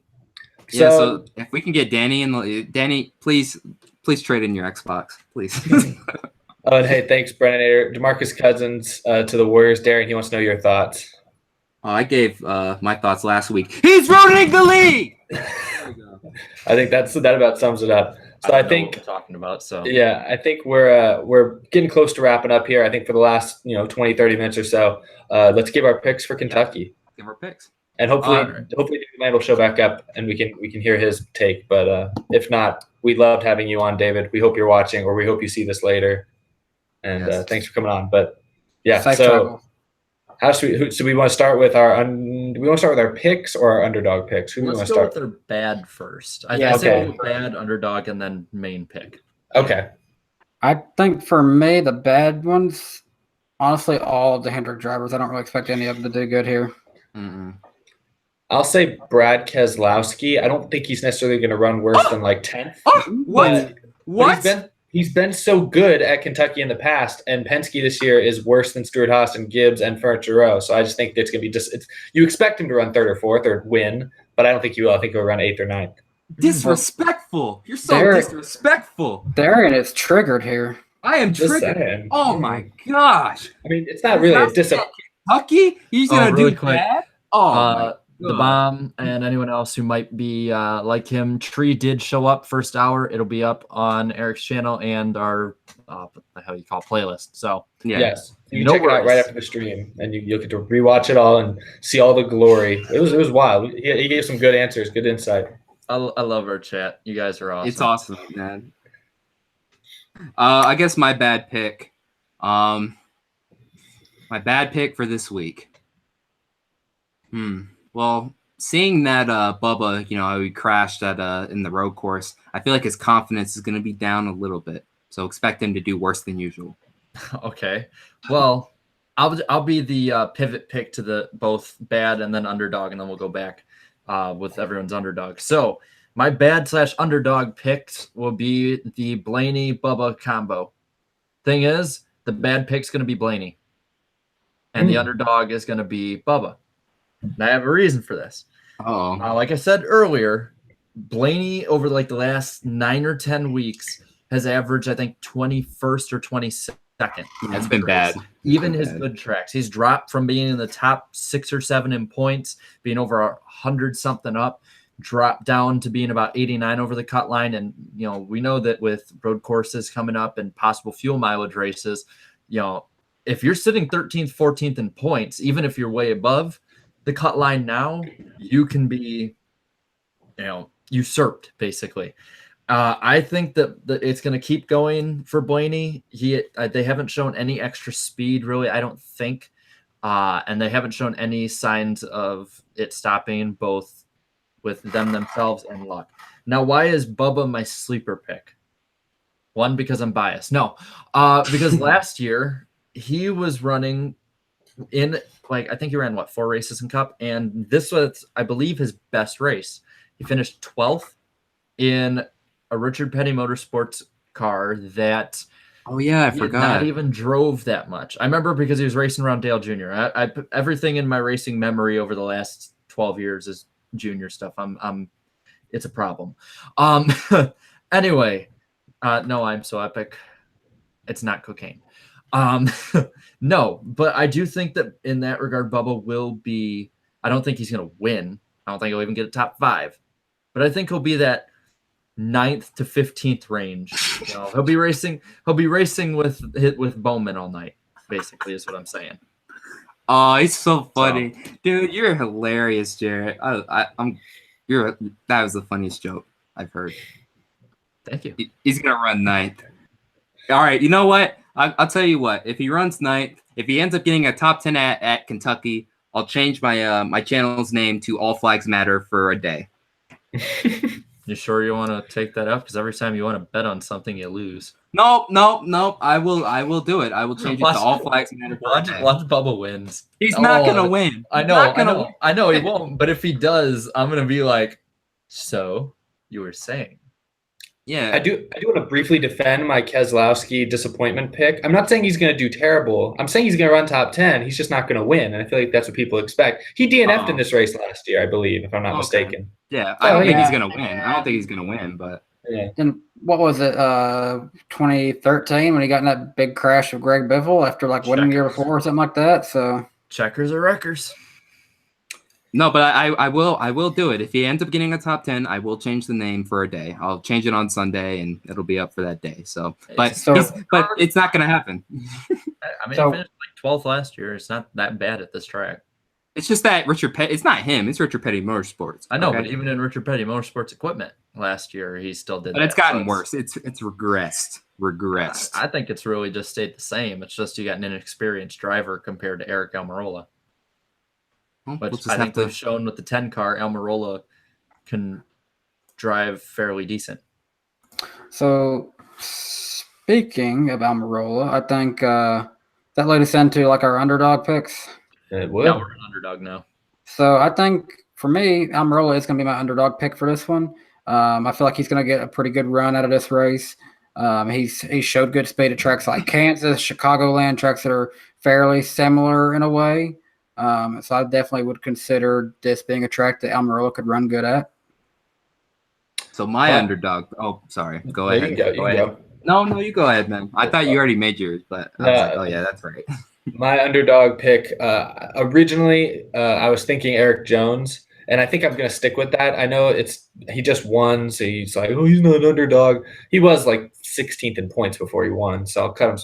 So if we can get Danny, please trade in your Xbox, please. And hey, thanks, Brennan. DeMarcus Cousins to the Warriors. Darren, he wants to know your thoughts. I gave my thoughts last week. He's ruining the league. I think that about sums it up. So I think what we're talking about. So yeah, I think we're getting close to wrapping up here. I think for the last 20, 30 minutes or so, let's give our picks for Kentucky. Give our picks, and hopefully David Land will show back up and we can hear his take. But if not, we loved having you on, David. We hope you're watching, or we hope you see this later. And thanks for coming on. But yeah, so. How should we want to start with do we want to start with our picks or our underdog picks? Who do we want to start with? Their bad first. I okay. say bad, underdog, and then main pick. Okay. I think for me, the bad ones, honestly, all of the Hendrick drivers. I don't really expect any of them to do good here. Mm-mm. I'll say Brad Keselowski. I don't think he's necessarily going to run worse than like 10th. What? But he's been so good at Kentucky in the past, and Penske this year is worse than Stewart Haas and Gibbs and Fernando. So I just think it's going to be you expect him to run 3rd or 4th or win, but I don't think he will. I think he'll run 8th or 9th. Disrespectful. You're so disrespectful. Darren is triggered here. I am triggered. Oh my gosh. I mean, it's not really a disappointment. Kentucky? He's going to really do quick. that? Oh, the bomb and anyone else who might be like him. Tree did show up first hour. It'll be up on Eric's channel and our what the hell you call playlist. So yes, you can check it out right after the stream, and you'll get to rewatch it all and see all the glory. It was wild. He gave some good answers, good insight. I love our chat. You guys are awesome. It's awesome, man. I guess my bad pick. My bad pick for this week. Well, seeing that Bubba, how he crashed at in the road course, I feel like his confidence is going to be down a little bit. So expect him to do worse than usual. Okay. Well, I'll be the pivot pick to the both bad and then underdog, and then we'll go back with everyone's underdog. So my bad / underdog picks will be the Blaney Bubba combo. Thing is, the bad pick's going to be Blaney, and the underdog is going to be Bubba. And I have a reason for this. Like I said earlier, Blaney over like the last 9 or 10 weeks has averaged, I think, 21st or 22nd. That's been bad. Even his good tracks. He's dropped from being in the top 6 or 7 in points, being over 100 something up, drop down to being about 89 over the cut line. And, we know that with road courses coming up and possible fuel mileage races, if you're sitting 13th, 14th in points, even if you're way above the cut line now, you can be, usurped basically. I think that it's going to keep going for Blaney. They haven't shown any extra speed, really, I don't think. And they haven't shown any signs of it stopping, both with themselves and luck. Now, why is Bubba my sleeper pick? One, because I'm biased. No, because last year he was running in, I think he ran, 4 races in Cup? And this was, I believe, his best race. He finished 12th in a Richard Petty Motorsports car that I forgot. Not even drove that much. I remember because he was racing around Dale Jr. I put everything in my racing memory over the last 12 years is junior stuff. It's a problem. Anyway, no, I'm so epic. It's not cocaine. No, but I do think that in that regard, Bubba will be. I don't think he's going to win. I don't think he'll even get a top 5, but I think he'll be that 9th to 15th range. He'll be racing with Bowman all night, basically, is what I'm saying. Oh, he's so funny. Dude, you're hilarious, Jarrett. That was the funniest joke I've heard. Thank you. He's gonna run 9th. All right, you know what? I'll tell you what. If he runs 9th, if he ends up getting a top 10 at Kentucky, I'll change my my channel's name to All Flags Matter for a day. You sure you want to take that up? Because every time you want to bet on something, you lose. Nope. I will do it. I will change it to All Flags Matter. Watch Bubba wins. He's not gonna win. I know he won't. But if he does, I'm gonna be like, so you were saying. Yeah, I do want to briefly defend my Keselowski disappointment pick. I'm not saying he's going to do terrible. I'm saying he's going to run top 10. He's just not going to win, and I feel like that's what people expect. He DNF'd in this race last year, I believe, if I'm not mistaken. Yeah, I don't think he's going to win. I don't think he's going to win, but Then what was it? 2013 when he got in that big crash with Greg Biffle after winning the year before or something like that. So checkers or wreckers. No, but I will do it. If he ends up getting a top 10, I will change the name for a day. I'll change it on Sunday, and it'll be up for that day. So, but it's not going to happen. I mean, he finished 12th last year. It's not that bad at this track. It's just that Richard Petty. It's not him. It's Richard Petty Motorsports. I know, but even in Richard Petty Motorsports equipment last year, he still did. But it's gotten worse. It's regressed. I think it's really just stayed the same. It's just you got an inexperienced driver compared to Eric Almirola. Which I think they've shown with the 10 car, Almirola can drive fairly decent. So, speaking of Almirola, I think that led us into our underdog picks. It would. Yeah, we're an underdog now. So I think for me, Almirola is going to be my underdog pick for this one. I feel like he's going to get a pretty good run out of this race. He showed good speed at tracks like Kansas, Chicagoland, tracks that are fairly similar in a way. So I definitely would consider this being a track that Almirola could run good at. So my underdog. Oh, sorry. Go ahead. Go ahead. No, you go ahead, man. I thought you already made yours, but I was like, oh yeah, that's right. My underdog pick. Originally, I was thinking Eric Jones, and I think I'm going to stick with that. I know he just won, so he's like, oh, he's not an underdog. He was 16th in points before he won, so I'll cut him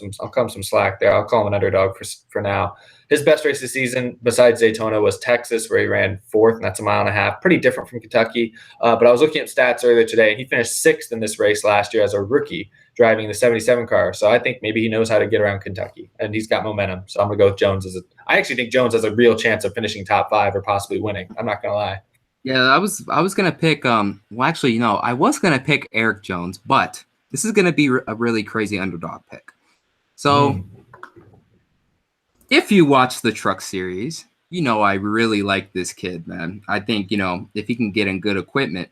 some slack there. I'll call him an underdog for now. His best race this season, besides Daytona, was Texas, where he ran 4th, and that's a mile and a half. Pretty different from Kentucky. But I was looking at stats earlier today, and he finished 6th in this race last year as a rookie driving the 77 car. So I think maybe he knows how to get around Kentucky, and he's got momentum. So I'm going to go with Jones. I actually think Jones has a real chance of finishing top 5 or possibly winning. I'm not going to lie. Yeah, I was going to pick I was going to pick Eric Jones, but this is going to be a really crazy underdog pick. So if you watch the Truck Series, I really like this kid, man. I think, if he can get in good equipment,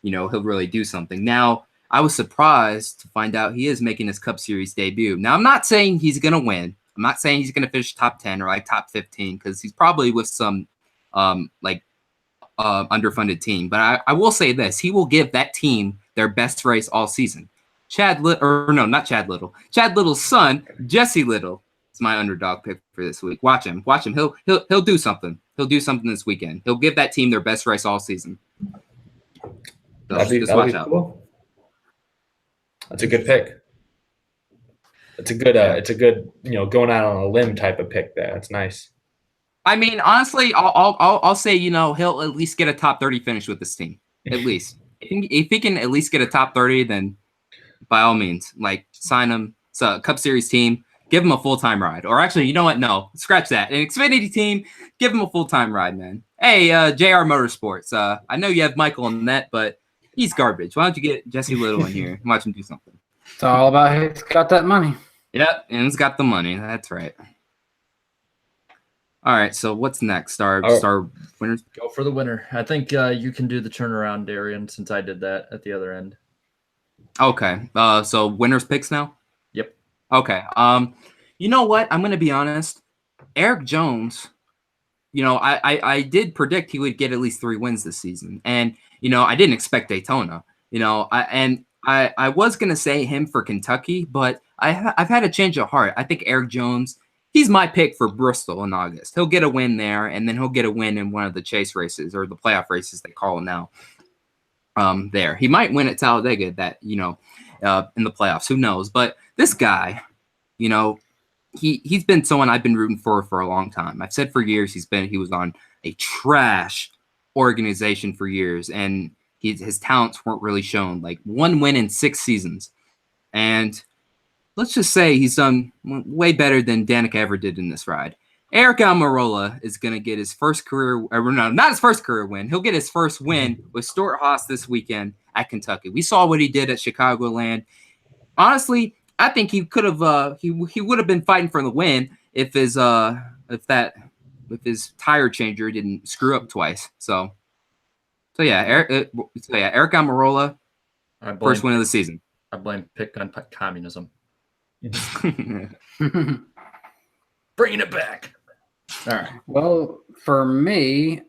he'll really do something. Now, I was surprised to find out he is making his Cup Series debut. Now, I'm not saying he's going to win. I'm not saying he's going to finish top 10 or top 15 because he's probably with some underfunded team. But I will say this. He will give that team their best race all season. Chad Little's son, Jesse Little, is my underdog pick for this week. Watch him. He'll do something. He'll do something this weekend. He'll give that team their best race all season. Just watch out. Cool. That's a good pick. It's a good, going out on a limb type of pick there. That's nice. I mean, honestly, I'll say, he'll at least get a top 30 finish with this team. At least. If he can at least get a top 30, then by all means, sign him. It's a Cup Series team. Give him a full-time ride. Or actually, you know what? No, scratch that. An Xfinity team, give him a full-time ride, man. Hey, JR Motorsports. I know you have Michael in net, but he's garbage. Why don't you get Jesse Little in here and watch him do something? It's all about who's got that money. Yep, and he's got the money. That's right. All right, so what's next? Our winners? Go for the winner. I think you can do the turnaround, Darian, since I did that at the other end. Okay, so winners picks now? Yep. Okay. You know what? I'm going to be honest. Eric Jones, I did predict he would get at least 3 wins this season. And, I didn't expect Daytona. I was going to say him for Kentucky, but I've had a change of heart. I think Eric Jones, he's my pick for Bristol in August. He'll get a win there, and then he'll get a win in one of the chase races or the playoff races they call them now. There. He might win at Talladega that, in the playoffs. Who knows? But this guy, he's been someone I've been rooting for a long time. I've said for years he was on a trash organization for years, and his talents weren't really shown. 1 win in 6 seasons. And let's just say he's done way better than Danica ever did in this ride. Eric Almirola is going to get his first career – no, not his first career win. He'll get his first win with Stuart Haas this weekend at Kentucky. We saw what he did at Chicagoland. Honestly, I think he could have he would have been fighting for the win if his tire changer didn't screw up twice. So yeah, Eric Almirola, first win of the season. I blame pick on communism. Bringing it back. All right. Well, for me,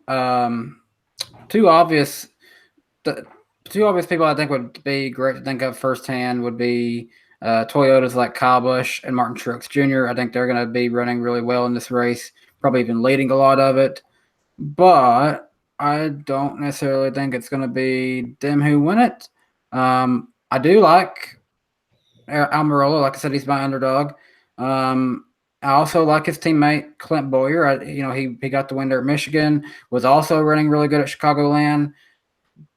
two obvious people I think would be great to think of firsthand would be Toyotas like Kyle Busch and Martin Truex Jr. I think they're going to be running really well in this race, probably even leading a lot of it. But I don't necessarily think it's going to be them who win it. I do like Almirola. Like I said, he's my underdog. I also like his teammate Clint Bowyer. He got the win there at Michigan, was also running really good at Chicagoland.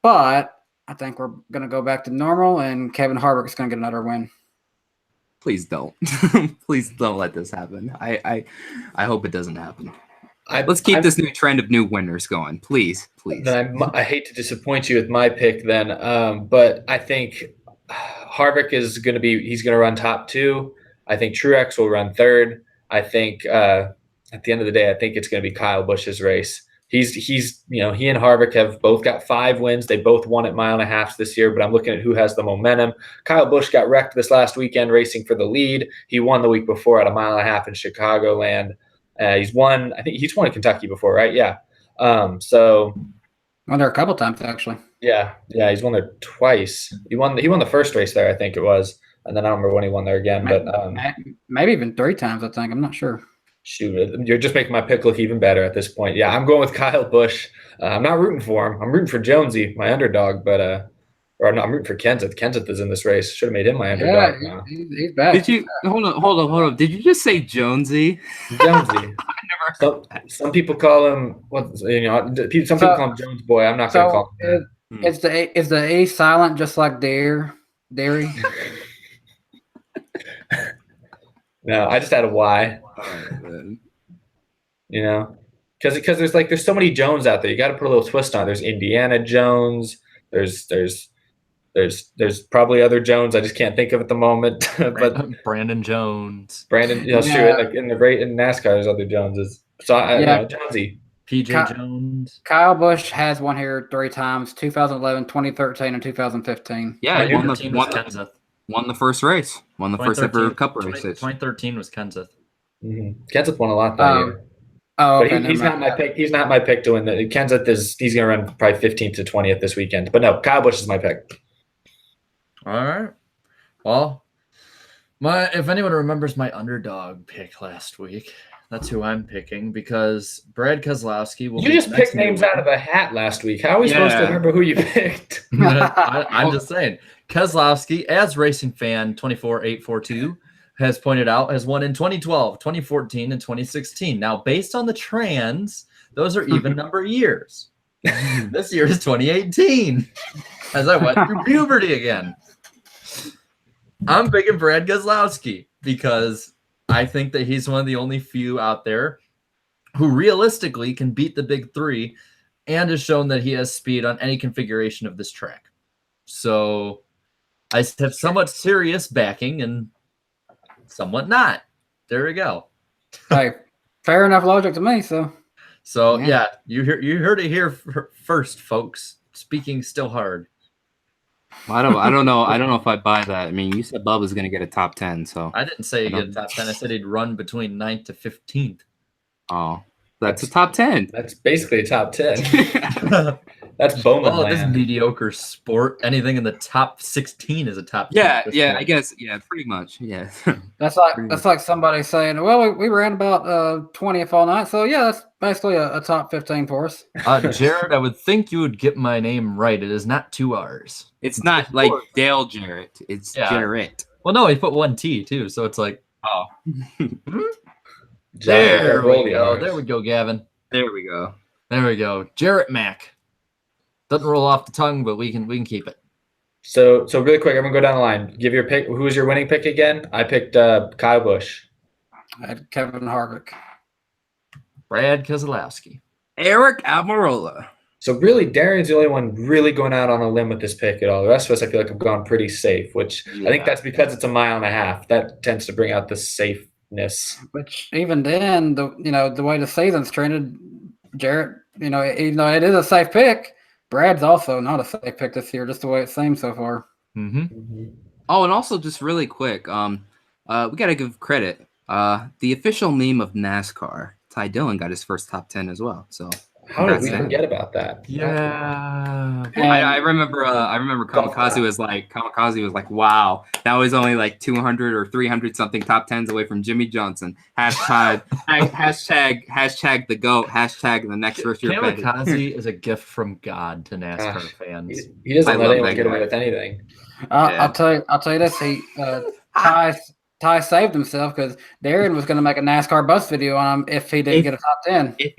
But I think we're going to go back to normal, and Kevin Harvick's going to get another win. Please don't. Please don't let this happen. I hope it doesn't happen. Let's keep this new trend of new winners going. Please. Then I hate to disappoint you with my pick then, but I think Harvick is going to he's going to run top 2. I think Truex will run 3rd. I think at the end of the day, I think it's going to be Kyle Busch's race. He and Harvick have both got 5 wins. They both won at mile and a half this year, but I'm looking at who has the momentum. Kyle Busch got wrecked this last weekend racing for the lead. He won the week before at a mile and a half in Chicagoland. He's won in Kentucky before, right? Yeah. So won there a couple times actually. Yeah, he's won there twice. He won the first race there, I think it was. And then I don't remember when he won there again, maybe even 3 times. I think I'm not sure. Shoot, you're just making my pick look even better at this point. Yeah, I'm going with Kyle Busch. I'm not rooting for him. I'm rooting for Jonesy, my underdog, but I'm rooting for Kenseth. Kenseth is in this race. Should have made him my underdog. Yeah, he's bad. Did you hold on? Did you just say Jonesy? Jonesy. Some people call him some people call him Jones Boy. I'm not going to call him that. Is the A silent just like dairy? No, I just had a Y. Because there's so many Jones out there. You got to put a little twist on it. There's Indiana Jones. There's probably other Jones I just can't think of at the moment. But Brandon Jones. Sure. In NASCAR, there's other Joneses. So Jonesy. PJ Jones. Kyle Busch has won here 3 times: 2011, 2013, and 2015. Yeah, he won the first race. Won the first ever Cup race. 2013 was Kenseth. Mm-hmm. Kenseth won a lot that year. Oh, okay, but he's not my pick. He's not my pick to win. Kenseth he's going to run probably 15th to 20th this weekend. But no, Kyle Busch is my pick. All right. Well, if anyone remembers my underdog pick last week, That's who I'm picking because Brad Keselowski will. You just picked names out of a hat last week. How are we supposed to remember who you picked? I'm just saying. Keselowski, as racing fan 24842 has pointed out, has won in 2012, 2014, and 2016. Now, based on the trans, those are even number years. This year is 2018, as I went through puberty again. I'm picking Brad Keselowski because I think that he's one of the only few out there who realistically can beat the big three and has shown that he has speed on any configuration of this track. So I have somewhat serious backing and somewhat not. There we go. Hey, fair enough logic to me. So yeah, you heard it here first, folks. Speaking still hard. I don't know if I buy that. I mean, you said Bubba's going to get a top 10, so I didn't say he'd get a top 10. I said he'd run between 9th to 15th. Oh, that's a top 10. That's basically a top 10. That's Bowman land. This mediocre sport. Anything in the top 16 is a top 10. Yeah, point. I guess. Yeah, pretty much. Yeah. That's like somebody saying, well, we ran about 20th all night. So, yeah, that's basically a top 15 for us. Jared, I would think you would get my name right. It is not 2 R's. It's not like Dale Jarrett. It's Jarrett. Well, no, he put 1 T, too. So it's like, oh. There we go. There we go, Gavin. There we go. There we go. Jarrett Mack. Doesn't roll off the tongue, but we can keep it. So really quick, I'm gonna go down the line. Give your pick. Who was your winning pick again? I picked Kyle Busch. I had Kevin Harvick. Brad Keselowski. Eric Almirola. So really, Darian's the only one really going out on a limb with this pick at all. The rest of us, I feel like, have gone pretty safe, which I think that's because it's a mile and a half. That tends to bring out the safeness. Which even then, the way the season's trended, Jarrett, even though it is a safe pick, Brad's also not a safe pick this year, just the way it seems so far. Mm-hmm. Oh, and also just really quick, we got to give credit. The official meme of NASCAR, Ty Dillon, got his first top 10 as well. So how did we forget about that? Yeah, I remember Kamikaze was like, wow, that was only like 200 or 300 something top 10s away from Jimmy Johnson. Hashtag the GOAT. Hashtag the next first year. Kamikaze is a gift from God to NASCAR fans. He doesn't let anyone get away with anything. I'll tell you this. Ty saved himself because Darian was going to make a NASCAR bus video on him if he didn't get a top 10. If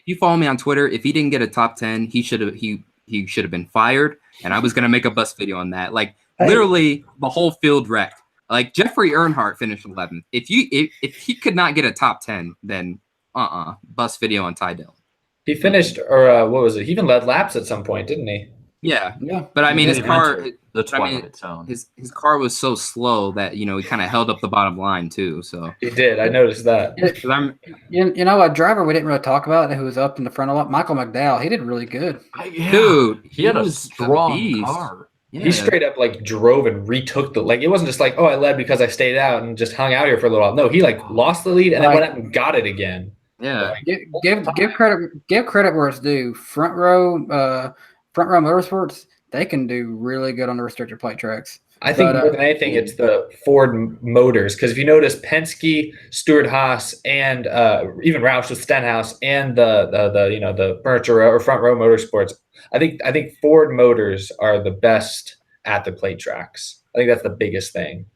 you follow me on Twitter, if he didn't get a top 10, he should have been fired. And I was going to make a bus video on that. Like literally the whole field wrecked. Like Jeffrey Earnhardt finished 11th. If he could not get a top 10, then bus video on Ty Dillon. He finished, or what was it? He even led laps at some point, didn't he? Yeah. But I mean, his car. His car was so slow that he kind of held up the bottom line too. So he did. I noticed that. A driver we didn't really talk about who was up in the front a lot, Michael McDowell. He did really good. Dude, he had a strong car. Yeah. He straight up drove and retook it wasn't just I led because I stayed out and just hung out here for a little while. No, he lost the lead and then went up and got it again. Yeah. Give credit where it's due. Front row motorsports, they can do really good on the restricted plate tracks. I think more than anything, it's the Ford motors. Because if you notice, Penske, Stewart-Haas, and even Roush with Stenhouse, and the furniture or front row motorsports, I think Ford motors are the best at the plate tracks. I think that's the biggest thing.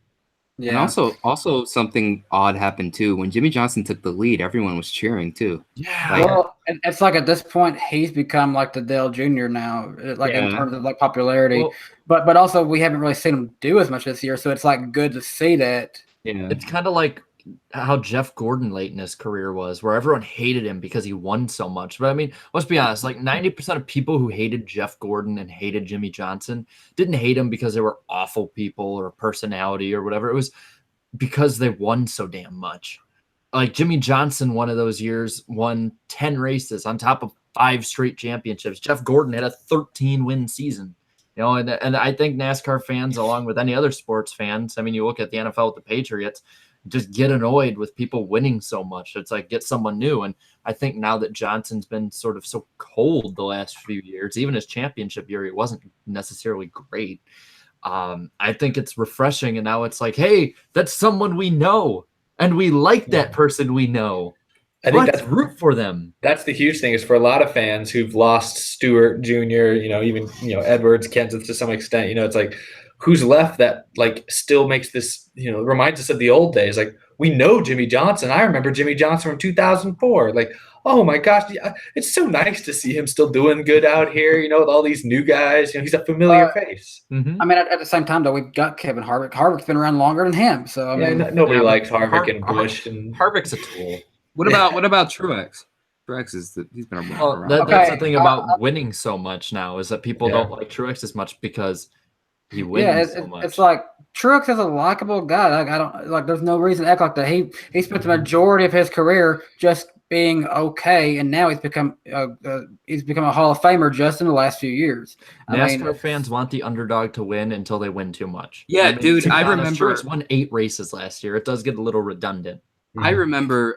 Yeah. And also something odd happened too. When Jimmy Johnson took the lead, everyone was cheering too. Yeah. It's like at this point he's become like the Dale Jr. now, in terms of popularity. But also we haven't really seen him do as much this year, so it's good to see that. Yeah. It's kind of like how Jeff Gordon late in his career was, where everyone hated him because he won so much. But I mean, let's be honest, 90% of people who hated Jeff Gordon and hated Jimmy Johnson didn't hate him because they were awful people or personality or whatever. It was because they won so damn much. Like Jimmy Johnson, one of those years, won 10 races on top of 5 straight championships. Jeff Gordon had a 13-win season. And I think NASCAR fans, along with any other sports fans, I mean, you look at the NFL with the Patriots, just get annoyed with people winning so much. It's get someone new. And I think now that Johnson's been sort of so cold the last few years, even his championship year, it wasn't necessarily great. I think it's refreshing. And now it's hey, that's someone we know. And we like that person we know. I think root for them. That's the huge thing is for a lot of fans who've lost Stewart Jr., even, Edwards, Kenseth to some extent, it's like who's left that like still makes this, reminds us of the old days. Like we know Jimmy Johnson. I remember Jimmy Johnson from 2004. Like, oh my gosh, it's so nice to see him still doing good out here, with all these new guys. He's a familiar face. I mean, at the same time, though, we've got Kevin Harvick. Harvick's been around longer than him. So, I mean, nobody likes Harvick and Busch. And Harvick's a tool. What about Truex? Truex he's been around. Well, that's the thing about winning so much now is that people don't like Truex as much because he wins so much. It's like Truex is a likable guy. Like I don't like. There's no reason to act like that. He spent the majority of his career just being okay, and now he's become a Hall of Famer just in the last few years. NASCAR fans want the underdog to win until they win too much. Yeah, dude, I remember Truex won 8 races last year. It does get a little redundant. I remember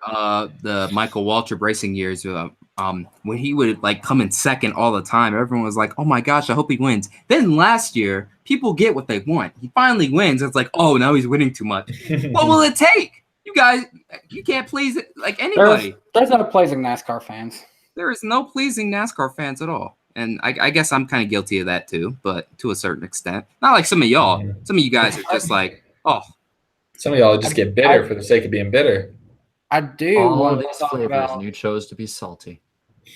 the Michael Waltrip racing years when he would like come in second all the time. Everyone was like, "Oh my gosh, I hope he wins." Then last year, people get what they want. He finally wins. It's like, "Oh, now he's winning too much." What will it take? You guys, you can't please like anybody. There's no pleasing NASCAR fans. There is no pleasing NASCAR fans at all. And I guess I'm kind of guilty of that too, but to a certain extent. Not like some of y'all. Some of you guys are just like, oh. Some of y'all just get bitter for the sake of being bitter. I do want to talk about, and you chose to be salty.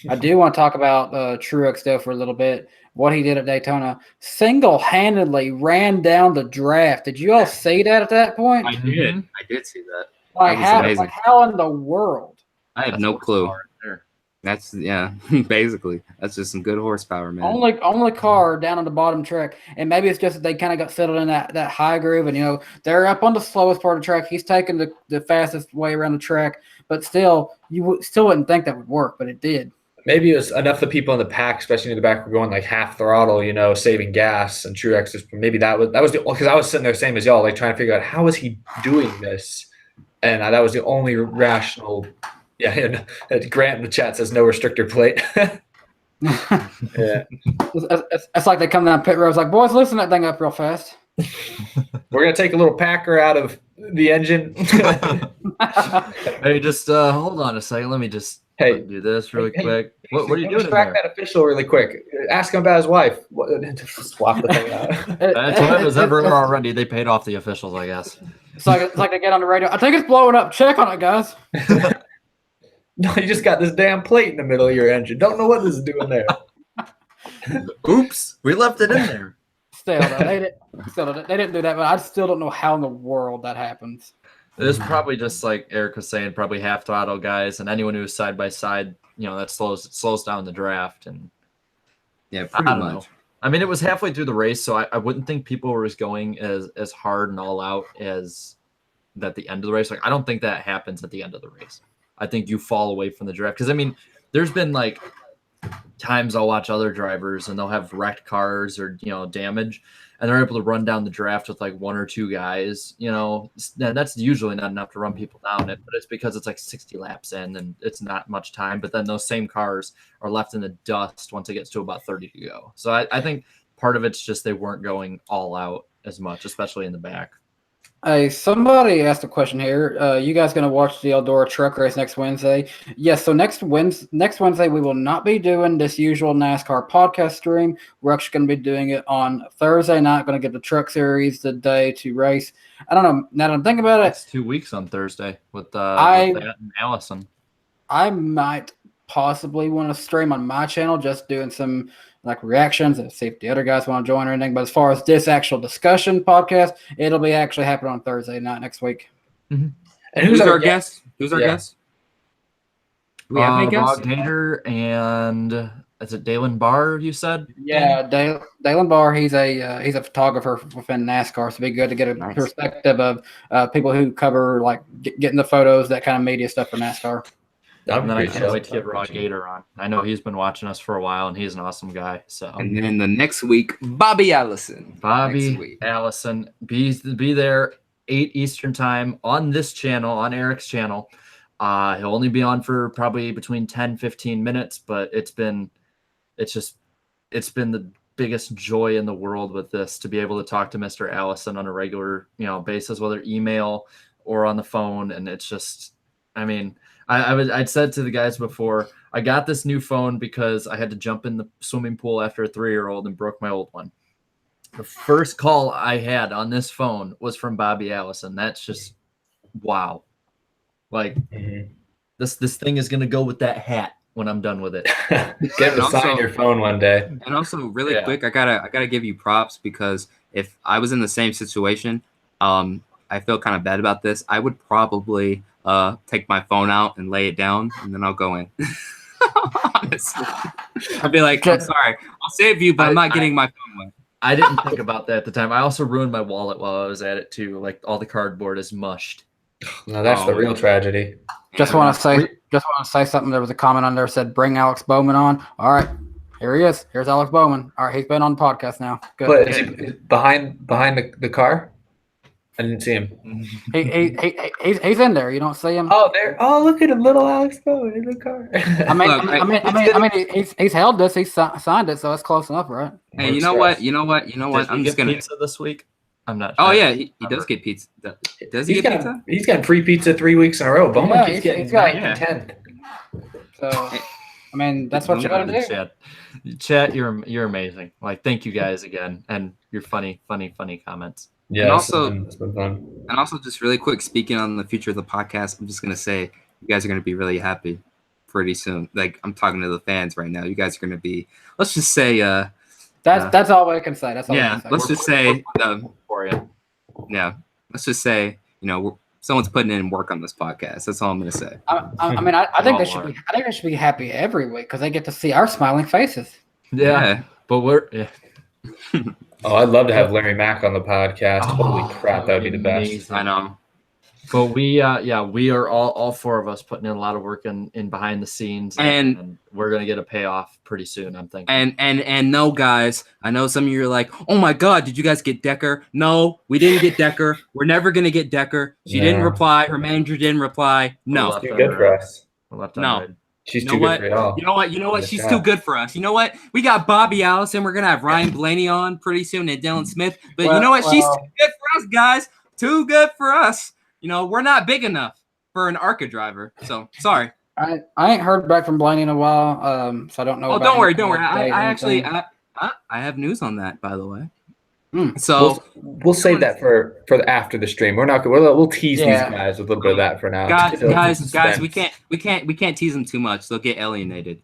I do want to talk about Truex though for a little bit. What he did at Daytona, single-handedly ran down the draft. Did you all see that at that point? I did. I did see that. Like how in the world? I have no clue. That's basically that's just some good horsepower, man. Only car down on the bottom track, and maybe it's just that they kind of got settled in that high groove, and they're up on the slowest part of the track. He's taking the fastest way around the track, but still, you still wouldn't think that would work, but it did. Maybe it was enough of the people in the pack, especially in the back, were going like half throttle, saving gas, and Truex is maybe that was because I was sitting there same as y'all, like trying to figure out how is he doing this, and that was the only rational. Yeah, and Grant in the chat says no restrictor plate. Yeah, it's like they come down pit road. It's like, boys, listen that thing up real fast. We're gonna take a little packer out of the engine. Hey, just hold on a second. Let me just do this really quick. What are you doing? Distract that official really quick. Ask him about his wife. Swap the thing out. That's what it was everywhere already. They paid off the officials, I guess. It's like they get on the radio. I think it's blowing up. Check on it, guys. No, you just got this damn plate in the middle of your engine. Don't know what this is doing there. Oops, we left it in there. Still, they didn't do that, but I still don't know how in the world that happens. It's probably just like Eric was saying, probably half throttle guys, and anyone who's side by side, that slows down the draft. And pretty I don't much. know. I mean, it was halfway through the race, so I wouldn't think people were just going as hard and all out as at the end of the race. Like, I don't think that happens at the end of the race. I think you fall away from the draft. Because, I mean, there's been, like, times I'll watch other drivers and they'll have wrecked cars or, damage, and they're able to run down the draft with, like, 1 or 2 guys, and that's usually not enough to run people down it, but it's because it's, like, 60 laps in and it's not much time. But then those same cars are left in the dust once it gets to about 30 to go. So I think part of it's just they weren't going all out as much, especially in the back. Hey, somebody asked a question here. You guys going to watch the Eldora truck race next Wednesday? Yes. So next Wednesday, we will not be doing this usual NASCAR podcast stream. We're actually going to be doing it on Thursday night. Going to get the truck series the day to race. I don't know. Now that I'm thinking about it, it's 2 weeks on Thursday with that and Allison. I might possibly want to stream on my channel, just doing some like reactions and see if the other guys want to join or anything. But as far as this actual discussion podcast, it'll be actually happening on Thursday night next week. Mm-hmm. And who's our guest? Who's our guest? Do we have any guests? Gator and is it Dalen Barr? You said? Yeah, Dalen Barr. He's a photographer within NASCAR, so it'd be good to get a perspective of people who cover like getting the photos, that kind of media stuff for NASCAR. And then I can't wait to get Raw Gator on. I know he's been watching us for a while, and he's an awesome guy. So, and then the next week, Bobby Allison. Allison, be there 8 Eastern time on this channel, on Eric's channel. He'll only be on for probably between 10-15 minutes, but it's been the biggest joy in the world with this, to be able to talk to Mr. Allison on a regular basis, whether email or on the phone. And it's just, I mean, I'd said to the guys before, I got this new phone because I had to jump in the swimming pool after a 3-year-old and broke my old one. The first call I had on this phone was from Bobby Allison. That's just wow. Like this thing is gonna go with that hat when I'm done with it. Get to sign your phone one day. And also, really quick, I gotta give you props because if I was in the same situation, I feel kind of bad about this. I would probably take my phone out and lay it down, and then I'll go in. Honestly, I'd be like, I'm sorry, I'll save you, but I'm not getting my phone wet. I didn't think about that at the time. I also ruined my wallet while I was at it too. Like all the cardboard is mushed. No, that's the real tragedy. Just want to say something. There was a comment on there that said, "Bring Alex Bowman on." All right, here he is. Here's Alex Bowman. All right, he's been on the podcast now. Good. But is he behind the car? I didn't see him. He's in there. You don't see him. Oh, there. Oh, look at him, little Alex Bowman in the car. I mean, he's held this. He's signed it, so it's close enough, right? Hey, you know what? I'm just gonna pizza this week. I'm not. Oh yeah, he does get pizza. Does he get pizza? He's gotten free pizza 3 weeks in a row. Bowman keeps getting 9th and 10th. So, I mean, that's what you gotta do. Chat, you're amazing. Like, thank you guys again, and your funny comments. Yeah, and it's been fun. And also, just really quick, speaking on the future of the podcast, I'm just gonna say you guys are gonna be really happy pretty soon. Like, I'm talking to the fans right now. You guys are gonna be. Let's just say. That's all I can say. That's all. Yeah. Let's just say. For you. Yeah. Let's just say. Someone's putting in work on this podcast. That's all I'm gonna say. I mean, I think they should be. I think they should be happy every week because they get to see our smiling faces. Yeah. But we're. Yeah. Oh, I'd love to have Larry Mack on the podcast. Holy crap, that would be the best. I know. But we are all 4 of us putting in a lot of work in behind the scenes, and we're gonna get a payoff pretty soon, I'm thinking. And no, guys, I know some of you are like, oh my God, did you guys get Decker? No, we didn't get Decker. We're never gonna get Decker. She didn't reply. Her manager didn't reply. No, too good for us. No. She's too good for y'all. You know what? She's too good for us. You know what? We got Bobby Allison. We're gonna have Ryan Blaney on pretty soon and Dylan Smith. But you know what? She's too good for us, guys. Too good for us. We're not big enough for an ARCA driver. So sorry. I ain't heard back from Blaney in a while. So I don't know. Oh, don't worry. I have news on that, by the way. So we'll save that for after the stream. We'll tease these guys with a little bit of that for now. Guys, we can't tease them too much. They'll get alienated.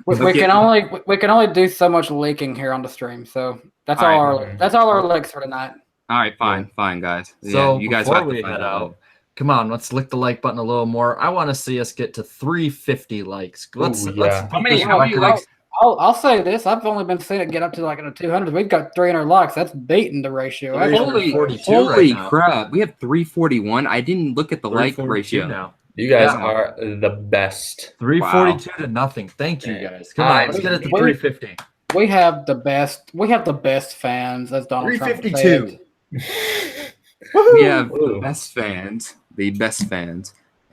we can only do so much leaking here on the stream. So that's all our leaks for tonight. All right, fine, guys. So you guys before we head out, come on, let's lick the like button a little more. I want to see us get to 350 likes. Let's how many likes? I'll say this. I've only been seeing it get up to like in the 200s. We've got 300 likes. That's beating the ratio. Holy crap. We have 341. I didn't look at the like ratio. Now. You guys are the best. 342 to nothing. Thank you, guys. Come on, let's get it to 350. We have the best. We have the best fans, as Donald Trump said. 352. We have the best fans,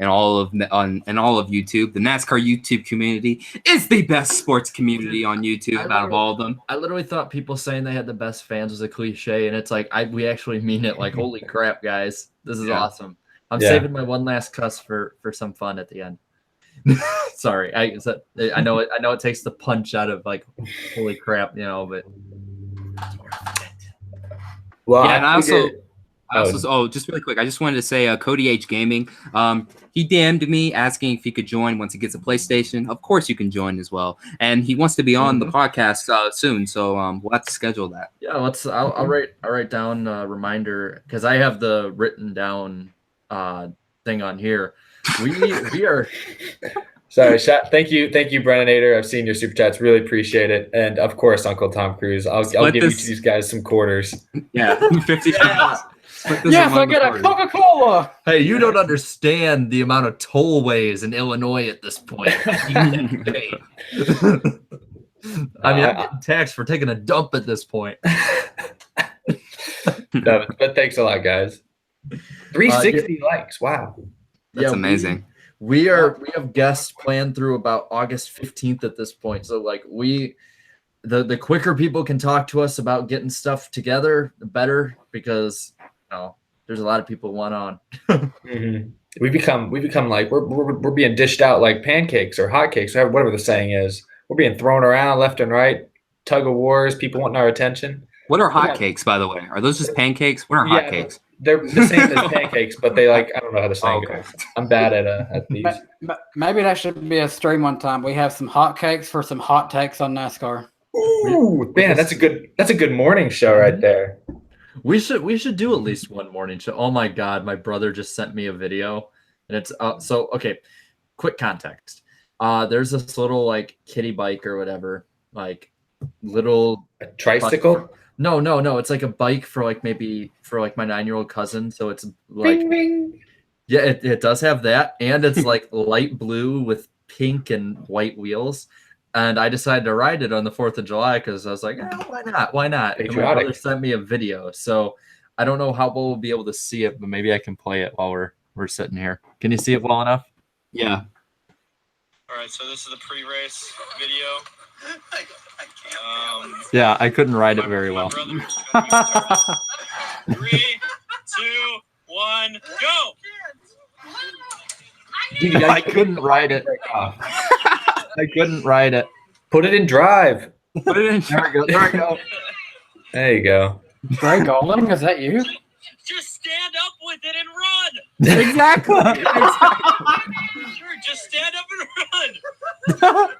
and all of YouTube. The NASCAR YouTube community is the best sports community on YouTube out of all of them. I literally thought people saying they had the best fans was a cliche, and it's like we actually mean it. Like, holy crap, guys, this is awesome. I'm saving my one last cuss for some fun at the end. Sorry, I know it takes the punch out of like, holy crap, but. Well, yeah, and I also, just really quick, I just wanted to say, Cody H Gaming, he DM'd me asking if he could join once he gets a PlayStation. Of course, you can join as well, and he wants to be on the podcast soon, so we'll have to schedule that. Yeah, I'll write down a reminder because I have the written down thing on here. We are. Sorry, thank you, Brennator. I've seen your super chats. Really appreciate it. And of course, Uncle Tom Cruise. I'll give these guys some quarters. Yeah, 50 cents. Yes, I get a Coca-Cola. Hey, you don't understand the amount of tollways in Illinois at this point. I mean, I'm getting taxed for taking a dump at this point. No, but thanks a lot, guys. 360 likes. Wow. That's amazing. We have guests planned through about August 15th at this point. So like the quicker people can talk to us about getting stuff together, the better, because there's a lot of people want on. we become like we're being dished out like pancakes or hotcakes or whatever the saying is. We're being thrown around left and right, tug of wars, people wanting our attention. What are Yeah. hotcakes, by the way? Are those just pancakes? What are Yeah, hotcakes? they're the same as pancakes, but they like I don't know how the saying Okay. goes. I'm bad at these. Maybe that should be a stream one time. We have some hot cakes for some hot takes on NASCAR. Ooh, man, that's a good morning show right there. We should do at least one morning show. Oh my God, my brother just sent me a video, and it's so okay. Quick context. There's this little like kiddie bike or whatever, like little A tricycle. No. It's like a bike for like maybe for like my 9-year-old cousin. So it's like Bing, bing. yeah, it does have that, and it's like light blue with pink and white wheels. And I decided to ride it on the 4th of July because I was like, why not? Why not? And my Patriotic. brother sent me a video, so I don't know how we'll be able to see it, but maybe I can play it while we're sitting here. Can you see it well enough? Yeah. All right, so this is the pre-race video. Yeah, I couldn't ride it very well. 3, 2, 1, go! I couldn't ride it. I couldn't ride it. Put it in drive. Put it in. There we go. There we go. There you go. Greg Golding, is that you? Just stand up with it and run! Exactly. Sure, just stand up and run!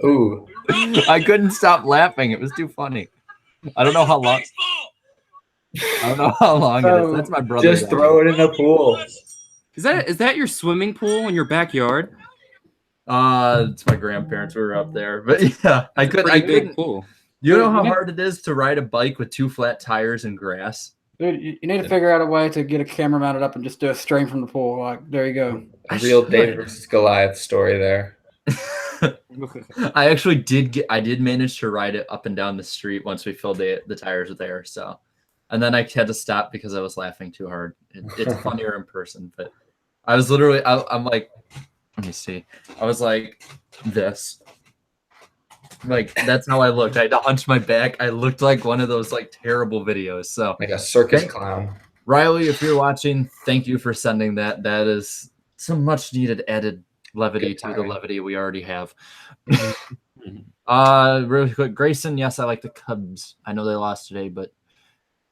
Ooh. I couldn't stop laughing. It was too funny. I don't know how long. Baseball! I don't know how long it is. That's my brother. Just throw it in the pool. Is that your swimming pool in your backyard? It's my grandparents. We were up there, but yeah, I Pretty big couldn't. pool. You know how hard it is to ride a bike with 2 flat tires and grass? Dude, you need to figure out a way to get a camera mounted up and just do a stream from the pool. Like, there you go. I Real should. David versus Goliath story there. I actually did manage to ride it up and down the street once we filled the tires with air. So, and then I had to stop because I was laughing too hard. It's funnier in person, but I was literally I'm like, let me see. I was like this. Like that's how I looked. I had to hunch my back. I looked like one of those like terrible videos. So Like a circus clown. Riley, if you're watching, thank you for sending that. That is some much needed added levity Good to the timing. levity we already have. Really quick, Grayson. Yes, I like the Cubs. I know they lost today, but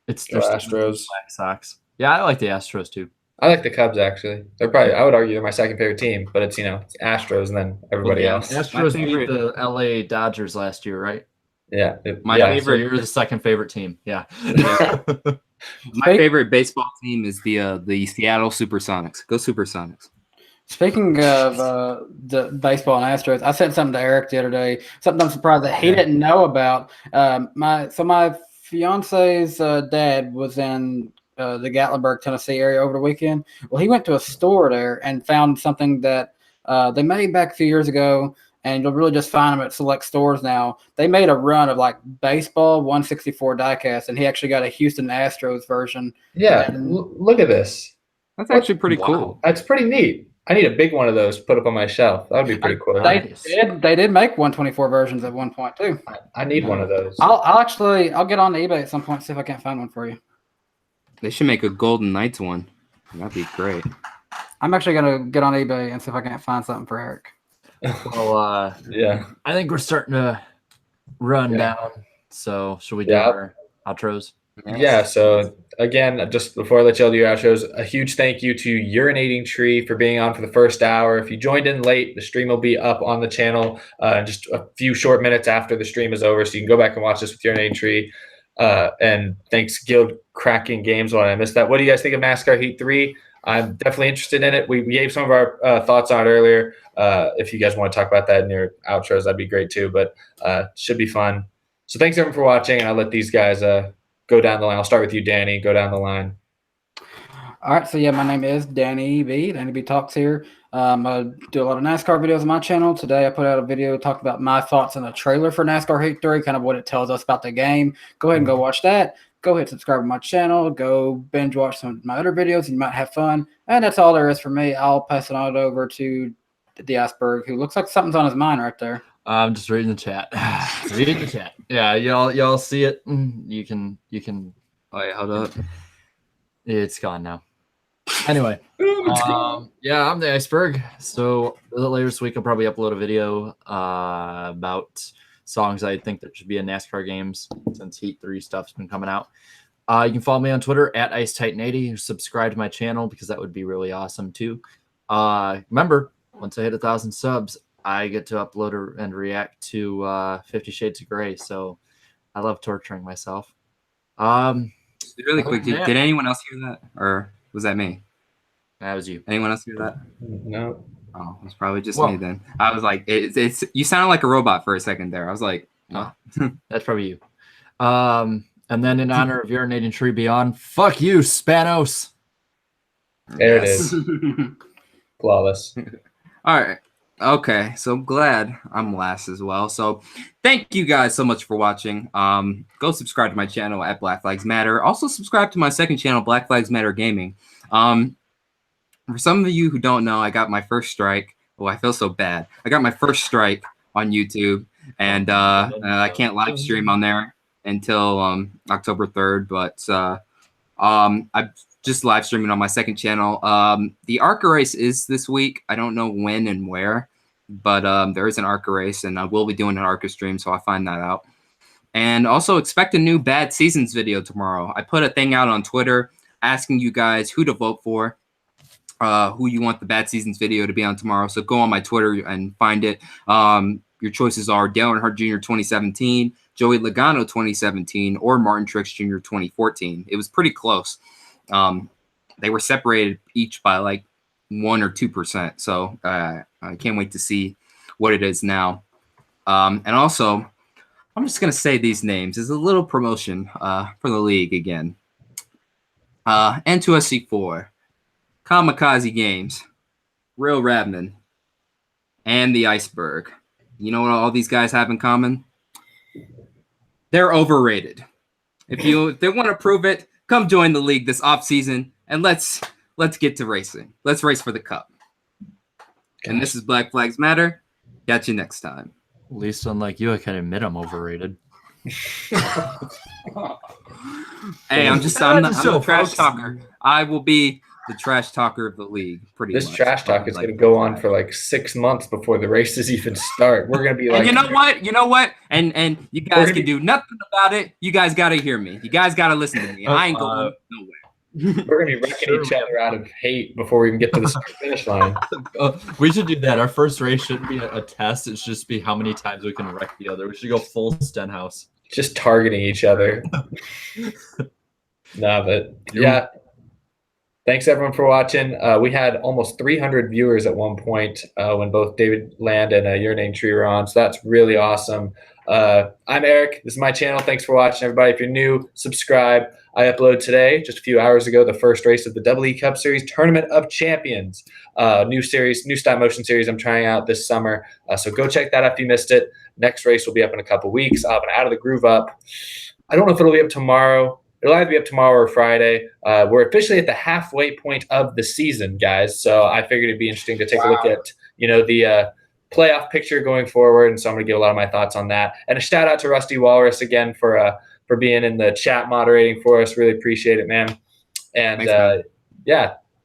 Go they're still Astros. Black Sox. Yeah, I like the Astros too. I like the Cubs actually. I would argue they're my second favorite team, but it's it's Astros and then everybody yeah. else. Astros beat favorite- the LA Dodgers last year, right? Yeah. My So favorite. you're the second favorite team. Yeah. My favorite baseball team is the Seattle Supersonics. Go Supersonics. Speaking of the baseball and Astros, I sent something to Eric the other day. Something I'm surprised that he didn't know about. My fiance's dad was in the Gatlinburg, Tennessee area over the weekend. Well, he went to a store there and found something that they made back a few years ago, and you'll really just find them at select stores now. They made a run of like baseball 164 diecast, and he actually got a Houston Astros version. Yeah. Look at this. That's actually pretty Wow. cool. That's pretty neat. I need a big one of those to put up on my shelf. That would be pretty cool. They did make 124 versions at one point too. I need one of those. I'll get on eBay at some point, see if I can't find one for you. They should make a Golden Knights one. That'd be great. I'm actually gonna get on eBay and see if I can't find something for Eric. Well, Yeah. I think we're starting to run down. So should we do Yeah. our outros? Yeah, so again, just before I let y'all do your outros, a huge thank you to UrinatingTree for being on for the first hour. If you joined in late, the stream will be up on the channel just a few short minutes after the stream is over, so you can go back and watch this with UrinatingTree. And thanks, Guild Cracking Games. When I missed that, what do you guys think of NASCAR Heat 3? I'm definitely interested in it. We gave some of our thoughts on it earlier. If you guys want to talk about that in your outros, that'd be great too. But should be fun. So thanks everyone for watching, and I'll let these guys go down the line. I'll start with you, Danny. Go down the line. All right, so yeah, my name is Danny B. Danny B Talks here. I do a lot of NASCAR videos on my channel. Today I put out a video talking about my thoughts on the trailer for NASCAR Heat 3, kind of what it tells us about the game. Go ahead and go watch that. Go ahead and subscribe to my channel. Go binge watch some of my other videos. You might have fun. And that's all there is for me. I'll pass it on over to the Iceberg, who looks like something's on his mind right there. I'm just reading the chat. Reading the chat. Yeah, y'all see it. You can. Oh, yeah, hold up. It's gone now. Anyway, Let's go. yeah, I'm the Iceberg. So a little later this week, I'll probably upload a video about songs I think that should be in NASCAR games since Heat 3 stuff's been coming out. You can follow me on Twitter at IceTitan80. Subscribe to my channel because that would be really awesome too. Remember, once I hit 1,000 subs, I get to upload and react to 50 Shades of Grey. So I love torturing myself. Really quick, did anyone else hear that, or was that me? That was you. Anyone else hear that? No. Oh, it's probably just me then. I was like, it's you sounded like a robot for a second there. I was like, oh. That's probably you. And then in honor of UrinatingTree Beyond, fuck you, Spanos. There it is. Flawless. All right. Okay. So I'm glad I'm last as well. So thank you guys so much for watching. Go subscribe to my channel at Black Flags Matter. Also subscribe to my second channel, Black Flags Matter Gaming. For some of you who don't know, I got my first strike. Oh, I feel so bad. I got my first strike on YouTube, and I can't live stream on there until October 3rd. But I'm just live streaming on my second channel. The ARCA race is this week. I don't know when and where, but there is an ARCA race, and I will be doing an ARCA stream, so I'll find that out. And also expect a new Bad Seasons video tomorrow. I put a thing out on Twitter asking you guys who to vote for. Who you want the Bad Seasons video to be on tomorrow. So go on my Twitter and find it. Your choices are Dale Earnhardt Jr. 2017, Joey Logano 2017, or Martin Truex Jr. 2014. It was pretty close. They were separated each by like 1 or 2%. So I can't wait to see what it is now. And also, I'm just going to say these names as a little promotion for the league again. N2SC4. Kamikaze Games, Real Rabman, and the Iceberg. You know what all these guys have in common? They're overrated. If they want to prove it, come join the league this offseason, and let's get to racing. Let's race for the cup. And this is Black Flags Matter. Catch you next time. At least unlike you, I can admit I'm overrated. Hey, I'm a trash talker. I will be the trash talker of the league. This trash talk is going to go on for like 6 months before the races even start. We're going to be like, and you know what? And you guys can do nothing about it. You guys got to hear me. You guys got to listen to me. I ain't going nowhere. We're going to be wrecking each other out of hate before we even get to the finish line. We should do that. Our first race shouldn't be a test. It should just be how many times we can wreck the other. We should go full Stenhouse. Just targeting each other. Nah, but yeah. Thanks, everyone, for watching. We had almost 300 viewers at one point when both David Land and UrinatingTree were on, so that's really awesome. I'm Eric. This is my channel. Thanks for watching, everybody. If you're new, subscribe. I uploaded today, just a few hours ago, the first race of the Double E Cup Series Tournament of Champions. New stop motion series I'm trying out this summer. So go check that out if you missed it. Next race will be up in a couple weeks. I'll have an Out of the Groove up. I don't know if it'll be up tomorrow. It'll either be up tomorrow or Friday. We're officially at the halfway point of the season, guys. So I figured it'd be interesting to take a look at, the playoff picture going forward. And so I'm going to give a lot of my thoughts on that. And a shout out to Rusty Walrus again for being in the chat moderating for us. Really appreciate it, man. And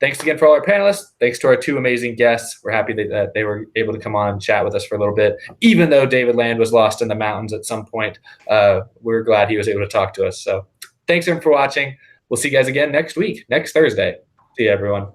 thanks again for all our panelists. Thanks to our 2 amazing guests. We're happy that they were able to come on and chat with us for a little bit. Even though David Land was lost in the mountains at some point, we're glad he was able to talk to us. So thanks everyone for watching. We'll see you guys again next week, next Thursday. See you, everyone.